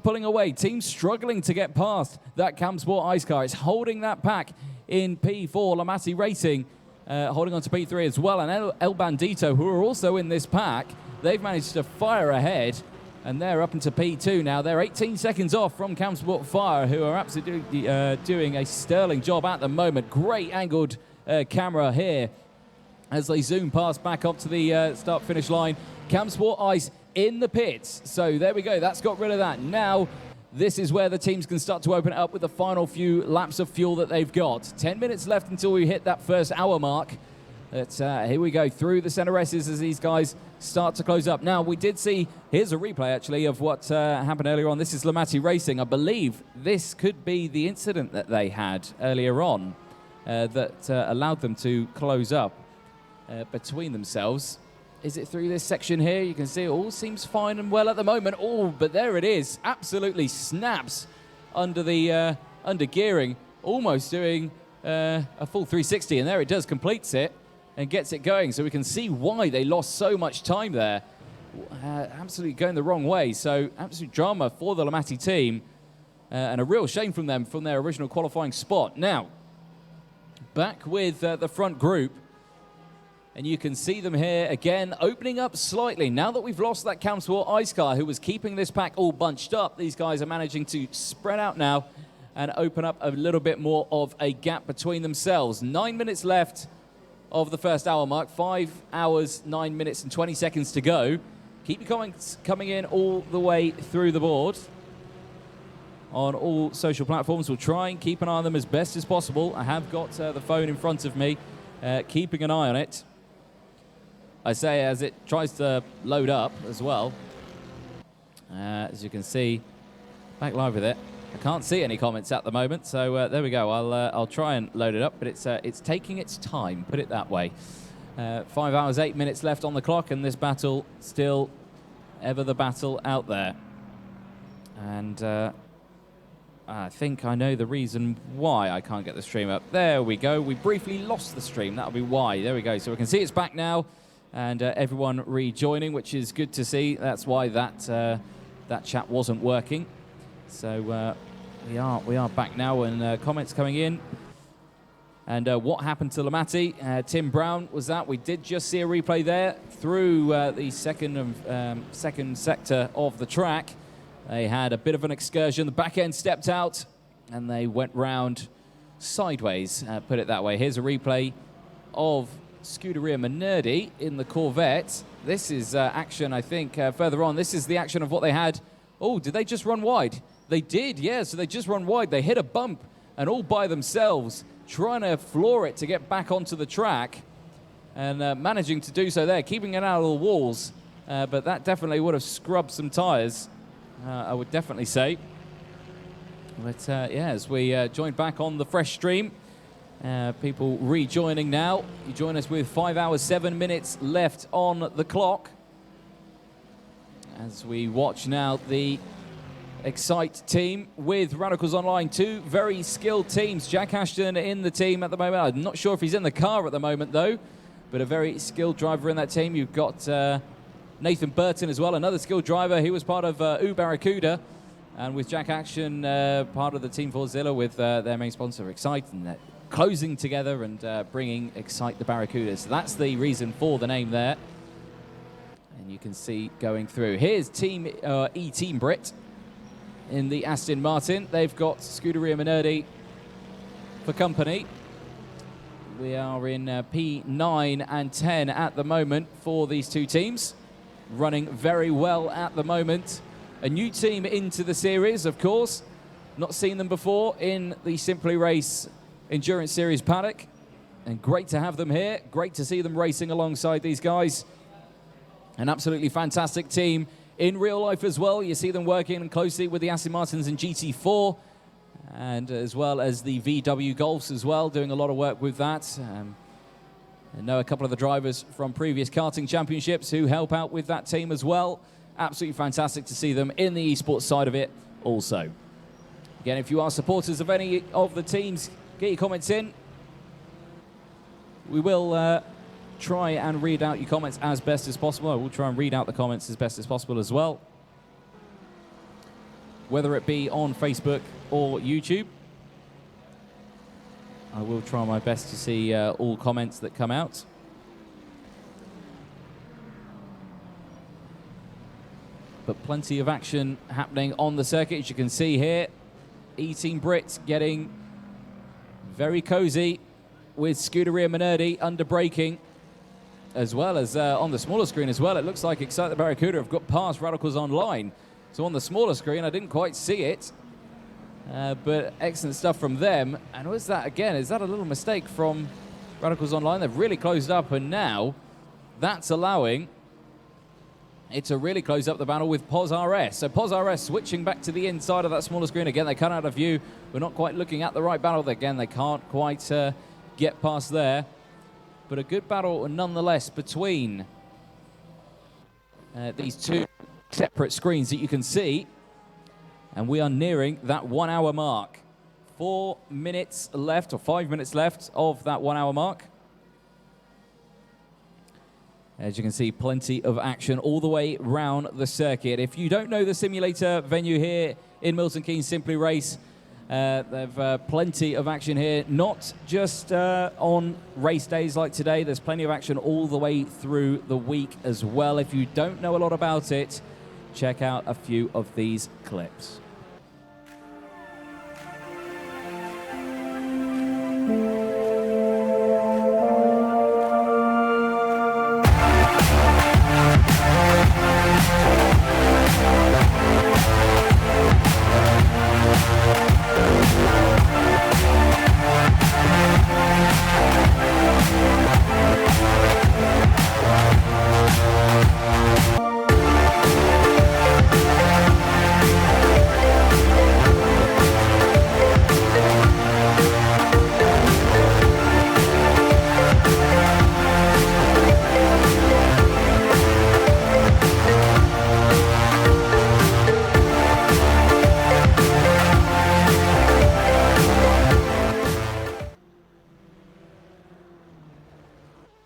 pulling away. Team struggling to get past that Camsport Ice car. It's holding that pack in P4, Lamati Racing, holding on to P3 as well, and El Bandito, who are also in this pack, they've managed to fire ahead, and they're up into P2 now. They're 18 seconds off from Camsport Fire, who are absolutely doing a sterling job at the moment. Great angled camera here as they zoom past back up to the start-finish line. Camsport Ice in the pits. So there we go. That's got rid of that. Now, this is where the teams can start to open it up with the final few laps of fuel that they've got. 10 minutes left until we hit that first hour mark. But here we go through the SRESs as these guys start to close up. Now, we did see, here's a replay actually of what happened earlier on. This is Lamati Racing. I believe this could be the incident that they had earlier on that allowed them to close up between themselves. Is it through this section here? You can see it all seems fine and well at the moment. Oh, but there it is. Absolutely snaps under the under gearing, almost doing a full 360. And there it does, completes it and gets it going. So we can see why they lost so much time there. Absolutely going the wrong way. So absolute drama for the Lamati team and a real shame from them from their original qualifying spot. Now, back with the front group. And you can see them here again, opening up slightly. Now that we've lost that Camsport Ice car who was keeping this pack all bunched up, these guys are managing to spread out now and open up a little bit more of a gap between themselves. 9 minutes left of the first hour mark. 5 hours, 9 minutes and 20 seconds to go. Keep your comments coming in all the way through the board on all social platforms. We'll try and keep an eye on them as best as possible. I have got the phone in front of me, keeping an eye on it. I say as it tries to load up as well. As you can see, back live with it. I can't see any comments at the moment, so there we go. I'll try and load it up, but it's taking its time, put it that way. 5 hours, 8 minutes left on the clock, and this battle still ever the battle out there. And I think I know the reason why I can't get the stream up. There we go. We briefly lost the stream. That'll be why. There we go. So we can see it's back now. And everyone rejoining, which is good to see. That's why that chat wasn't working. So we are back now, and comments coming in. And what happened to Lamati? Tim Brown was that. We did just see a replay there through the second sector of the track. They had a bit of an excursion. The back end stepped out, and they went round sideways. Put it that way. Here's a replay of Scuderia Minerdi in the Corvette. This is action, I think, further on. This is the action of what they had. Oh, did they just run wide? They did, yeah, so they just run wide. They hit a bump, and all by themselves, trying to floor it to get back onto the track, and managing to do so there, keeping it out of the walls. But that definitely would have scrubbed some tyres, I would definitely say. But yeah, as we join back on the fresh stream, people rejoining now. You join us with 5 hours, 7 minutes left on the clock. As we watch now the Excite team with Radicals Online. Two very skilled teams. Jack Ashton in the team at the moment. I'm not sure if he's in the car at the moment though, but a very skilled driver in that team. You've got Nathan Burton as well, another skilled driver. He was part of U Barracuda. And with Jack Action, part of the Team Forzilla with their main sponsor, Excite, and closing together and bringing Excite the Barracuda. So that's the reason for the name there. And you can see going through. Here's Team E-Team Brit in the Aston Martin. They've got Scuderia Minerdi for company. We are in P9 and 10 at the moment for these two teams. Running very well at the moment. A new team into the series, of course. Not seen them before in the Simply Race Endurance Series paddock. And great to have them here. Great to see them racing alongside these guys. An absolutely fantastic team in real life as well. You see them working closely with the Aston Martins and GT4. And as well as the VW Golfs as well, doing a lot of work with that. I know a couple of the drivers from previous karting championships who help out with that team as well. Absolutely fantastic to see them in the esports side of it also. Again, if you are supporters of any of the teams, get your comments in. We will try and read out your comments as best as possible. I will try and read out the comments as best as possible as well. Whether it be on Facebook or YouTube. I will try my best to see all comments that come out. But plenty of action happening on the circuit, as you can see here. E-Team Brits getting very cozy with Scuderia Minerdi under braking, as well as on the smaller screen as well. It looks like Excite the Barracuda have got past Radicals Online. So on the smaller screen, I didn't quite see it. But excellent stuff from them. And was that, again, is that a little mistake from Radicals Online? They've really closed up, and now that's allowing it to really close up the battle with POS RS. So POS RS switching back to the inside of that smaller screen. Again, they cut out of view. We're not quite looking at the right battle. Again, they can't quite get past there. But a good battle nonetheless between these two separate screens that you can see. And we are nearing that 1 hour mark. 4 minutes left, or 5 minutes left of that 1 hour mark. As you can see, plenty of action all the way round the circuit. If you don't know the simulator venue here in Milton Keynes Simply Race, they've plenty of action here, not just on race days like today. There's plenty of action all the way through the week as well. If you don't know a lot about it, check out a few of these clips.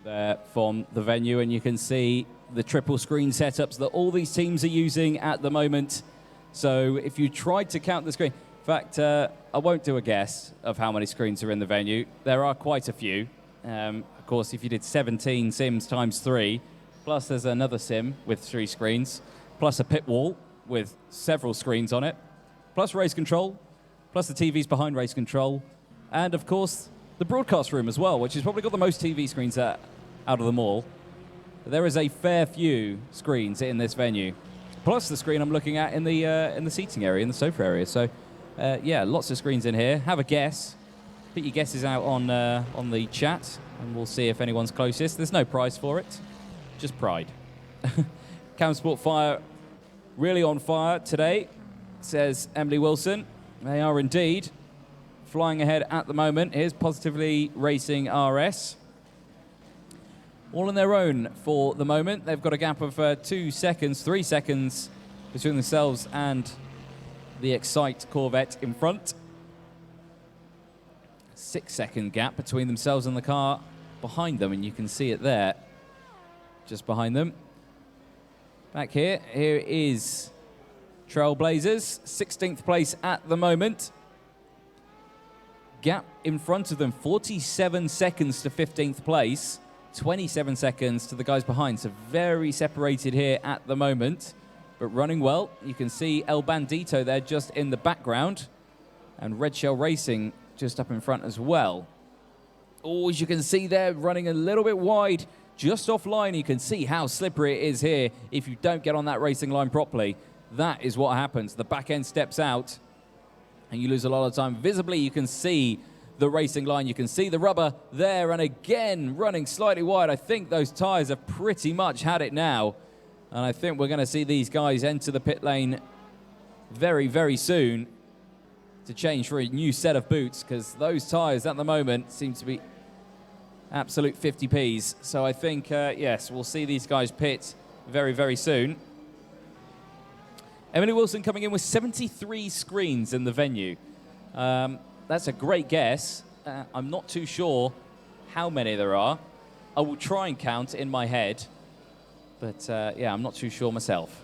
There from the venue, and you can see the triple screen setups that all these teams are using at the moment. So if you tried to count the screen, in fact, I won't do a guess of how many screens are in the venue. There are quite a few. Of course, if you did 17 sims times 3, plus there's another sim with 3 screens, plus a pit wall with several screens on it, plus race control, plus the TVs behind race control, and of course the broadcast room as well, which has probably got the most TV screens out of them all. There is a fair few screens in this venue, plus the screen I'm looking at in the seating area, in the sofa area. So yeah, lots of screens in here. Have a guess. Put your guesses out on the chat, and we'll see if anyone's closest. There's no prize for it, just pride. Camsport Fire really on fire today, says Emily Wilson. They are indeed flying ahead at the moment. Here's Positively Racing RS. All on their own for the moment. They've got a gap of 2 seconds, 3 seconds between themselves and the Excite Corvette in front. 6-second gap between themselves and the car behind them, and you can see it there, just behind them. Back here is Trailblazers, 16th place at the moment. Gap in front of them, 47 seconds to 15th place, 27 seconds to the guys behind, so very separated here at the moment, but running well. You can see El Bandito there just in the background, and Red Shell Racing just up in front as well. Oh, as you can see there, running a little bit wide, just offline. You can see how slippery it is here if you don't get on that racing line properly. That is what happens. The back end steps out, and you lose a lot of time. Visibly, you can see the racing line. You can see the rubber there, and again, running slightly wide. I think those tyres have pretty much had it now, and I think we're going to see these guys enter the pit lane very, very soon to change for a new set of boots, because those tyres at the moment seem to be absolute 50Ps. So I think, yes, we'll see these guys pit very, very soon. Emily Wilson coming in with 73 screens in the venue. That's a great guess. I'm not too sure how many there are. I will try and count in my head, but yeah, I'm not too sure myself.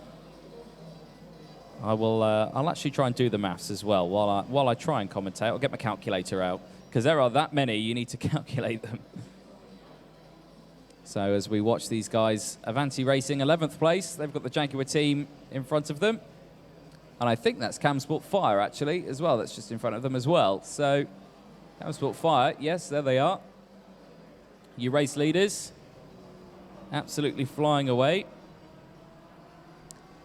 I'll actually try and do the maths as well while I try and commentate. I'll get my calculator out because there are that many, you need to calculate them. So as we watch these guys, Avanti Racing 11th place. They've got the Jaguar team in front of them. And I think that's Camsport Fire, actually, as well. That's just in front of them as well. So Camsport Fire, yes, there they are. You race leaders, absolutely flying away.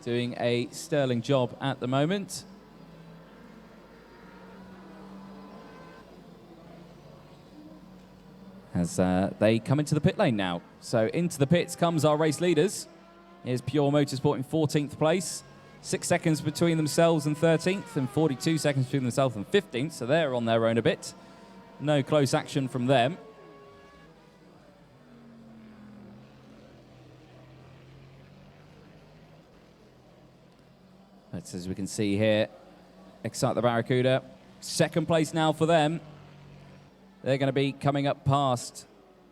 Doing a sterling job at the moment. As they come into the pit lane now. So into the pits comes our race leaders. Here's Pure Motorsport in 14th place. 6 seconds between themselves and 13th, and 42 seconds between themselves and 15th, so they're on their own a bit. No close action from them. But as we can see here, Excite the Barracuda, second place now for them. They're going to be coming up past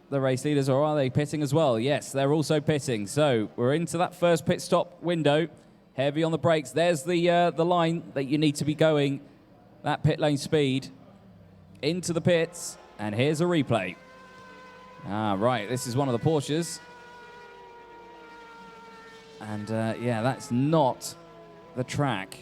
the race leaders, or are they pitting as well? Yes, they're also pitting. So we're into that first pit stop window. Heavy on the brakes. There's the line that you need to be going, that pit lane speed, into the pits. And here's a replay. Right, this is one of the Porsches. And yeah, that's not the track.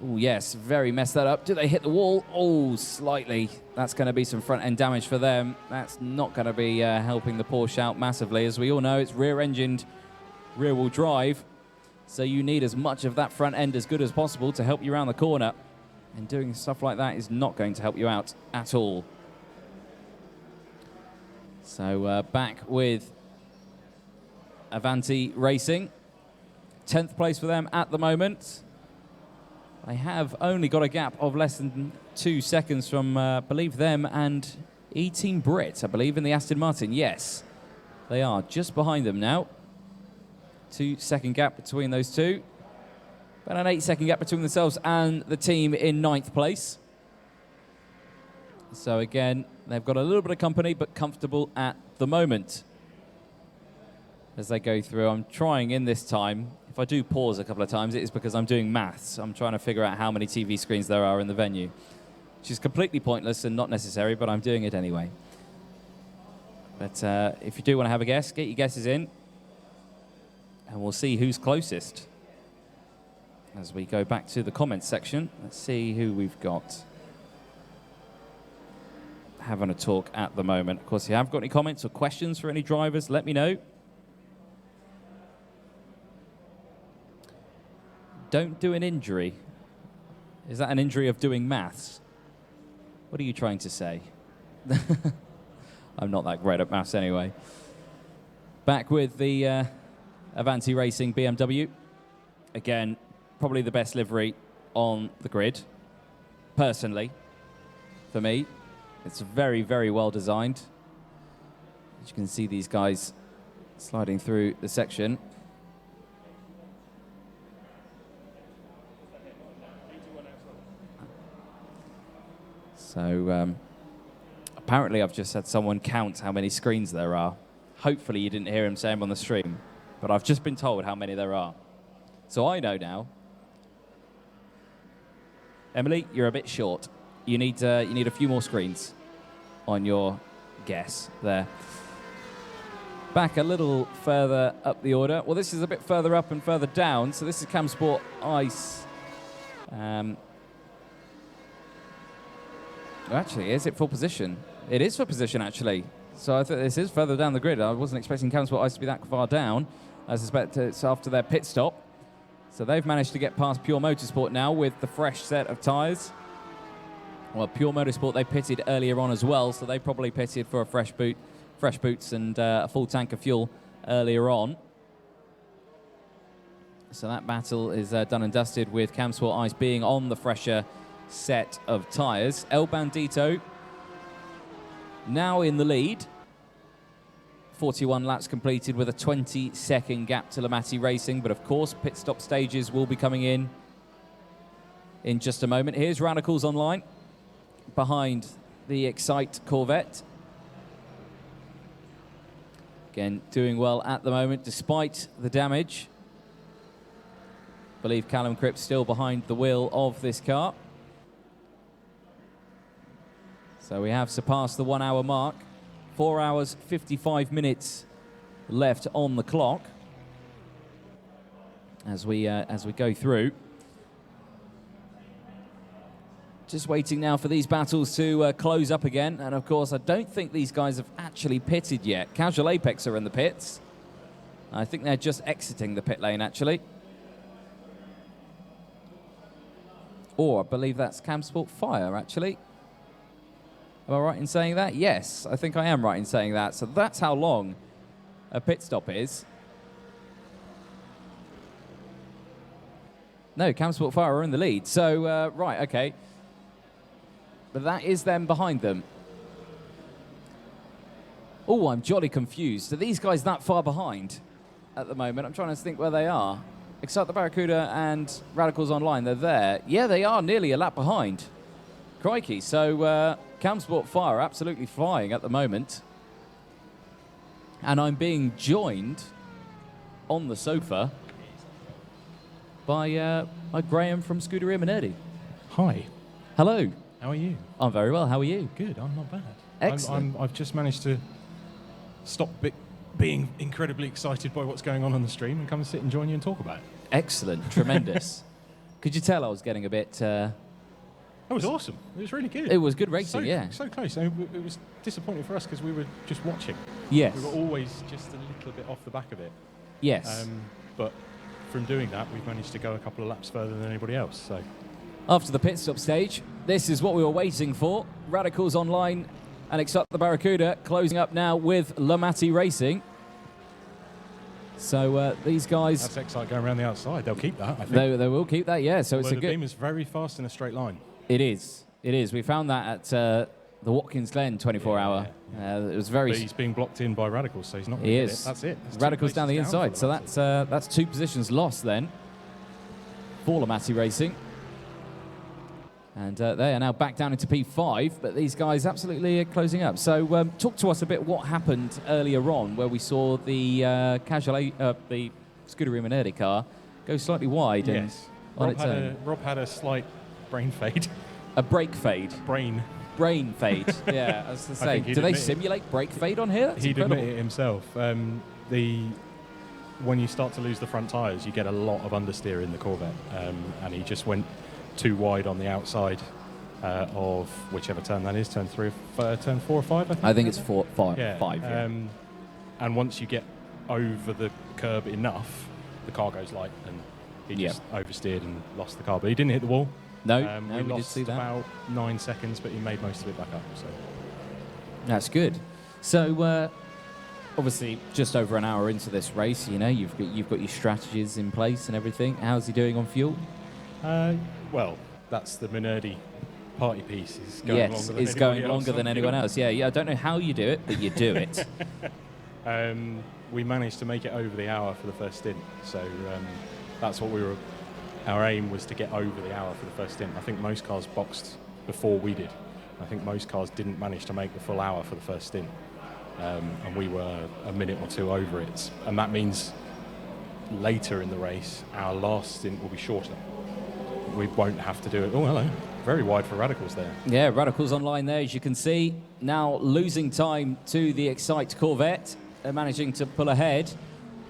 Oh, yes, very messed that up. Do they hit the wall? Oh, slightly. That's going to be some front-end damage for them. That's not going to be helping the Porsche out massively. As we all know, it's rear-engined, rear-wheel drive. So you need as much of that front end as good as possible to help you around the corner. And doing stuff like that is not going to help you out at all. So back with Avanti Racing. 10th place for them at the moment. They have only got a gap of less than 2 seconds from, I believe, them and E-Team Brit, I believe, in the Aston Martin. Yes, they are just behind them now. 2-second gap between those two. About an 8-second gap between themselves and the team in 9th place. So again, they've got a little bit of company, but comfortable at the moment. As they go through, I'm trying in this time. If I do pause a couple of times, it is because I'm doing maths. I'm trying to figure out how many TV screens there are in the venue, which is completely pointless and not necessary, but I'm doing it anyway. But if you do want to have a guess, get your guesses in. And we'll see who's closest. As we go back to the comments section, let's see who we've got having a talk at the moment. Of course, if you have got any comments or questions for any drivers, let me know. Don't do an injury. Is that an injury of doing maths? What are you trying to say? I'm not that great at maths anyway. Back with the Avanti Racing BMW. Again, probably the best livery on the grid, personally, for me. It's very, very well designed. As you can see these guys sliding through the section. So apparently I've just had someone count how many screens there are. Hopefully you didn't hear him say them on the stream, but I've just been told how many there are. So I know now. Emily, you're a bit short. You need a few more screens on your guess there. Back a little further up the order. Well, this is a bit further up and further down. So this is Camsport Ice. Actually, is it for position? It is for position, actually. So I think this is further down the grid. I wasn't expecting Camsport Ice to be that far down. I suspect it's after their pit stop. So they've managed to get past Pure Motorsport now with the fresh set of tyres. Well, Pure Motorsport, they pitted earlier on as well, so they probably pitted for a fresh boots and a full tank of fuel earlier on. So that battle is done and dusted with Camsport Ice being on the fresher set of tyres. El Bandito now in the lead. 41 laps completed with a 20-second gap to Lamatti Racing, but of course pit stop stages will be coming in just a moment. Here's Radicals Online behind the Excite Corvette. Again, doing well at the moment despite the damage. I believe Callum Cripps still behind the wheel of this car. So we have surpassed the 1 hour mark. 4 hours, 55 minutes left on the clock as we go through. Just waiting now for these battles to close up again. And of course, I don't think these guys have actually pitted yet. Casual Apex are in the pits. I think they're just exiting the pit lane, actually. Or I believe that's Camsport Fire, actually. Am I right in saying that? Yes, I think I am right in saying that. So that's how long a pit stop is. No, Camsport Fire are in the lead. So, right, okay. But that is them behind them. Oh, I'm jolly confused. Are these guys that far behind at the moment? I'm trying to think where they are. Excite the Barracuda and Radicals Online, they're there. Yeah, they are nearly a lap behind. Crikey. So, Camsport Fire absolutely flying at the moment. And I'm being joined on the sofa by Graham from Scuderia Minerdi. Hi, Hello. how are you? I'm very well. How are you? Good, I'm not bad. Excellent. I've just managed to stop being incredibly excited by what's going on the stream and come and sit and join you and talk about it. Excellent. Tremendous. Could you tell I was getting a bit... That was awesome. It was really good. It was good racing, so, yeah. So close. It was disappointing for us because we were just watching. Yes. We were always just a little bit off the back of it. Yes. But from doing that, we've managed to go a couple of laps further than anybody else. So After the pit stop stage, this is what we were waiting for. Radicals Online and Excite the Barracuda closing up now with Lamati Racing. So these guys... that's Excite going around the outside. They'll keep that, I think. They will keep that, yeah. So it's a the good... beam is very fast in a straight line. It is. It is. We found that at the Watkins Glen 24-hour. It was very... But he's being blocked in by Radicals, so he's not going He to get is. it. That's it. There's two Radicals down the places inside. for So Lamati. that's 2 positions lost then for Lamati Racing. And they are now back down into P5, but these guys absolutely closing up. So talk to us a bit what happened earlier on where we saw the the Scuderia Minerdi car go slightly wide. Yes. On its own. Rob had a slight brain fade. A brake fade. Brain Fade. Yeah, I was to I say. think he'd Do they admit it. simulate brake fade on here? That's He'd incredible. admit it himself. When you start to lose the front tyres, you get a lot of understeer in the Corvette, and he just went too wide on the outside of whichever turn that is, turn 4 or 5. I think it's 5. Yeah. 5. Yeah. And once you get over the curb enough, the car goes light, and he just oversteered and lost the car. But he didn't hit the wall. No, We we did lost see that. about 9 seconds, but he made most of it back up. So That's good. So obviously, just over an hour into this race, you know, you've got your strategies in place and everything. How's he doing on fuel? well, that's the Minerdi party piece. Is going Yes, longer than it's going anybody else longer on than anyone fuel. else. Yeah, I don't know how you do it, but you do it. We managed to make it over the hour for the first stint, so that's what our aim was, to get over the hour for the first stint. I think most cars boxed before we did. I think most cars didn't manage to make the full hour for the first stint, and we were a minute or two over it. And that means later in the race, our last stint will be shorter. We won't have to do it. Oh, hello. Very wide for Radicals there. Yeah, Radicals Online there, as you can see. Now losing time to the Excite Corvette. They're managing to pull ahead.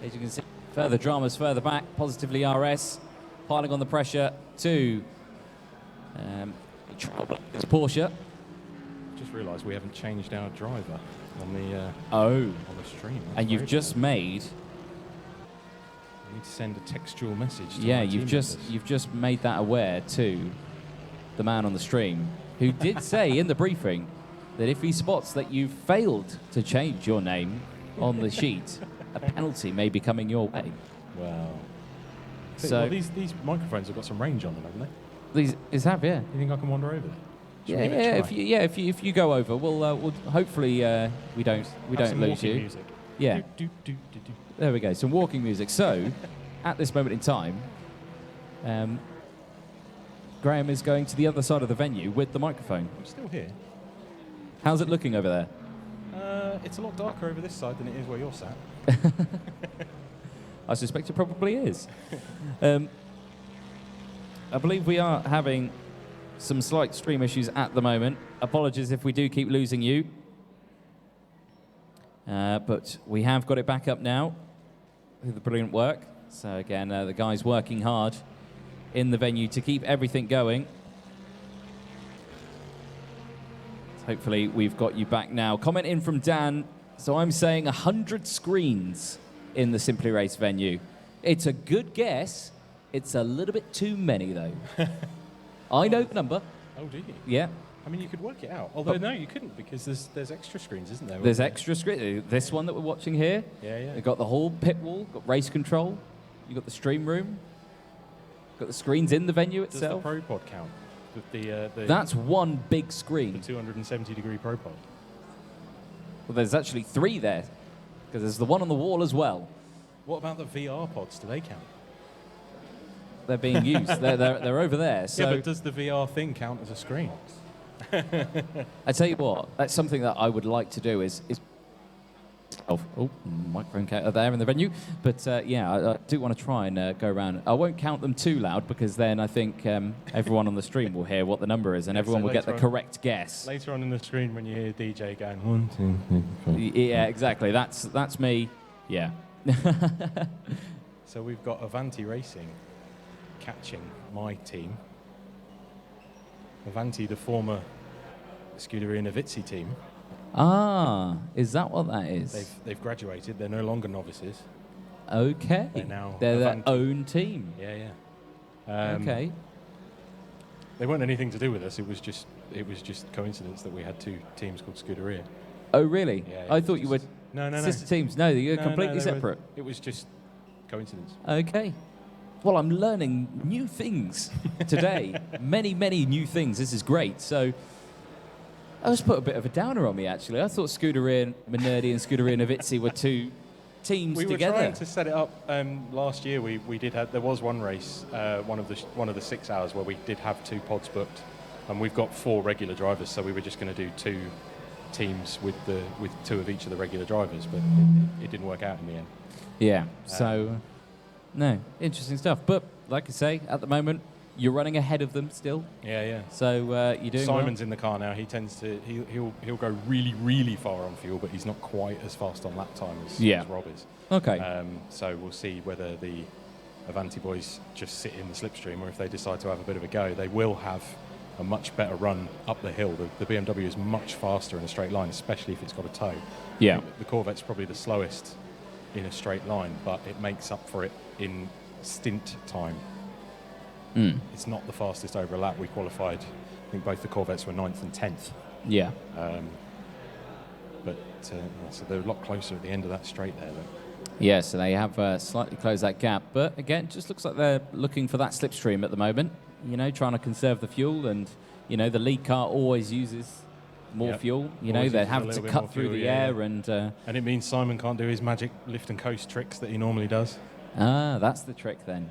As you can see, further dramas further back. Positively RS piling on the pressure to Porsche. Just realised we haven't changed our driver on the stream. That's And you've very just made... We need to send a textual message to Yeah, our team members. you've just made that aware to the man on the stream, who did say in the briefing that if he spots that you've failed to change your name on the sheet, a penalty may be coming your way. Wow. So Well, these microphones have got some range on them, haven't they? these is have yeah. You think I can wander over there? Should we Yeah, give it a yeah. try? If you go over, we'll hopefully we don't Have some lose walking you. Music. Yeah, Do, do, do, do. there we go. Some walking music. So, at this moment in time, Graham is going to the other side of the venue with the microphone. I'm still here. How's it looking over there? It's a lot darker over this side than it is where you're sat. I suspect it probably is. I believe we are having some slight stream issues at the moment. Apologies if we do keep losing you. But we have got it back up now with the brilliant work. So again, the guys working hard in the venue to keep everything going. Hopefully we've got you back now. Comment in from Dan. So I'm saying 100 screens in the Simply Race venue. It's a good guess. It's a little bit too many, though. I know the number. Oh, do you? Yeah. I mean, you could work it out. Although, no, you couldn't, because there's extra screens, isn't there? There's extra screens. This one that we're watching here. Yeah, yeah. You've got the whole pit wall, got race control, you've got the stream room, got the screens in the venue Does itself. the Pro Pod count? The That's one big the screen. 270-degree Pro Pod. Well, there's actually 3 there, because there's the one on the wall as well. What about the VR pods? Do they count? They're being used. they're over there. So Yeah, but does the VR thing count as a screen? I tell you what, that's something that I would like to do is microphone counter there in the venue. But yeah, I do want to try and go around. I won't count them too loud because then I think everyone on the stream will hear what the number is and everyone will get the correct guess. Later on in the screen when you hear DJ going 1, 2, 3, 4. Yeah, exactly. That's me. Yeah. So we've got Avanti Racing catching my team. Avanti, the former Scuderia Novizzi team. Ah, is that what that is? They've graduated. They're no longer novices. Okay. They're now They're their Avanti. own team. Yeah, yeah. Okay. They weren't anything to do with us. It was just coincidence that we had 2 teams called Scuderia. Oh, really? Yeah, I it thought was you were just- No. sister teams. No, you're No, completely they were- separate. It was just coincidence. Okay. Well, I'm learning new things today. many new things. This is great. So I just put a bit of a downer on me, actually. I thought Scuderia Minerdi and Scuderia Novizzi were 2 teams We were together. trying to set it up last year. We did have, there was one race, one of the 6 hours where we did have 2 pods booked, and we've got 4 regular drivers. So we were just going to do 2 teams with 2 of each of the regular drivers, but it didn't work out in the end. Yeah. So, no, interesting stuff. But like I say, at the moment, you're running ahead of them still. Yeah, yeah. So you're doing well. Simon's in the car now. He tends to he'll go really far on fuel, but he's not quite as fast on lap time as Rob is. Okay. So we'll see whether the Avanti boys just sit in the slipstream, or if they decide to have a bit of a go, they will have a much better run up the hill. The BMW is much faster in a straight line, especially if it's got a toe. Yeah. The Corvette's probably the slowest in a straight line, but it makes up for it in stint time. It's not the fastest over a lap. We qualified, I think both the Corvettes were 9th and 10th. Yeah. But so they're a lot closer at the end of that straight there, though. Yeah, so they have slightly closed that gap. But again, it just looks like they're looking for that slipstream at the moment, you know, trying to conserve the fuel. And, you know, the lead car always uses more fuel. You know, Always they're uses a having little to bit cut more through fuel, the yeah, air. yeah. And it means Simon can't do his magic lift and coast tricks that he normally does. Ah, that's the trick then.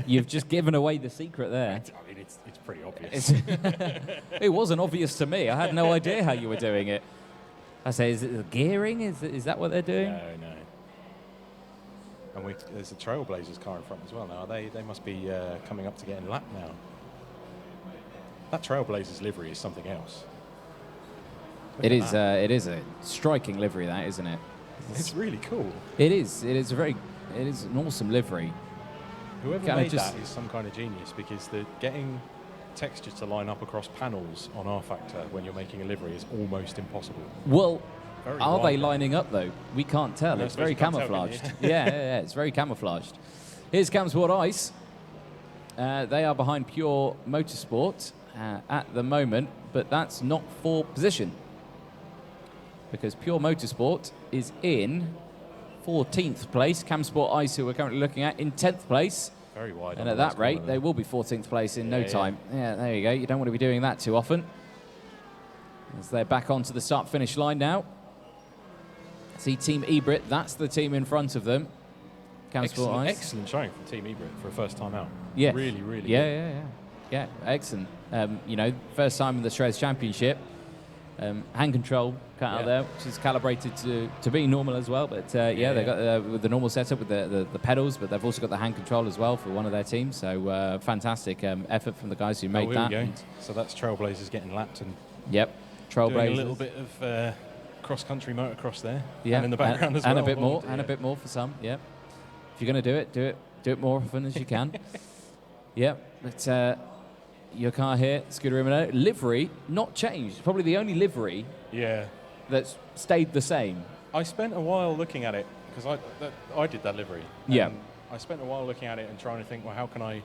You've just given away the secret there. I mean, it's pretty obvious. It wasn't obvious to me. I had no idea how you were doing it. I say, is it the gearing? Is that what they're doing? No. And there's a Trailblazers car in front as well now. They must be coming up to getting lapped now. That Trailblazers livery is something else. It is a striking livery, that, isn't it? It's really cool. It is. It is an awesome livery. Whoever Kinda made just- that is some kind of genius, because getting texture to line up across panels on R-Factor when you're making a livery is almost impossible. Well, Very are they wide. lining up though? We can't tell. No, It's I very suppose you can't tell, camouflaged. can yeah, it's very camouflaged. Here's Camsport Ice. They are behind Pure Motorsport at the moment, but that's not for position, because Pure Motorsport is in 14th place. Camsport Ice, who we're currently looking at, in 10th place. Very wide. And on at the that last rate, corner they there. will be 14th place in no Yeah, yeah. time. Yeah, there you go. You don't want to be doing that too often. As they're back onto the start-finish line now. See Team Ebrit, that's the team in front of them. Camsport Ice. Excellent showing from Team Ebrit for a first time out. Yeah. Really, really Yeah, good. yeah, excellent. You know, first time in the SRES Championship. Hand control cut out there, which is calibrated to be normal as well. But yeah, they got with the normal setup with the pedals, but they've also got the hand control as well for one of their teams. So fantastic effort from the guys who made here that. We go. So that's Trailblazers getting lapped and Yep, Trailblazers. doing a little bit of cross-country motocross there. Yeah, and in the background as well. And a bit Oh, more, dear. and a bit more for some. Yep. If you're going to do it more often as you can. Yep. But your car here, Scooter Imino, livery not changed. Probably the only livery Yeah. that's stayed the same. I spent a while looking at it because I did that livery. Yeah. And I spent a while looking at it and trying to think, well, how can I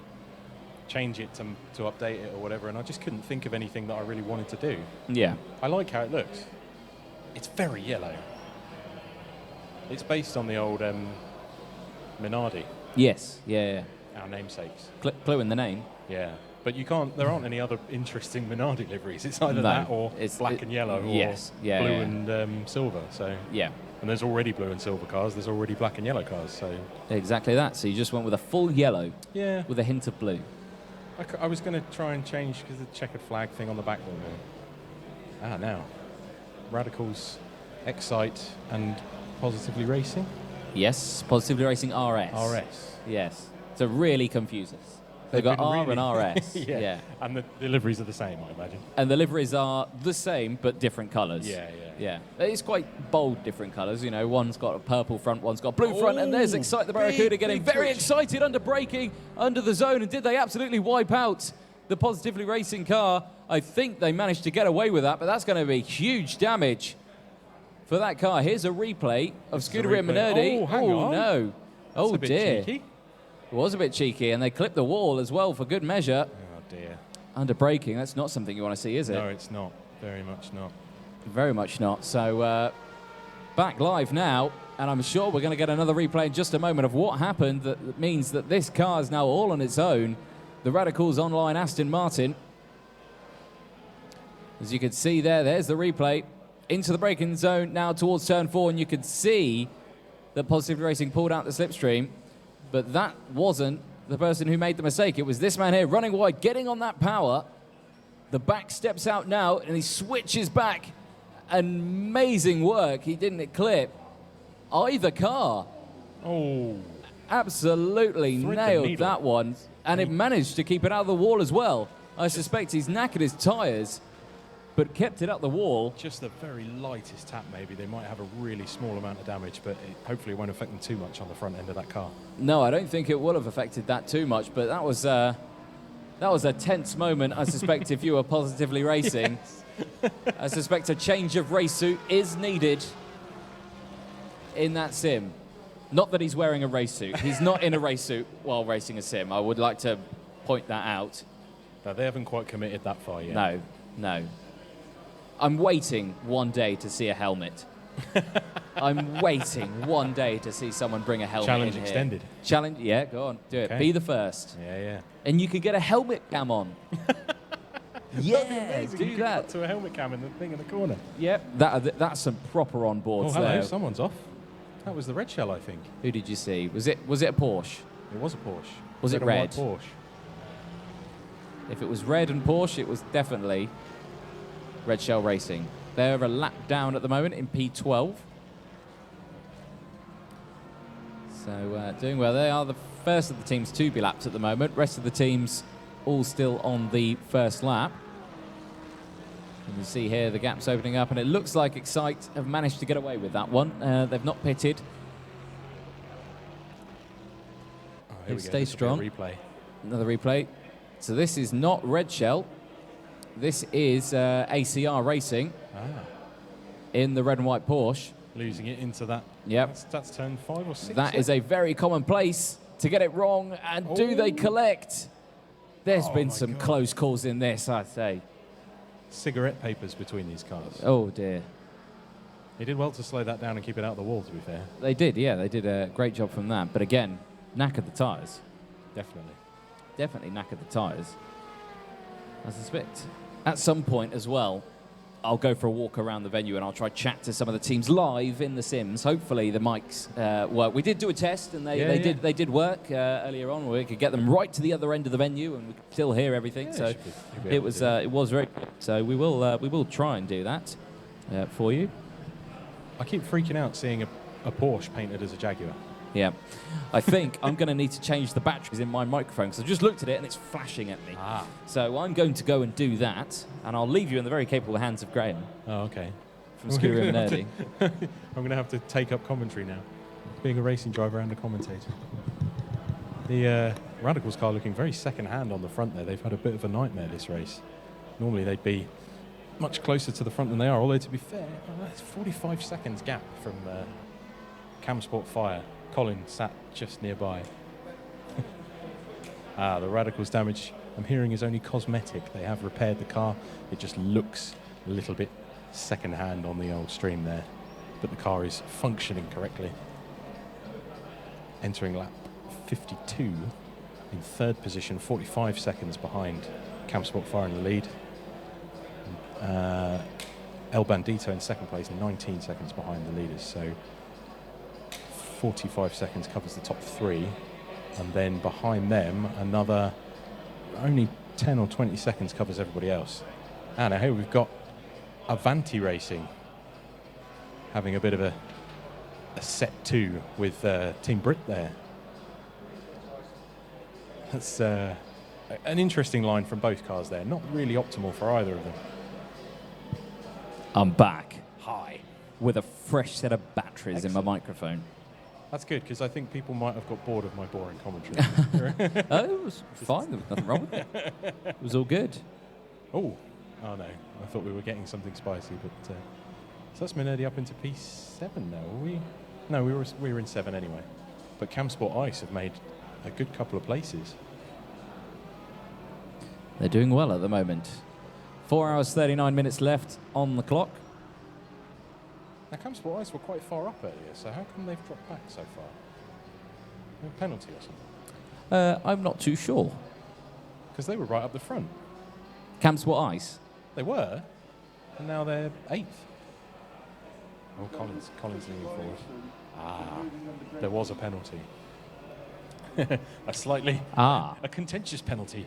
change it to update it or whatever? And I just couldn't think of anything that I really wanted to do. Yeah. I like how it looks. It's very yellow. It's based on the old Minardi, Yes. Yeah. our namesakes. Clue in the name. Yeah. But you can't. There aren't any other interesting Minardi liveries. It's either No, that or it's- black and yellow, or yes, yeah, blue yeah. and silver. So Yeah. and there's already blue and silver cars. There's already black and yellow cars. So Exactly that. So you just went with a full yellow yeah, with a hint of blue. I was going to try and change because the checkered flag thing on the back wall. Now Radicals, Excite, and Positively Racing. Yes. Positively Racing RS. RS. Yes. So really confuse us. They've got been R really- and RS. yeah. And the liveries are the same, I imagine. And the liveries are the same but different colours. Yeah. Yeah, it's quite bold, different colours. You know, one's got a purple front, one's got a blue front, and there's Excite the Barracuda big, getting big very switch. excited under braking, under the zone, and did they absolutely wipe out the Positively Racing car? I think they managed to get away with that, but that's going to be huge damage for that car. Here's a replay of Scooter and replay. Minerdi. Oh, hang on. No. That's Oh, a bit dear. cheeky. It was a bit cheeky, and they clipped the wall as well for good measure. Oh dear. Under braking, that's not something you want to see, is it? No, it's not. Very much not. Very much not. So back live now, and I'm sure we're going to get another replay in just a moment of what happened. That means that this car is now all on its own. The Radicals Online Aston Martin. As you can see there's the replay. Into the braking zone now towards turn 4, and you can see that Positively Racing pulled out the slipstream, but that wasn't the person who made the mistake. It was this man here running wide, getting on that power. The back steps out now, and he switches back. Amazing work. He didn't clip either car. Oh. Absolutely Thread the nailed needle. that one. And it managed to keep it out of the wall as well. I suspect he's knackered his tyres, but kept it up the wall. Just the very lightest tap, maybe. They might have a really small amount of damage, but it hopefully won't affect them too much on the front end of that car. No, I don't think it will have affected that too much, but that was a tense moment, I suspect, if you were Positively Racing. I suspect a change of race suit is needed in that sim. Not that he's wearing a race suit. He's not in a race suit while racing a sim. I would like to point that out. No, they haven't quite committed that far yet. No. I'm waiting one day to see a helmet. I'm waiting one day to see someone bring a helmet Challenge in here. extended. Challenge, yeah, go on, do it. Okay. Be the first. Yeah. And you could get a helmet cam on. Yeah, Amazing. do You could that. cut to a helmet cam in the thing in the corner. Yep, that's some proper on Oh, boards hello. there. Someone's off. That was the red shell, I think. Who did you see? Was it a Porsche? It was a Porsche. Was it and white red? Porsche. If it was red and Porsche, it was definitely Red Shell Racing. They're a lap down at the moment in P12. So doing well. They are the first of the teams to be lapped at the moment. Rest of the teams all still on the first lap. And you see here the gap's opening up, and it looks like Excite have managed to get away with that one. They've not pitted. Oh, here They we go. stay This will be a strong. replay. Another replay. So this is not Red Shell. This is ACR Racing in the red and white Porsche. Losing it into that. Yep. That's turn 5 or 6. That is a very common place to get it wrong. And do they collect? There's been my some God. close calls in this, I'd say. cigarette papers between these cars. Oh, dear. They did well to slow that down and keep it out of the wall, to be fair. They did, yeah. They did a great job from that. But again, knackered the tyres. Definitely. Definitely knackered the tyres. I suspect at some point as well, I'll go for a walk around the venue and I'll try chat to some of the teams live in the sims. Hopefully the mics work. We did do a test and they did work earlier on. We could get them right to the other end of the venue and we could still hear everything. So it was very good. So we will try and do that for you. I keep freaking out seeing a Porsche painted as a Jaguar. Yeah. I think I'm going to need to change the batteries in my microphone because I just looked at it and it's flashing at me. So I'm going to go and do that, and I'll leave you in the very capable hands of Graham. Oh, okay. From Scooter and Nerdy. I'm going to have to take up commentary now, being a racing driver and a commentator. The Radicals car looking very second-hand on the front there. They've had a bit of a nightmare this race. Normally they'd be much closer to the front than they are, although to be fair, that's 45 seconds gap from Camsport Fire. Colin sat just nearby. The Radicals damage I'm hearing is only cosmetic. They have repaired the car. It just looks a little bit second-hand on the old stream there. But the car is functioning correctly. Entering lap 52 in third position, 45 seconds behind Camsport Fire in the lead. El Bandito in second place, 19 seconds behind the leaders. So 45 seconds covers the top three, and then behind them another only 10 or 20 seconds covers everybody else. And here we've got Avanti Racing having a bit of a set two with Team Brit there. That's an interesting line from both cars there. Not really optimal for either of them. I'm back. Hi. With a fresh set of batteries in my microphone. That's good, because I think people might have got bored of my boring commentary. It was fine. There was nothing wrong with it. It was all good. Oh no. I thought we were getting something spicy, but so that's Minerdi up into P7 now, are we? No, we were in 7 anyway. But Camsport Ice have made a good couple of places. They're doing well at the moment. 4 hours, 39 minutes left on the clock. Now, Camsport Ice were quite far up earlier, so how come they've dropped back so far? A penalty or something? I'm not too sure. Because they were right up the front. Camsport Ice? They were, and now they're 8th. Oh, Collins leaning forward. There was a penalty. A contentious penalty.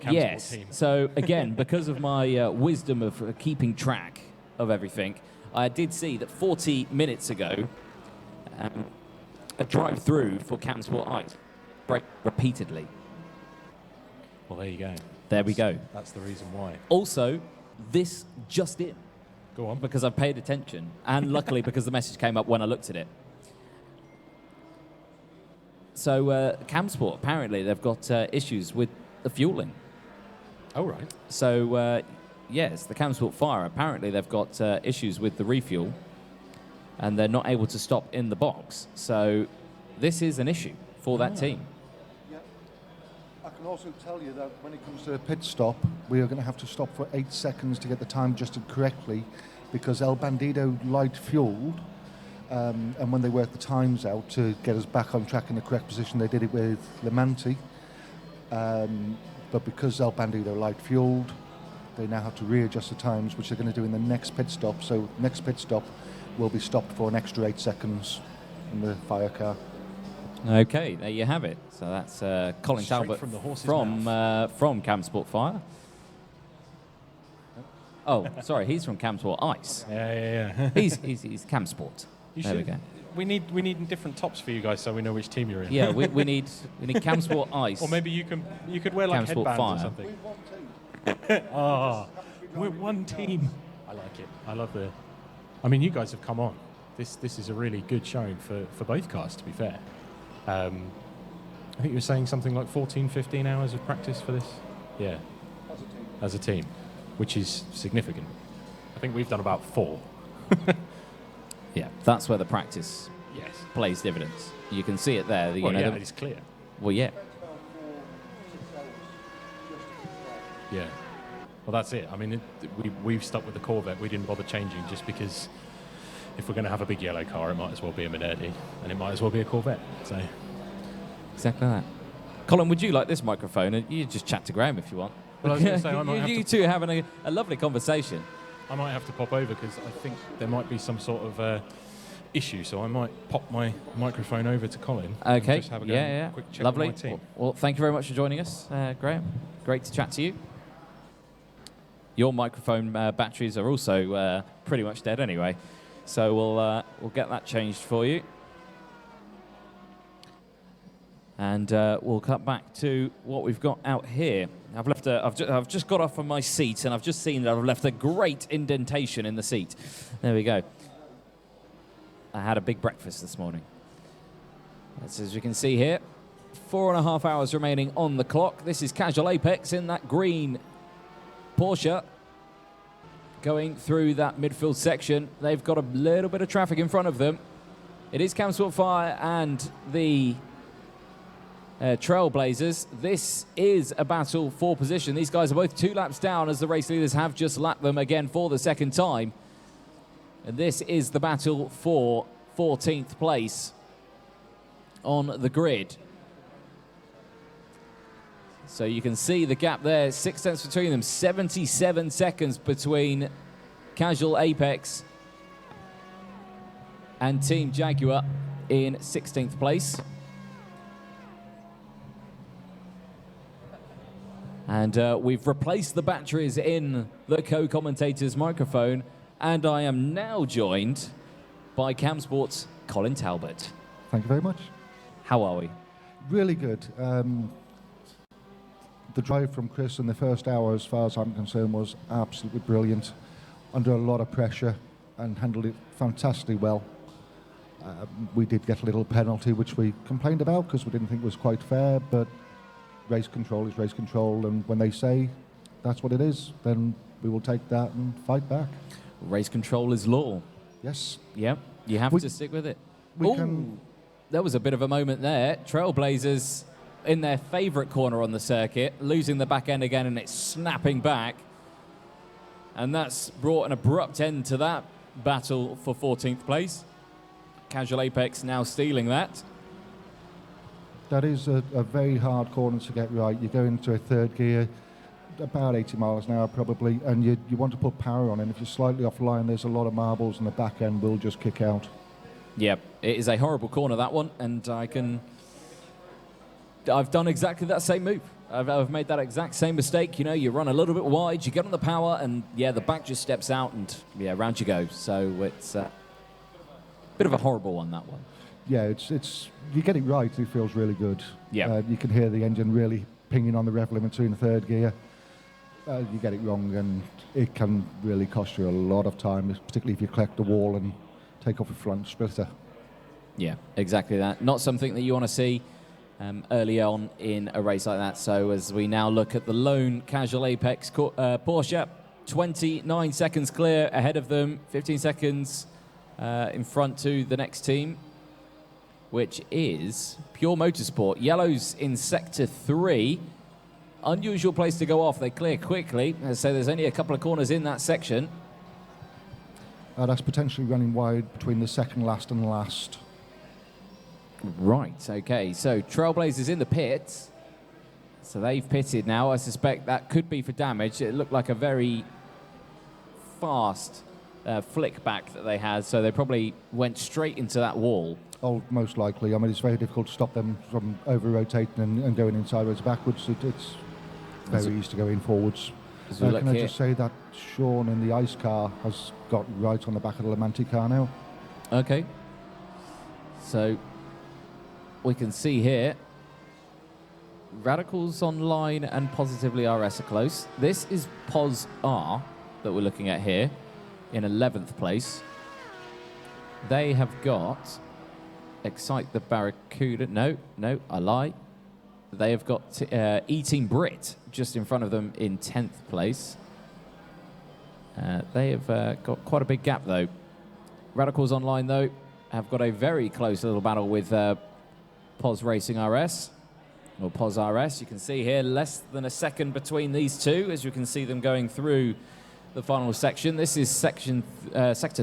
Yes. Team. So again, because of my wisdom of keeping track of everything, I did see that 40 minutes ago, a drive-through for Camsport Ice broke repeatedly. Well, there you go. There we go. That's the reason why. Also, this just in. Go on. Because I've paid attention, and luckily because the message came up when I looked at it. So Camsport, apparently they've got issues with the fueling. Oh, right. So, yes, the Camsport Fire, apparently they've got issues with the refuel, and they're not able to stop in the box. So this is an issue for that team. Yeah. I can also tell you that when it comes to a pit stop, we are going to have to stop for 8 seconds to get the time adjusted correctly, because El Bandido light fueled. And when they worked the times out to get us back on track in the correct position, they did it with Lemanti. But because El Bandido light fueled, they now have to readjust the times, which they're going to do in the next pit stop. So next pit stop will be stopped for an extra 8 seconds in the fire car. Okay, there you have it. So that's Colin Straight Talbot from the horse's from Camsport Fire. Oh, sorry, he's from Camsport Ice. Yeah. He's Camsport. There we go. We need different tops for you guys so we know which team you're in. Yeah, we need Camsport Ice. Or maybe you could wear like Camsport headbands Fire. or something. We're one team. I like it. I love the. I mean, you guys have come on. This is a really good showing for both cars, to be fair. I think you were saying something like 14, 15 hours of practice for this. Yeah. As a team, which is significant. I think we've done about 4. Yeah, that's where the practice plays dividends. You can see it there. It's clear. Well, yeah. Yeah. Well, that's it. I mean, we've stuck with the Corvette. We didn't bother changing just because if we're going to have a big yellow car, it might as well be a Minerdi, and it might as well be a Corvette. So Exactly that. Colin, would you like this microphone? And you just chat to Graham if you want. Well, I was going to say, I might have you two are having a lovely conversation. I might have to pop over because I think there might be some sort of issue, so I might pop my microphone over to Colin. Okay. And just have a go Yeah. quick check Lovely. with my team. Well, thank you very much for joining us, Graham. Great to chat to you. Your microphone batteries are also pretty much dead anyway, so we'll get that changed for you. And we'll cut back to what we've got out here. I've just got off of my seat, and I've just seen that I've left a great indentation in the seat. There we go. I had a big breakfast this morning. As you can see here, 4.5 hours remaining on the clock. This is Casual Apex in that green Porsche going through that midfield section. They've got a little bit of traffic in front of them. It is Campsport Fire and the Trailblazers. This is a battle for position. These guys are both 2 laps down as the race leaders have just lapped them again for the second time. And this is the battle for 14th place on the grid. So you can see the gap there, 6 tenths between them, 77 seconds between Casual Apex and Team Jaguar in 16th place. And we've replaced the batteries in the co-commentator's microphone, and I am now joined by Camsport's Colin Talbot. Thank you very much. How are we? Really good. The drive from Chris in the first hour, as far as I'm concerned, was absolutely brilliant. Under a lot of pressure and handled it fantastically well. We did get a little penalty, which we complained about because we didn't think was quite fair, but race control is race control, and when they say that's what it is, then we will take that and fight back. Race control is law. Yes. Yep, you have to stick with it. There was a bit of a moment there. Trailblazers in their favourite corner on the circuit, losing the back end again, and it's snapping back. And that's brought an abrupt end to that battle for 14th place. Casual Apex now stealing that. That is a very hard corner to get right. You go into a third gear, about 80 miles an hour probably, and you want to put power on it. If you're slightly offline, there's a lot of marbles, and the back end will just kick out. Yep, it is a horrible corner, that one, and I've done exactly that same move. I've made that exact same mistake. You know, you run a little bit wide, you get on the power, and yeah, the back just steps out, and yeah, round you go. So it's a bit of a horrible one, that one. Yeah, it's you get it right, it feels really good. Yeah. You can hear the engine really pinging on the rev limiter in the third gear. You get it wrong, and it can really cost you a lot of time, particularly if you collect the wall and take off a front splitter. Yeah, exactly that. Not something that you want to see early on in a race like that. So as we now look at the lone Casual Apex Porsche, 29 seconds clear ahead of them, 15 seconds in front to the next team, which is Pure Motorsport. Yellows in Sector 3. Unusual place to go off. They clear quickly. So there's only a couple of corners in that section. That's potentially running wide between the second last and last. Right, okay. So Trailblazers in the pits. So they've pitted now. I suspect that could be for damage. It looked like a very fast flick back that they had. So they probably went straight into that wall. Oh, most likely. I mean, it's very difficult to stop them from over-rotating and going in sideways backwards. It's very easy to go in forwards. Can I just say that Sean in the ice car has got right on the back of the Lamanti car now? Okay. So we can see here, Radicals Online and Positively RS are close. This is Pos R that we're looking at here in 11th place. They have got Excite the Barracuda. No, I lie. They have got E-Team Brit just in front of them in 10th place. They have got quite a big gap, though. Radicals Online, though, have got a very close little battle with Pos Racing RS, or Pos RS. You can see here less than a second between these two, as you can see them going through the final section. This is Sector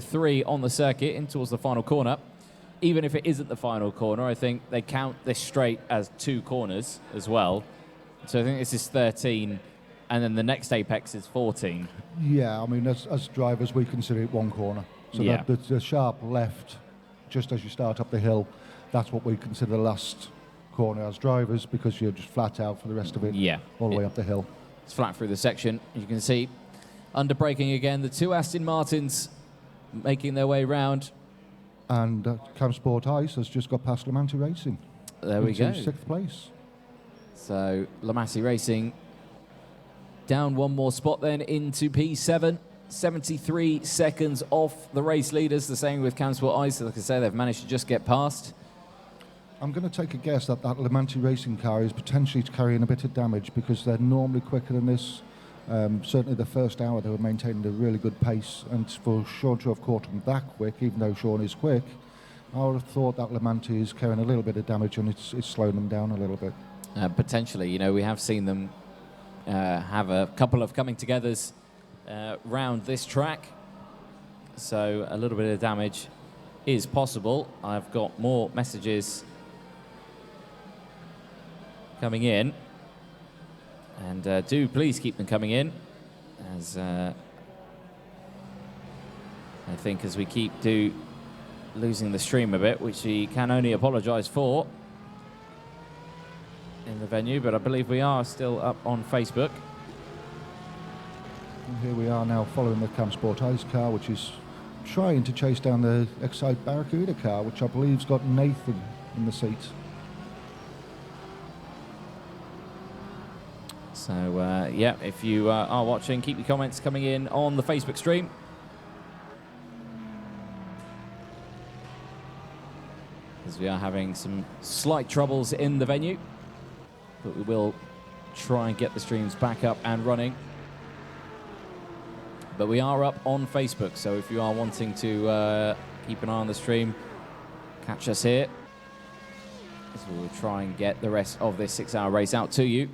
3 on the circuit in towards the final corner. Even if it isn't the final corner, I think they count this straight as 2 corners as well. So I think this is 13, and then the next apex is 14. Yeah, I mean, as drivers, we consider it one corner. So Yeah. the sharp left, just as you start up the hill, that's what we consider the last corner as drivers, because you're just flat out for the rest of it, Yeah. all the way up the hill. It's flat through the section. You can see under braking again, the two Aston Martins making their way round. And Camsport Ice has just got past Lamanti Racing. There we into go. 6th place. So Lamasi Racing down one more spot then into P7. 73 seconds off the race leaders. The same with Camsport Ice. Like I say, they've managed to just get past. I'm going to take a guess that Lamanti Racing car is potentially carrying a bit of damage, because they're normally quicker than this. Certainly the first hour they were maintaining a really good pace, and for Sean to have caught them that quick, even though Sean is quick, I would have thought that Lamanti is carrying a little bit of damage, and it's slowing them down a little bit. Potentially, you know, we have seen them have a couple of coming togethers round this track, so a little bit of damage is possible. I've got more messages coming in, and do please keep them coming in, as I think as we keep losing the stream a bit, which we can only apologise for in the venue, but I believe we are still up on Facebook. And here we are now following the Camsport Ice car, which is trying to chase down the Excite Barracuda car, which I believe's got Nathan in the seat. So, yeah, if you are watching, keep your comments coming in on the Facebook stream. As we are having some slight troubles in the venue, but we will try and get the streams back up and running. But we are up on Facebook, so if you are wanting to keep an eye on the stream, catch us here, as we will try and get the rest of this 6-hour race out to you.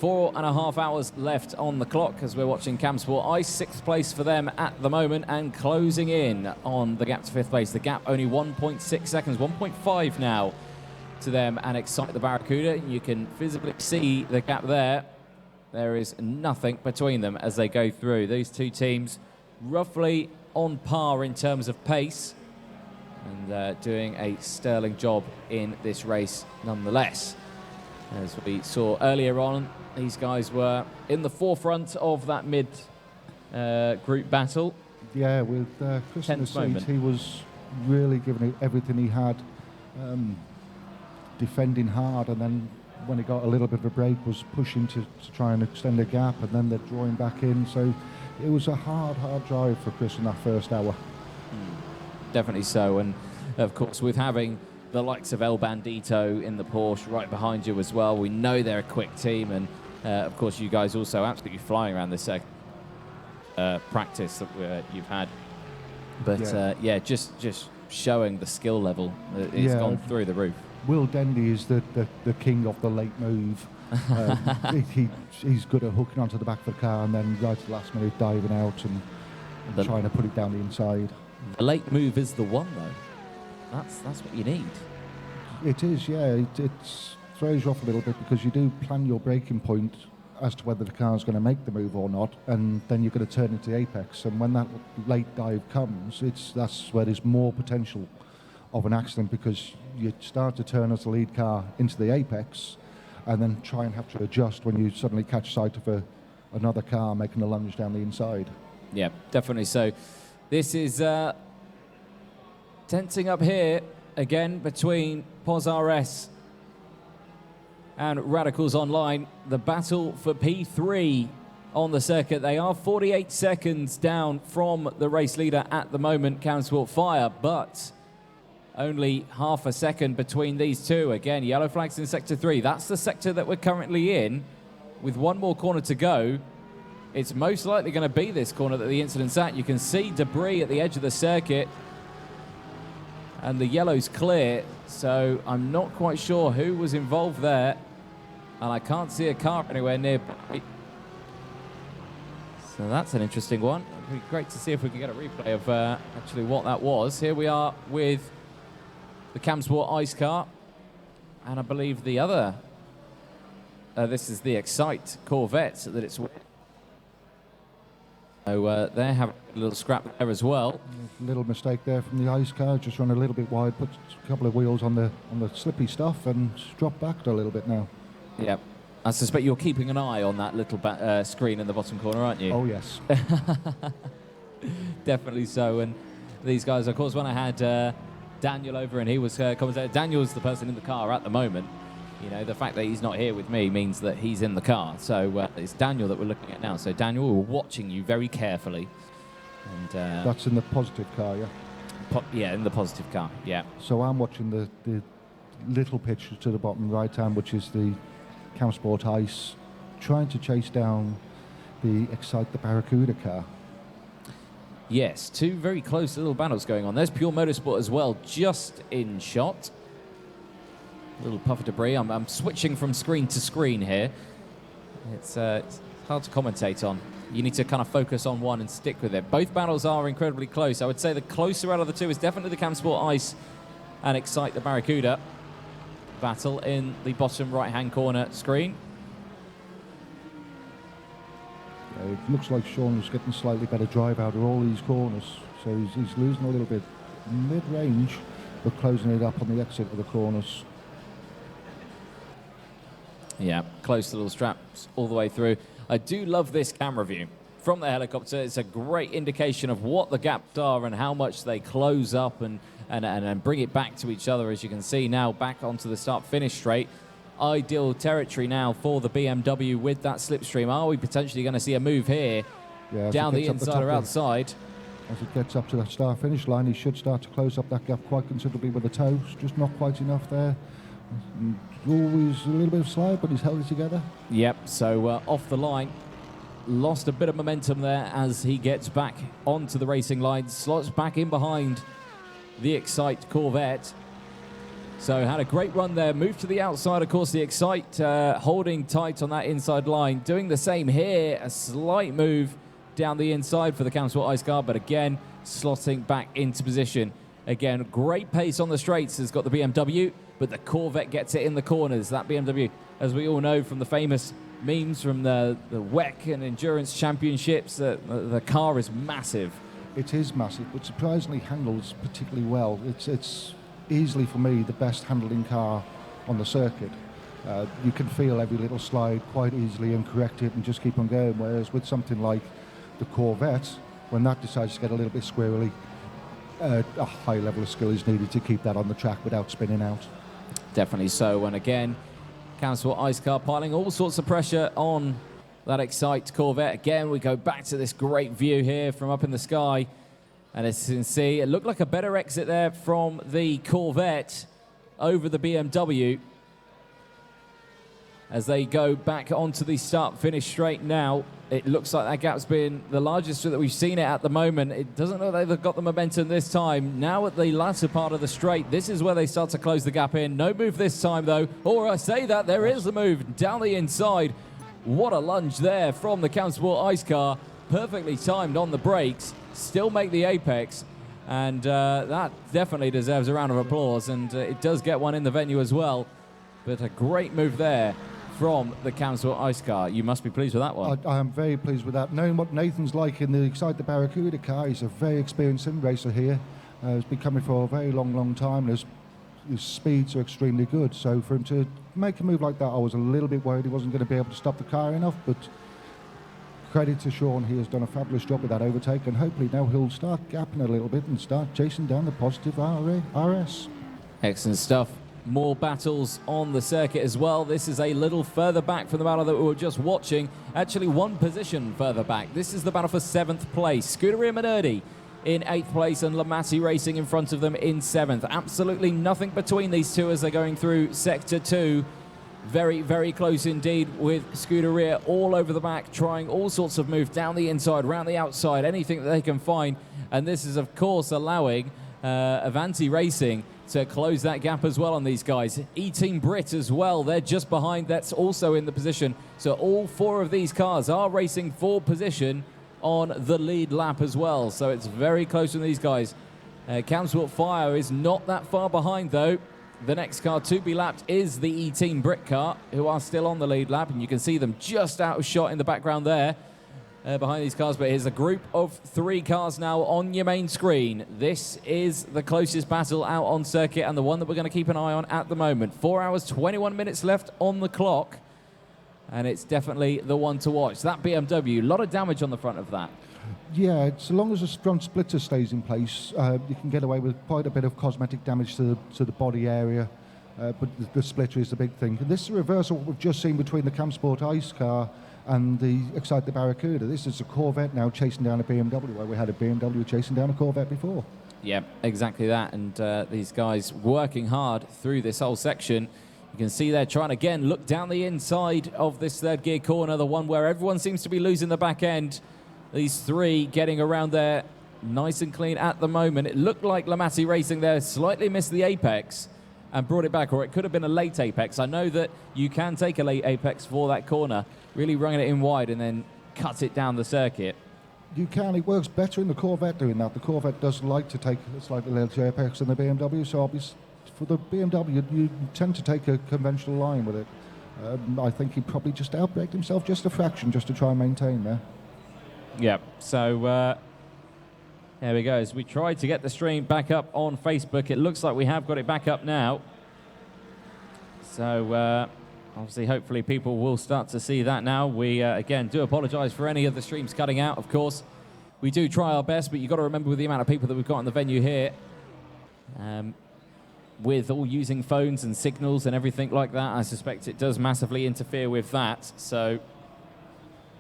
4.5 hours left on the clock as we're watching Camsport Ice. 6th place for them at the moment, and closing in on the gap to 5th place. The gap only 1.6 seconds, 1.5 now to them and Excite the Barracuda. You can visibly see the gap there. There is nothing between them as they go through. These two teams roughly on par in terms of pace, and doing a sterling job in this race nonetheless. As we saw earlier on, these guys were in the forefront of that mid-group battle. Yeah, with Chris in the Tense seat, moment. he was really giving it everything he had, defending hard, and then when he got a little bit of a break, was pushing to try and extend the gap, and then they're drawing back in. So it was a hard drive for Chris in that first hour. Definitely so, and of course with having the likes of El Bandito in the Porsche right behind you as well, we know they're a quick team, and of course you guys also absolutely flying around this practice that you've had. But yeah, just showing the skill level, it's gone through the roof. Will Dendy is the king of the late move. He's good at hooking onto the back of the car and then right at the last minute diving out and trying to put it down the inside. The late move is the one, though. That's what you need. It is, yeah. It throws you off a little bit, because you do plan your braking point as to whether the car's going to make the move or not, and then you're going to turn into the apex. And when that late dive comes, that's where there's more potential of an accident, because you start to turn as the lead car into the apex and then try and have to adjust when you suddenly catch sight of another car making a lunge down the inside. Yeah, definitely so. This is tensing up here again between POS RS and Radicals Online. The battle for P3 on the circuit. They are 48 seconds down from the race leader at the moment, Camsport Fire, but only half a second between these two. Again, yellow flags in Sector 3. That's the sector that we're currently in. With one more corner to go, it's most likely going to be this corner that the incident's at. You can see debris at the edge of the circuit, and the yellow's clear, so I'm not quite sure who was involved there, and I can't see a car anywhere nearby. So that's an interesting one. It'd be great to see if we can get a replay of actually what that was. Here we are with the Camsport Ice car, and I believe the other, this is the Excite Corvette that it's with. So they have a little scrap there as well. Little mistake there from the ice car, just run a little bit wide, put a couple of wheels on the slippy stuff, and drop back a little bit now. Yep. I suspect you're keeping an eye on that little screen in the bottom corner, aren't you? Oh, yes. Definitely so. And these guys, of course, when I had Daniel over and he was commentating, Daniel's the person in the car at the moment. You know, the fact that he's not here with me means that he's in the car. So it's Daniel that we're looking at now. So Daniel, we're watching you very carefully. And That's in the positive car, yeah? Yeah, in the positive car, yeah. So I'm watching the little picture to the bottom right hand, which is the Cam Sport Ice, trying to chase down the Excite the Barracuda car. Yes, two very close little battles going on. There's Pure Motorsport as well, just in shot. A little puff of debris. I'm switching from screen to screen here. It's hard to commentate on. You need to kind of focus on one and stick with it. Both battles are incredibly close. I would say the closer out of the two is definitely the Cam Sport Ice and Excite the Barracuda battle in the bottom right-hand corner screen. It looks like Sean was getting slightly better drive out of all these corners, so he's losing a little bit mid-range, but closing it up on the exit of the corners. Yeah, close little straps all the way through. I do love this camera view from the helicopter. It's a great indication of what the gaps are and how much they close up and bring it back to each other. As you can see now, back onto the start-finish straight. Ideal territory now for the BMW with that slipstream. Are we potentially going to see a move here down the inside or outside? As it gets up to that start-finish line, he should start to close up that gap quite considerably with the toes. Just not quite enough there. Always a little bit of slide, but he's held it together. Yep, so off the line. Lost a bit of momentum there as he gets back onto the racing line. Slots back in behind the Excite Corvette. So had a great run there. Moved to the outside, of course, the Excite holding tight on that inside line. Doing the same here. A slight move down the inside for the Cam Sport Ice car, but again, slotting back into position. Again, great pace on the straights has got the BMW, but the Corvette gets it in the corners. That BMW, as we all know from the famous memes from the WEC and Endurance Championships, the car is massive. It is massive, but surprisingly handles particularly well. It's easily, for me, the best handling car on the circuit. You can feel every little slide quite easily and correct it and just keep on going, whereas with something like the Corvette, when that decides to get a little bit squirrely, a high level of skill is needed to keep that on the track without spinning out. Definitely so, and again, Cam Sport Ice car piling all sorts of pressure on that Excite Corvette. Again, we go back to this great view here from up in the sky. And as you can see, it looked like a better exit there from the Corvette over the BMW. As they go back onto the start-finish straight now, it looks like that gap's been the largest that we've seen it at the moment. It doesn't look like they've got the momentum this time. Now at the latter part of the straight, this is where they start to close the gap in. No move this time, though. Or I say that, there is a move down the inside. What a lunge there from the Cam Sport Ice car. Perfectly timed on the brakes. Still make the apex. And that definitely deserves a round of applause. And it does get one in the venue as well. But a great move there from the Cam Sport Ice car. You must be pleased with that one. I am very pleased with that. Knowing what Nathan's like in the Excite the Barracuda car, he's a very experienced sim racer here. He's been coming for a very long time. His speeds are extremely good. So for him to make a move like that, I was a little bit worried he wasn't going to be able to stop the car enough. But credit to Sean, he has done a fabulous job with that overtake. And hopefully now he'll start gapping a little bit and start chasing down the positive RS. Excellent stuff. More battles on the circuit as well. This is a little further back from the battle that we were just watching. Actually, one position further back. This is the battle for 7th place. Scuderia Minerdi in 8th place and Lamatti Racing in front of them in 7th. Absolutely nothing between these two as they're going through Sector 2. Very, very close indeed with Scuderia all over the back, trying all sorts of moves down the inside, round the outside, anything that they can find. And this is, of course, allowing Avanti Racing to close that gap as well on these guys. E-Team Brit as well, they're just behind. That's also in the position. So all 4 of these cars are racing for position on the lead lap as well. So it's very close with these guys. Cam Sport Fire is not that far behind though. The next car to be lapped is the E-Team Brit car, who are still on the lead lap, and you can see them just out of shot in the background there. behind these cars, but here's a group of 3 cars now on your main screen. This is the closest battle out on circuit and the one that we're going to keep an eye on at the moment. 4 hours, 21 minutes left on the clock, and it's definitely the one to watch. That BMW, a lot of damage on the front of that. Yeah, so long as the front splitter stays in place, you can get away with quite a bit of cosmetic damage to the body area, but the splitter is the big thing. And this is a reversal of what we've just seen between the Camsport Ice car and the Excite the Barracuda. This is a Corvette now chasing down a BMW, where we had a BMW chasing down a Corvette before. Yeah, exactly that. And these guys working hard through this whole section. You can see they're trying to, again, look down the inside of this third gear corner, the one where everyone seems to be losing the back end. These 3 getting around there nice and clean at the moment. It looked like Lamatti Racing there slightly missed the apex and brought it back, or it could have been a late apex. I know that you can take a late apex for that corner, really running it in wide and then cut it down the circuit. You can. It works better in the Corvette doing that. The Corvette does like to take a slightly later apex than the BMW, so obviously for the BMW, you tend to take a conventional line with it. I think he probably just outbraked himself just a fraction just to try and maintain there. Yeah, so there we go. As we try to get the stream back up on Facebook, it looks like we have got it back up now. So obviously, hopefully people will start to see that now. We, again, do apologise for any of the streams cutting out, of course. We do try our best, but you've got to remember with the amount of people that we've got in the venue here, with all using phones and signals and everything like that, I suspect it does massively interfere with that. So...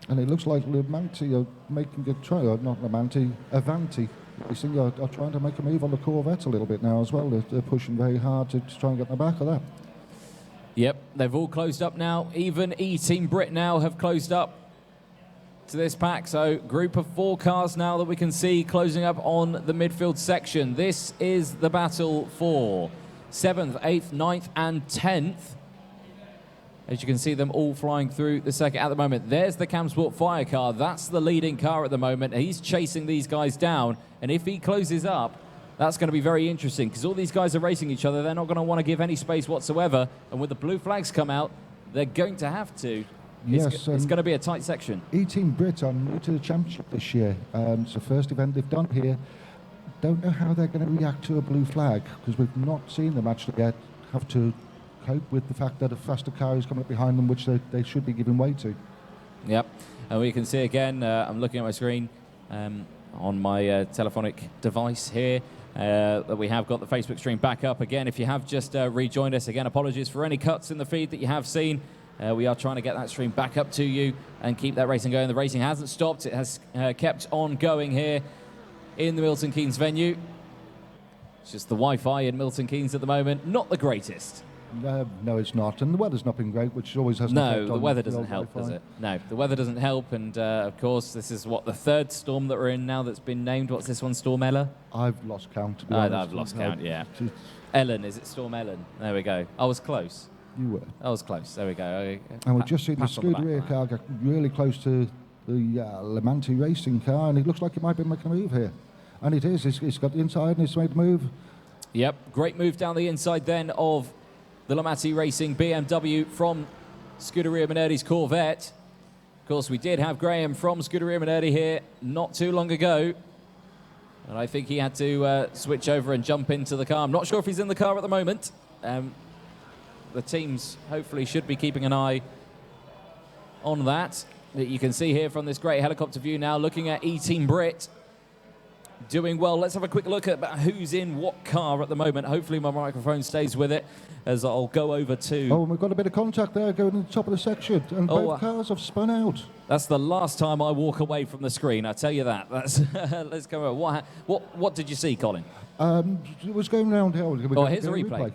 And it looks like Lamatti are making a try, or not Lamatti, Avanti. Racing are trying to make a move on the Corvette a little bit now as well. They're pushing very hard to try and get in the back of that. Yep, they've all closed up now. Even E-Team Brit now have closed up to this pack. So group of 4 cars now that we can see closing up on the midfield section. This is the battle for 7th, 8th, 9th and 10th. As you can see them all flying through the circuit at the moment. There's the Camsport Fire car. That's the leading car at the moment. He's chasing these guys down. And if he closes up, that's going to be very interesting because all these guys are racing each other. They're not going to want to give any space whatsoever. And with the blue flags come out, they're going to have to. Yes, it's going to be a tight section. E-Team Brit are new to the championship this year. It's the first event they've done here. Don't know how they're going to react to a blue flag because we've not seen them actually yet have to cope with the fact that a faster car is coming up behind them, which they should be giving way to. Yep, and we can see again, I'm looking at my screen on my telephonic device here, that we have got the Facebook stream back up again. If you have just rejoined us, again, apologies for any cuts in the feed that you have seen. We are trying to get that stream back up to you and keep that racing going. The racing hasn't stopped. It has kept on going here in the Milton Keynes venue. It's just the Wi-Fi in Milton Keynes at the moment, not the greatest. No, it's not. And the weather's not been great, which always has an effect on the weather doesn't the help, Wi-Fi. does it? No, the weather doesn't help. And, of course, this is, the 3rd storm that we're in now that's been named. What's this one, Storm Ella? I've lost count, to be honest. I've lost count, yeah. Ellen, is it Storm Ellen? There we go. I was close. You were. I was close. There we go. And we've just seen the Scuderia car get really close to the Lamatti Racing car, and it looks like it might be making a move here. And it is. It's got the inside, and it's made a move. Yep, great move down the inside then of the Lamatti Racing BMW from Scuderia Minerdi's Corvette. Of course, we did have Graham from Scuderia Minerdi here not too long ago. And I think he had to switch over and jump into the car. I'm not sure if he's in the car at the moment. The teams hopefully should be keeping an eye on that. You can see here from this great helicopter view now, looking at E-Team Brit. Doing well. Let's have a quick look at who's in what car at the moment. Hopefully my microphone stays with it as I'll go over to... Oh, and we've got a bit of contact there going to the top of the section. And both cars have spun out. That's the last time I walk away from the screen, I tell you that. That's let's go over. What did you see, Colin? It was going round here. Here's a replay.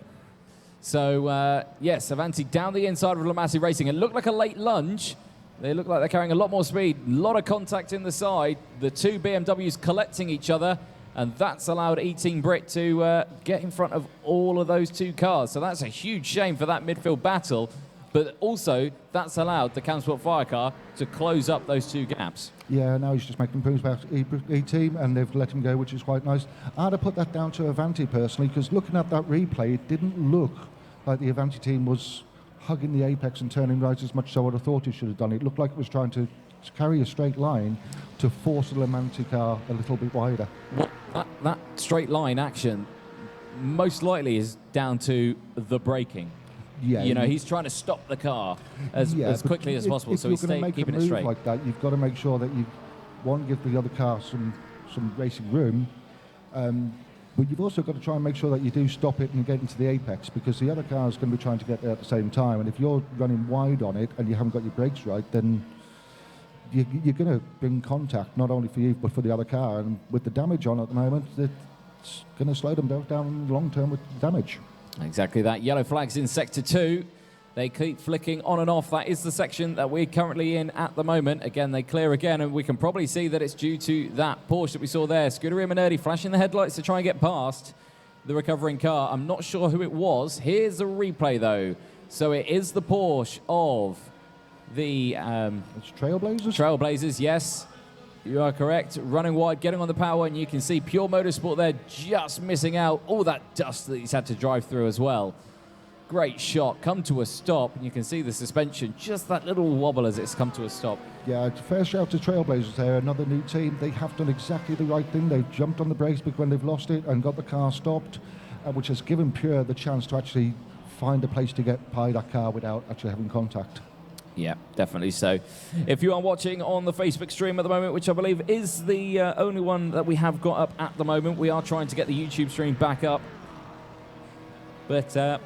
So, yes, Avanti down the inside of Lamatti Racing. It looked like a late lunge. They look like they're carrying a lot more speed, a lot of contact in the side. The 2 BMWs collecting each other, and that's allowed E-Team Brit to get in front of all of those 2 cars. So that's a huge shame for that midfield battle, but also that's allowed the Camsport Fire car to close up those 2 gaps. Yeah, now he's just making moves back to E-Team, and they've let him go, which is quite nice. I'd have put that down to Avanti personally, because looking at that replay, it didn't look like the Avanti team was hugging the apex and turning right as much as I would have thought it should have done. It looked like it was trying to carry a straight line to force the Lamanti car a little bit wider. That straight line action most likely is down to the braking. Yeah, you know, he's trying to stop the car as quickly as possible, so he's keeping it straight. Like that, you've got to make sure that you give the other car some racing room, but you've also got to try and make sure that you do stop it and get into the apex, because the other car is going to be trying to get there at the same time, and if you're running wide on it and you haven't got your brakes right, then you're going to bring contact not only for you but for the other car, and with the damage on at the moment, it's going to slow them down long term with damage. Exactly that. Yellow flags in Sector 2. They keep flicking on and off. That is the section that we're currently in at the moment. Again, they clear again, and we can probably see that it's due to that Porsche that we saw there. Scuderia Minerdi flashing the headlights to try and get past the recovering car. I'm not sure who it was. Here's a replay, though. So it is the Porsche of the... it's Trailblazers? Trailblazers, yes. You are correct. Running wide, getting on the power, and you can see Pure Motorsport there just missing out. All that dust that he's had to drive through as well. Great shot. Come to a stop, and you can see the suspension, just that little wobble as it's come to a stop. Yeah, fair shout to Trailblazers there. Another new team. They have done exactly the right thing. They've jumped on the brakes when they've lost it and got the car stopped, which has given Pure the chance to actually find a place to get by that car without actually having contact. Yeah, definitely so. If you are watching on the Facebook stream at the moment, which I believe is the only one that we have got up at the moment, we are trying to get the YouTube stream back up. But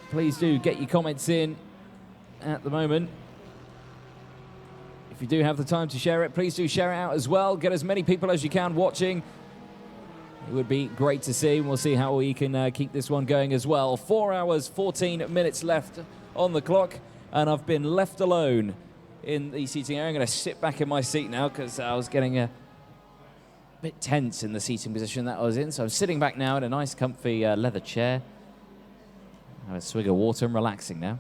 please do get your comments in at the moment. If you do have the time to share it, please do share it out as well. Get as many people as you can watching. It would be great to see, and we'll see how we can keep this one going as well. 4 hours, 14 minutes left on the clock. And I've been left alone in the seating area. I'm going to sit back in my seat now because I was getting a bit tense in the seating position that I was in. So I'm sitting back now in a nice, comfy leather chair. Have a swig of water and relaxing now.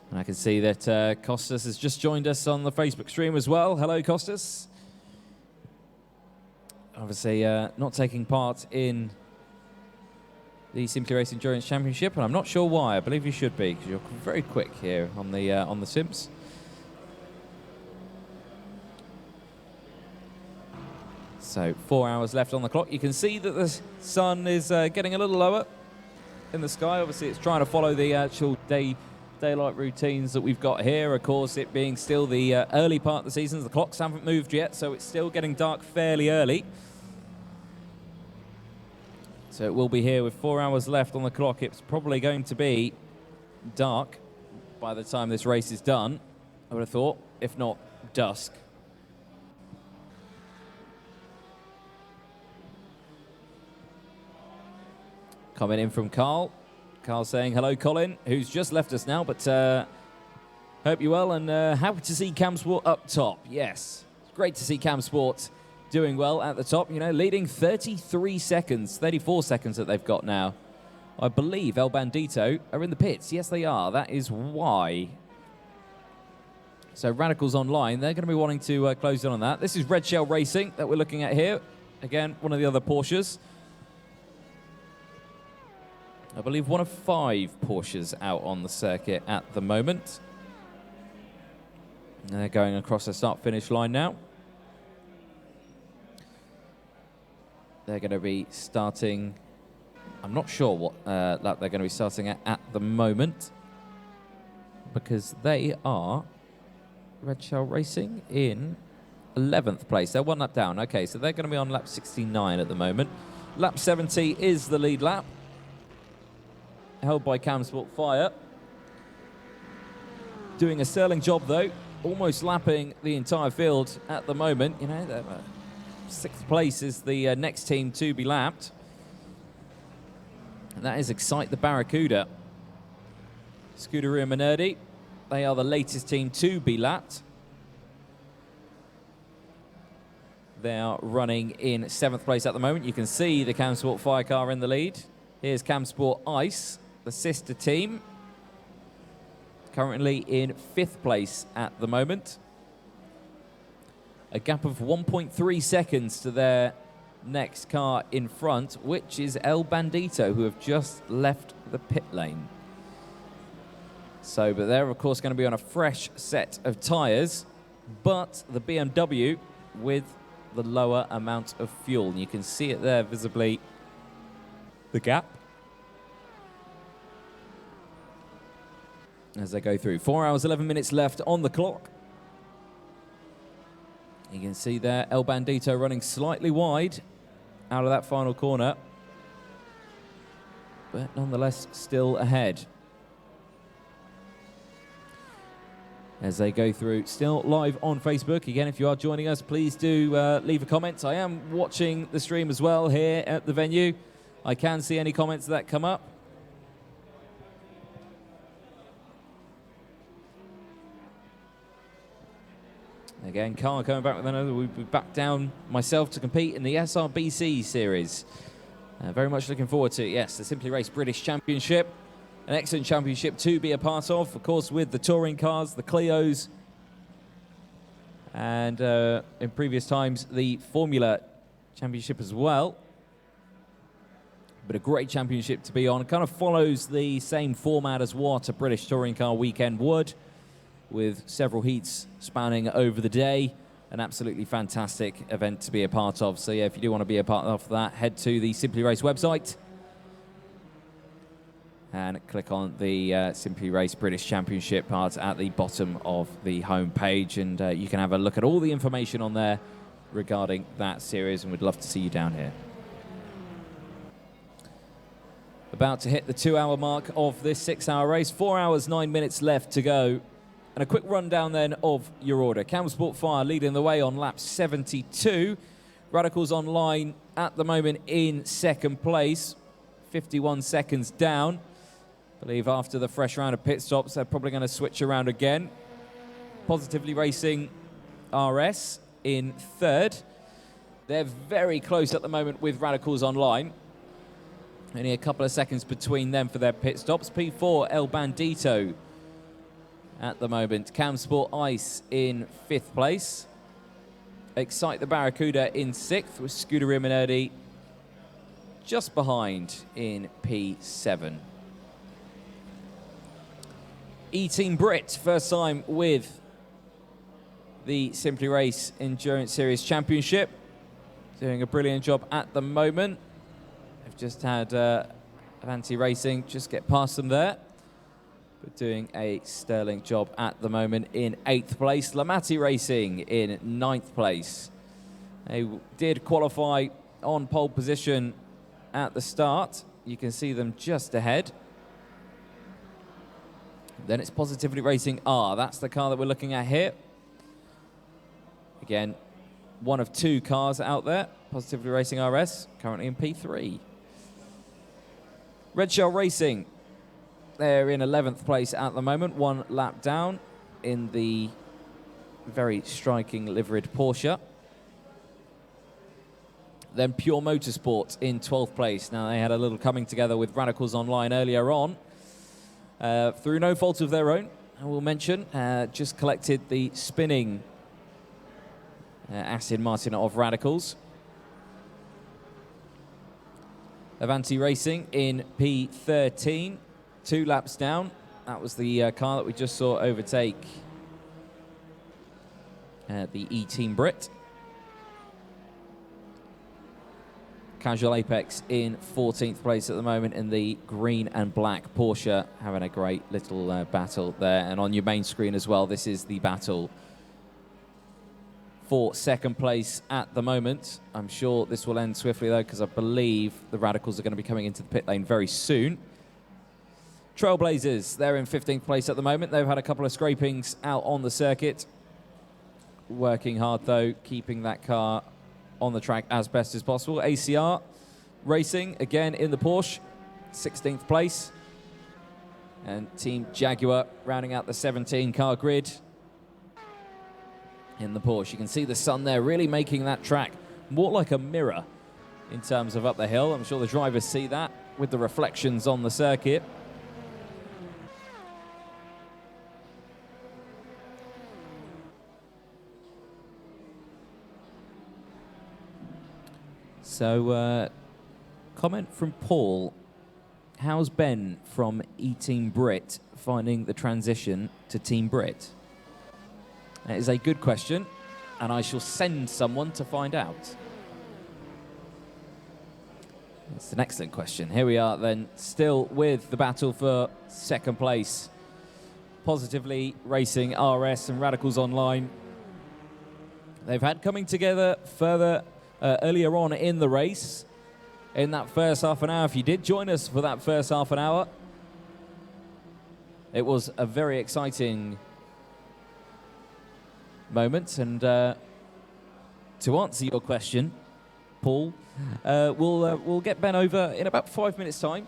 And I can see that Costas has just joined us on the Facebook stream as well. Hello, Costas. Obviously not taking part in the Simply Race Endurance Championship, and I'm not sure why. I believe you should be, because you're very quick here on the Simps. So 4 hours left on the clock. You can see that the sun is getting a little lower in the sky. Obviously, it's trying to follow the actual daylight routines that we've got here. Of course, it being still the early part of the season. The clocks haven't moved yet, so it's still getting dark fairly early. So it will be here with 4 hours left on the clock. It's probably going to be dark by the time this race is done, I would have thought, if not dusk. Comment in from Carl. Carl saying, hello, Colin, who's just left us now, but hope you're well, and happy to see Cam Sport up top. Yes, it's great to see Cam Sport doing well at the top, you know, leading 33 seconds, 34 seconds that they've got now. I believe El Bandito are in the pits. Yes, they are. That is why. So Radicals Online, they're going to be wanting to close in on that. This is Red Shell Racing that we're looking at here. Again, one of the other Porsches. I believe one of 5 Porsches out on the circuit at the moment. And they're going across the start-finish line now. They're going to be starting, I'm not sure what lap they're going to be starting at the moment, because they are Red Shell Racing in 11th place. They're 1 lap down. Okay, so they're going to be on lap 69 at the moment. Lap 70 is the lead lap, held by Cam Sport Fire. Doing a sterling job, though, almost lapping the entire field at the moment. You know, 6th place is the next team to be lapped. And that is Excite the Barracuda. Scuderia Minerdi, they are the latest team to be lapped. They are running in 7th place at the moment. You can see the Cam Sport Fire car in the lead. Here's Cam Sport Ice, the sister team, currently in 5th place at the moment. A gap of 1.3 seconds to their next car in front, which is El Bandito, who have just left the pit lane. So, but they're, of course, going to be on a fresh set of tyres, but the BMW with the lower amount of fuel. And you can see it there visibly, the gap, as they go through. 4 hours, 11 minutes left on the clock. You can see there El Bandito running slightly wide out of that final corner, but nonetheless still ahead. As they go through, still live on Facebook. Again, if you are joining us, please do leave a comment. I am watching the stream as well here at the venue. I can see any comments that come up. Again, Carl coming back with another. We'll be back down myself to compete in the SRBC series. Very much looking forward to it. Yes, the Simply Race British Championship. An excellent championship to be a part of course, with the touring cars, the Clios, and in previous times, the Formula Championship as well. But a great championship to be on. It kind of follows the same format as what a British touring car weekend would, with several heats spanning over the day. An absolutely fantastic event to be a part of. So yeah, if you do want to be a part of that, head to the Simply Race website and click on the Simply Race British Championship part at the bottom of the home page, and you can have a look at all the information on there regarding that series, and we'd love to see you down here. About to hit the 2-hour mark of this 6-hour race. 4 hours, 9 minutes left to go. And a quick rundown then of your order. Camelsport Fire leading the way on lap 72. Radicals Online at the moment in second place, 51 seconds down. I believe after the fresh round of pit stops, they're probably going to switch around again. Positively Racing RS in third. They're very close at the moment with Radicals Online. Only a couple of seconds between them for their pit stops. P4 El Bandito at the moment. Camsport Ice in 5th place. Excite the Barracuda in 6th, with Scuderia Minerdi just behind in P7. E-Team Brit, first time with the Simply Race Endurance Series Championship. Doing a brilliant job at the moment. They've just had Avanti Racing just get past them there, but doing a sterling job at the moment in 8th place. Lamati Racing in 9th place. They did qualify on pole position at the start. You can see them just ahead. Then it's Positively Racing R. That's the car that we're looking at here. Again, one of 2 cars out there. Positively Racing RS, currently in P3. Red Shell Racing, they're in 11th place at the moment, 1 lap down in the very striking liveried Porsche. Then Pure Motorsport in 12th place. Now, they had a little coming together with Radicals Online earlier on. Through no fault of their own, I will mention, just collected the spinning Aston Martin of Radicals. Avanti Racing in P13, 2 laps down. That was the car that we just saw overtake the E-Team Brit. Casual Apex in 14th place at the moment in the green and black Porsche, having a great little battle there. And on your main screen as well, this is the battle for second place at the moment. I'm sure this will end swiftly though, because I believe the Radicals are going to be coming into the pit lane very soon. Trailblazers, they're in 15th place at the moment. They've had a couple of scrapings out on the circuit. Working hard though, keeping that car on the track as best as possible. ACR Racing, again in the Porsche, 16th place. And Team Jaguar rounding out the 17-car grid in the Porsche. You can see the sun there really making that track more like a mirror in terms of up the hill. I'm sure the drivers see that with the reflections on the circuit. So, comment from Paul. How's Ben from E-Team Brit finding the transition to Team Brit? That is a good question, and I shall send someone to find out. It's an excellent question. Here we are then, still with the battle for second place. Positively Racing RS and Radicals Online. They've had coming together further earlier on in the race. In that first half an hour, if you did join us for that first half an hour, it was a very exciting moment. And to answer your question, Paul, we'll get Ben over in about 5 minutes' time.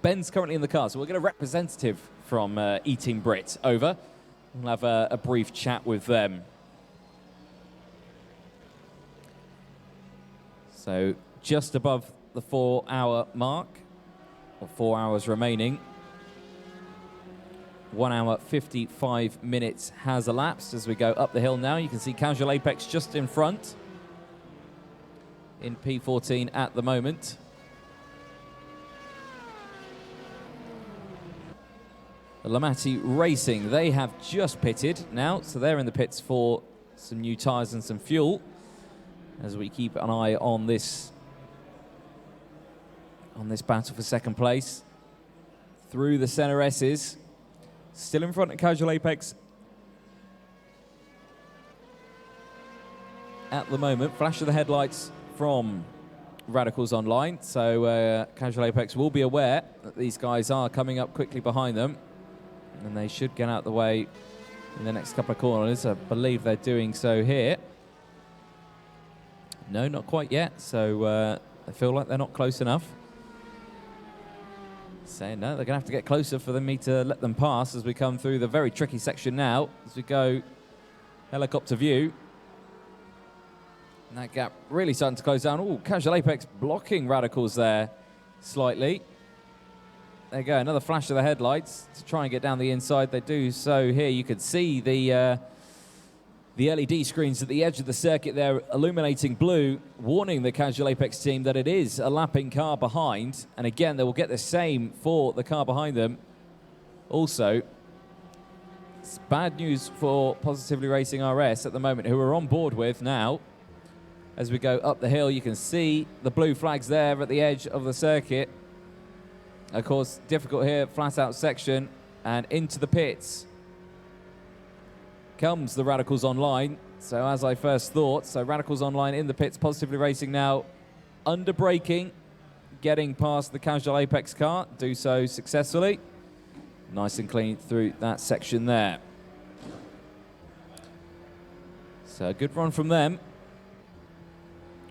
Ben's currently in the car, so we'll get a representative from E-Team Brit over. We'll have a brief chat with them. So just above the 4 hour mark, or 4 hours remaining. 1 hour 55 minutes has elapsed as we go up the hill now. You can see Casual Apex just in front in P14 at the moment. Lamati Racing, they have just pitted now, so they're in the pits for some new tyres and some fuel as we keep an eye on this battle for second place through the SRES. Still in front of Casual Apex at the moment. Flash of the headlights from Radicals Online, so Casual Apex will be aware that these guys are coming up quickly behind them, and they should get out the way in the next couple of corners. I believe they're doing so here. No, not quite yet, so I feel like they're not close enough. Saying no, they're going to have to get closer for me to let them pass as we come through the very tricky section now, as we go helicopter view. And that gap really starting to close down. Oh, Casual Apex blocking Radicals there slightly. There you go, another flash of the headlights to try and get down the inside. They do so here. You can see the LED screens at the edge of the circuit there illuminating blue, warning the Casual Apex team that it is a lapping car behind. And again, they will get the same for the car behind them. Also, it's bad news for Positively Racing RS at the moment, who we're on board with now. As we go up the hill, you can see the blue flags there at the edge of the circuit. Of course, difficult here, flat out section, and into the pits comes the Radicals Online. So as I first thought, so Radicals Online in the pits, Positively Racing now under braking, getting past the Casual Apex car, do so successfully. Nice and clean through that section there. So a good run from them.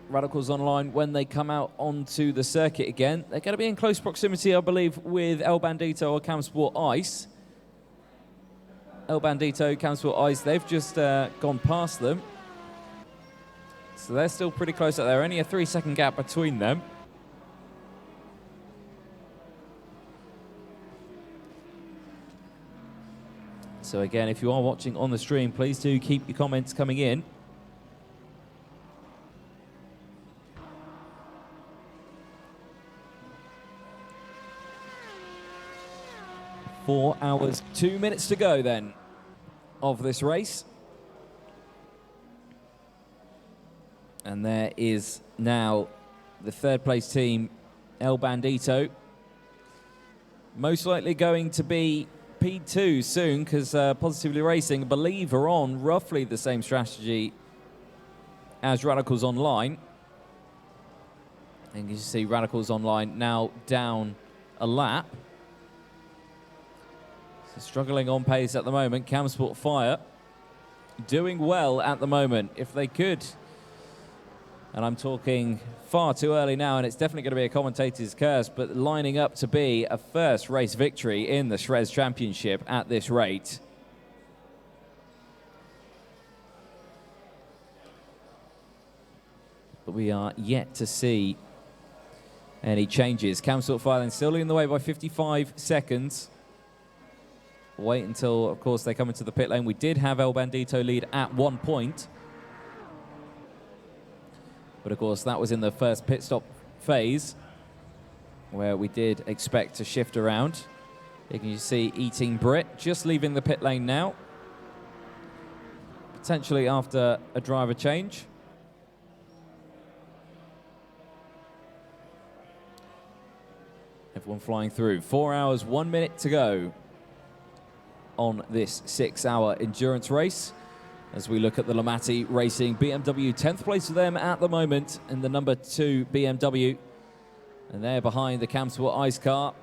Radicals Online, when they come out onto the circuit again, they're going to be in close proximity, I believe, with El Bandito or Camsport Ice. El Bandito, Camsport Ice, they've just gone past them. So they're still pretty close out there. Only a 3-second gap between them. So again, if you are watching on the stream, please do keep your comments coming in. Four hours, 2 minutes to go then of this race. And there is now the third place team, El Bandito. Most likely going to be P2 soon, because Positively Racing, I believe, are on roughly the same strategy as Radicals Online. And you see Radicals Online now down a lap. Struggling on pace at the moment. Camsport Fire doing well at the moment. If they could, and I'm talking far too early now, and it's definitely going to be a commentator's curse, but lining up to be a first race victory in the SRES Championship at this rate. But we are yet to see any changes. Camsport Fire then still leading the way by 55 seconds. Wait until, of course, they come into the pit lane. We did have El Bandito lead at 1 point. But, of course, that was in the first pit stop phase. where we did expect to shift around. You can see E-Team Brit just leaving the pit lane now, potentially after a driver change. Everyone flying through. 4 hours, 1 minute to go on this 6-hour endurance race. As we look at the Lamati Racing BMW, 10th place for them at the moment in the number 2 BMW. And they're behind the Camsport Ice car,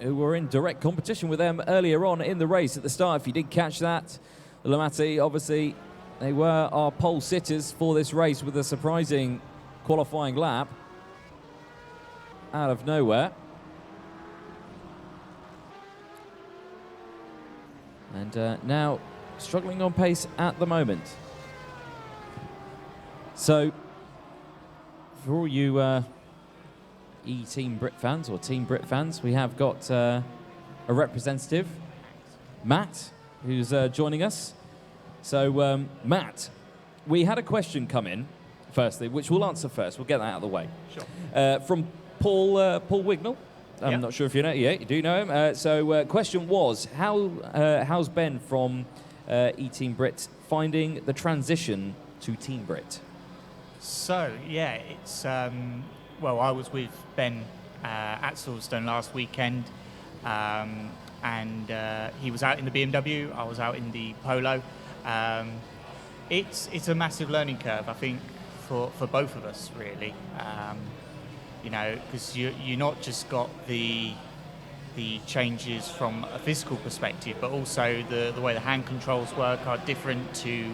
who were in direct competition with them earlier on in the race at the start. If you did catch that, the Lamati, obviously, they were our pole sitters for this race with a surprising qualifying lap out of nowhere. And now struggling on pace at the moment. So, for all you E-Team Brit fans or Team Brit fans, we have got a representative, Matt, who's joining us. So, Matt, we had a question come in, firstly, which we'll answer first. We'll get that out of the way. Sure. From Paul Wignall. I'm not sure if you know. Yeah, you do know him. So, question was, how's Ben from E-Team Brit finding the transition to Team Brit? So, yeah, it's, well, I was with Ben at Silverstone last weekend, and he was out in the BMW, I was out in the Polo. It's a massive learning curve, I think, for both of us, really. You know, because you're not just got the changes from a physical perspective, but also the way the hand controls work are different to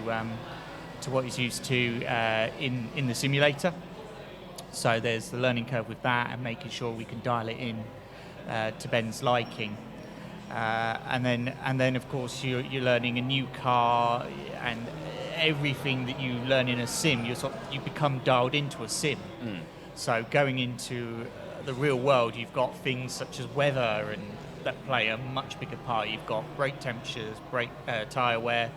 what he's used to in the simulator. So there's the learning curve with that, and making sure we can dial it in to Ben's liking. And then of course you're learning a new car, and everything that you learn in a sim, you become dialed into a sim. So going into the real world, you've got things such as weather and that play a much bigger part. You've got brake temperatures, tyre wear.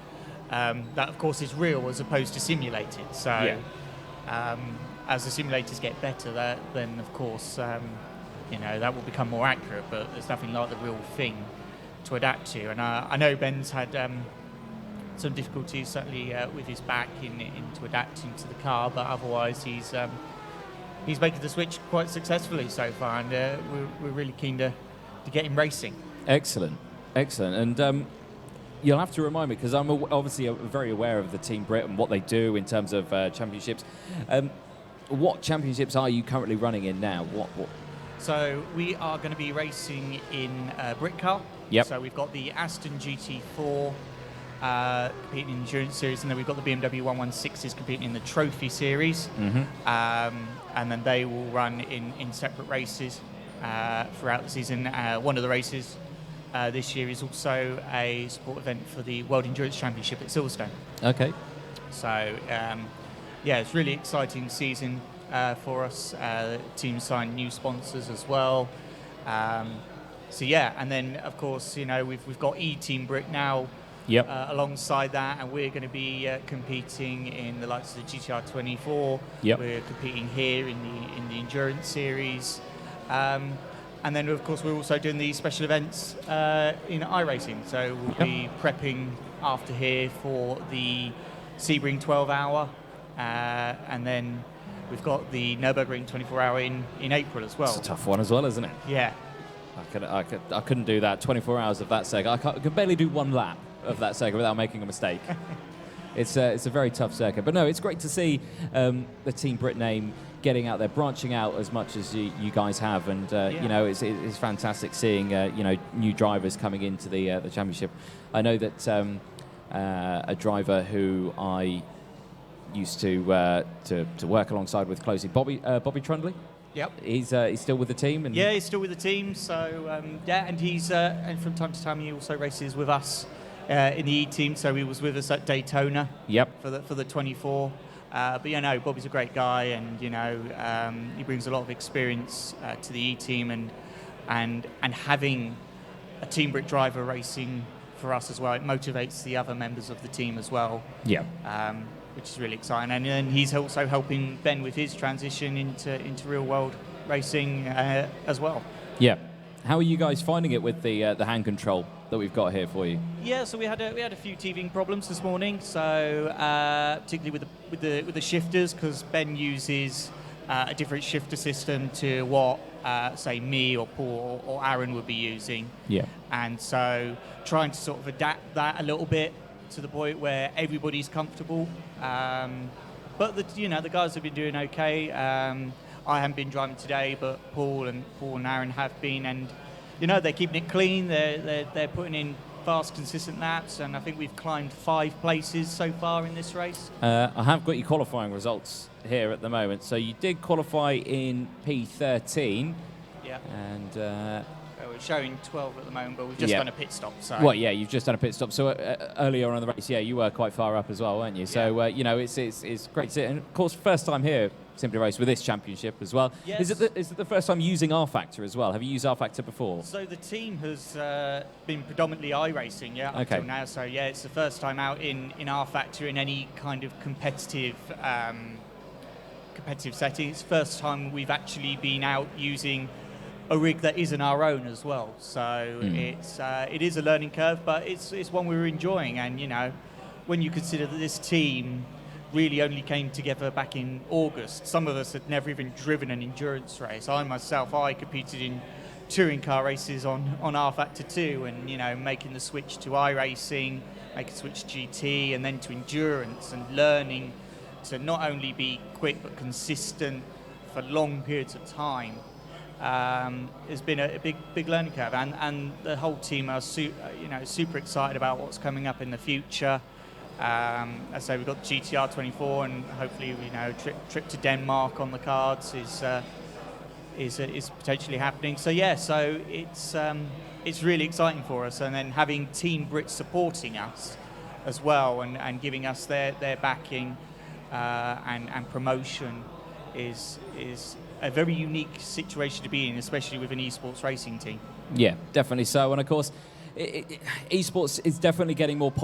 That of course is real as opposed to simulated. So as the simulators get better, then of course you know, that will become more accurate. But there's nothing like the real thing to adapt to. And I know Ben's had some difficulties certainly with his back into adapting to the car, but otherwise he's making the switch quite successfully so far, and we're really keen to get him racing. Excellent, excellent. And you'll have to remind me, because I'm obviously very aware of the Team Brit and what they do in terms of championships. What championships are you currently running in now? What? So we are going to be racing in Britcar. Yep. So we've got the Aston GT4 competing in the Endurance Series, and then we've got the BMW 116s competing in the Trophy Series. And then they will run in separate races throughout the season. One of the races this year is also a support event for the World Endurance Championship at Silverstone. Okay. So, yeah, it's really exciting season for us. The team signed new sponsors as well. So, yeah, and then, of course, you know, we've got E-Team Brit now. Yep. Alongside that, and we're going to be competing in the likes of the GTR 24. Yep. We're competing here in the Endurance Series, and then of course we're also doing these special events in iRacing. So we'll be prepping after here for the Sebring 12-hour, and then we've got the Nürburgring 24-hour in April as well. It's a tough one as well, isn't it? Yeah. I couldn't do that. 24 hours of that circuit. I could barely do one lap of that circuit without making a mistake. It's a very tough circuit. But no, it's great to see the Team Brit name getting out there, branching out as much as you guys have. And, you know, it's fantastic seeing, you know, new drivers coming into the championship. I know that a driver who I used to work alongside with closely, Bobby Trundley. Yep. He's still with the team. And yeah, he's still with the team. So yeah, and he's and from time to time he also races with us in the E team. So he was with us at Daytona. Yep. For the 24. But you know, Bobby's a great guy, and you know, he brings a lot of experience to the E team, and having a Team Brit driver racing for us as well, it motivates the other members of the team as well. Yeah. Which is really exciting, and then he's also helping Ben with his transition into real world racing as well. Yeah. How are you guys finding it with the hand control that we've got here for you? Yeah, so we had a few teething problems this morning. So particularly with the shifters, because Ben uses a different shifter system to what say me or Paul or Aaron would be using. Yeah. And so trying to sort of adapt that a little bit to the point where everybody's comfortable. But the guys have been doing okay. I haven't been driving today, but Paul and Aaron have been, and they're keeping it clean. They're putting in fast, consistent laps, and I think we've climbed 5 places so far in this race. I have got your qualifying results here at the moment. So you did qualify in P13. Yeah. And we're showing 12 at the moment, but we've just done a pit stop. So. Well, yeah, you've just done a pit stop. So earlier on in the race, yeah, you were quite far up as well, weren't you? So it's great to see. And of course, first time here, Simply Race, with this championship as well. Yes. Is it the first time using R-Factor as well? Have you used R-Factor before? So the team has been predominantly iRacing, up Okay. till now. So yeah, it's the first time out in R-Factor in any kind of competitive settings. First time we've actually been out using a rig that isn't our own as well. So it is a learning curve, but it's one we're enjoying. And when you consider that this team really only came together back in August, some of us had never even driven an endurance race. I competed in touring car races on R-Factor 2, and making the switch to iRacing, making the switch to GT, and then to endurance, and learning to not only be quick but consistent for long periods of time. Has been a big learning curve, and the whole team are super excited about what's coming up in the future. As I say, we've got the GTR 24, and hopefully trip to Denmark on the cards is potentially happening. So yeah, so it's really exciting for us, and then having Team Brits supporting us as well, and giving us their backing and promotion is a very unique situation to be in, especially with an esports racing team. Yeah, definitely so. And of course, esports is definitely getting more popular.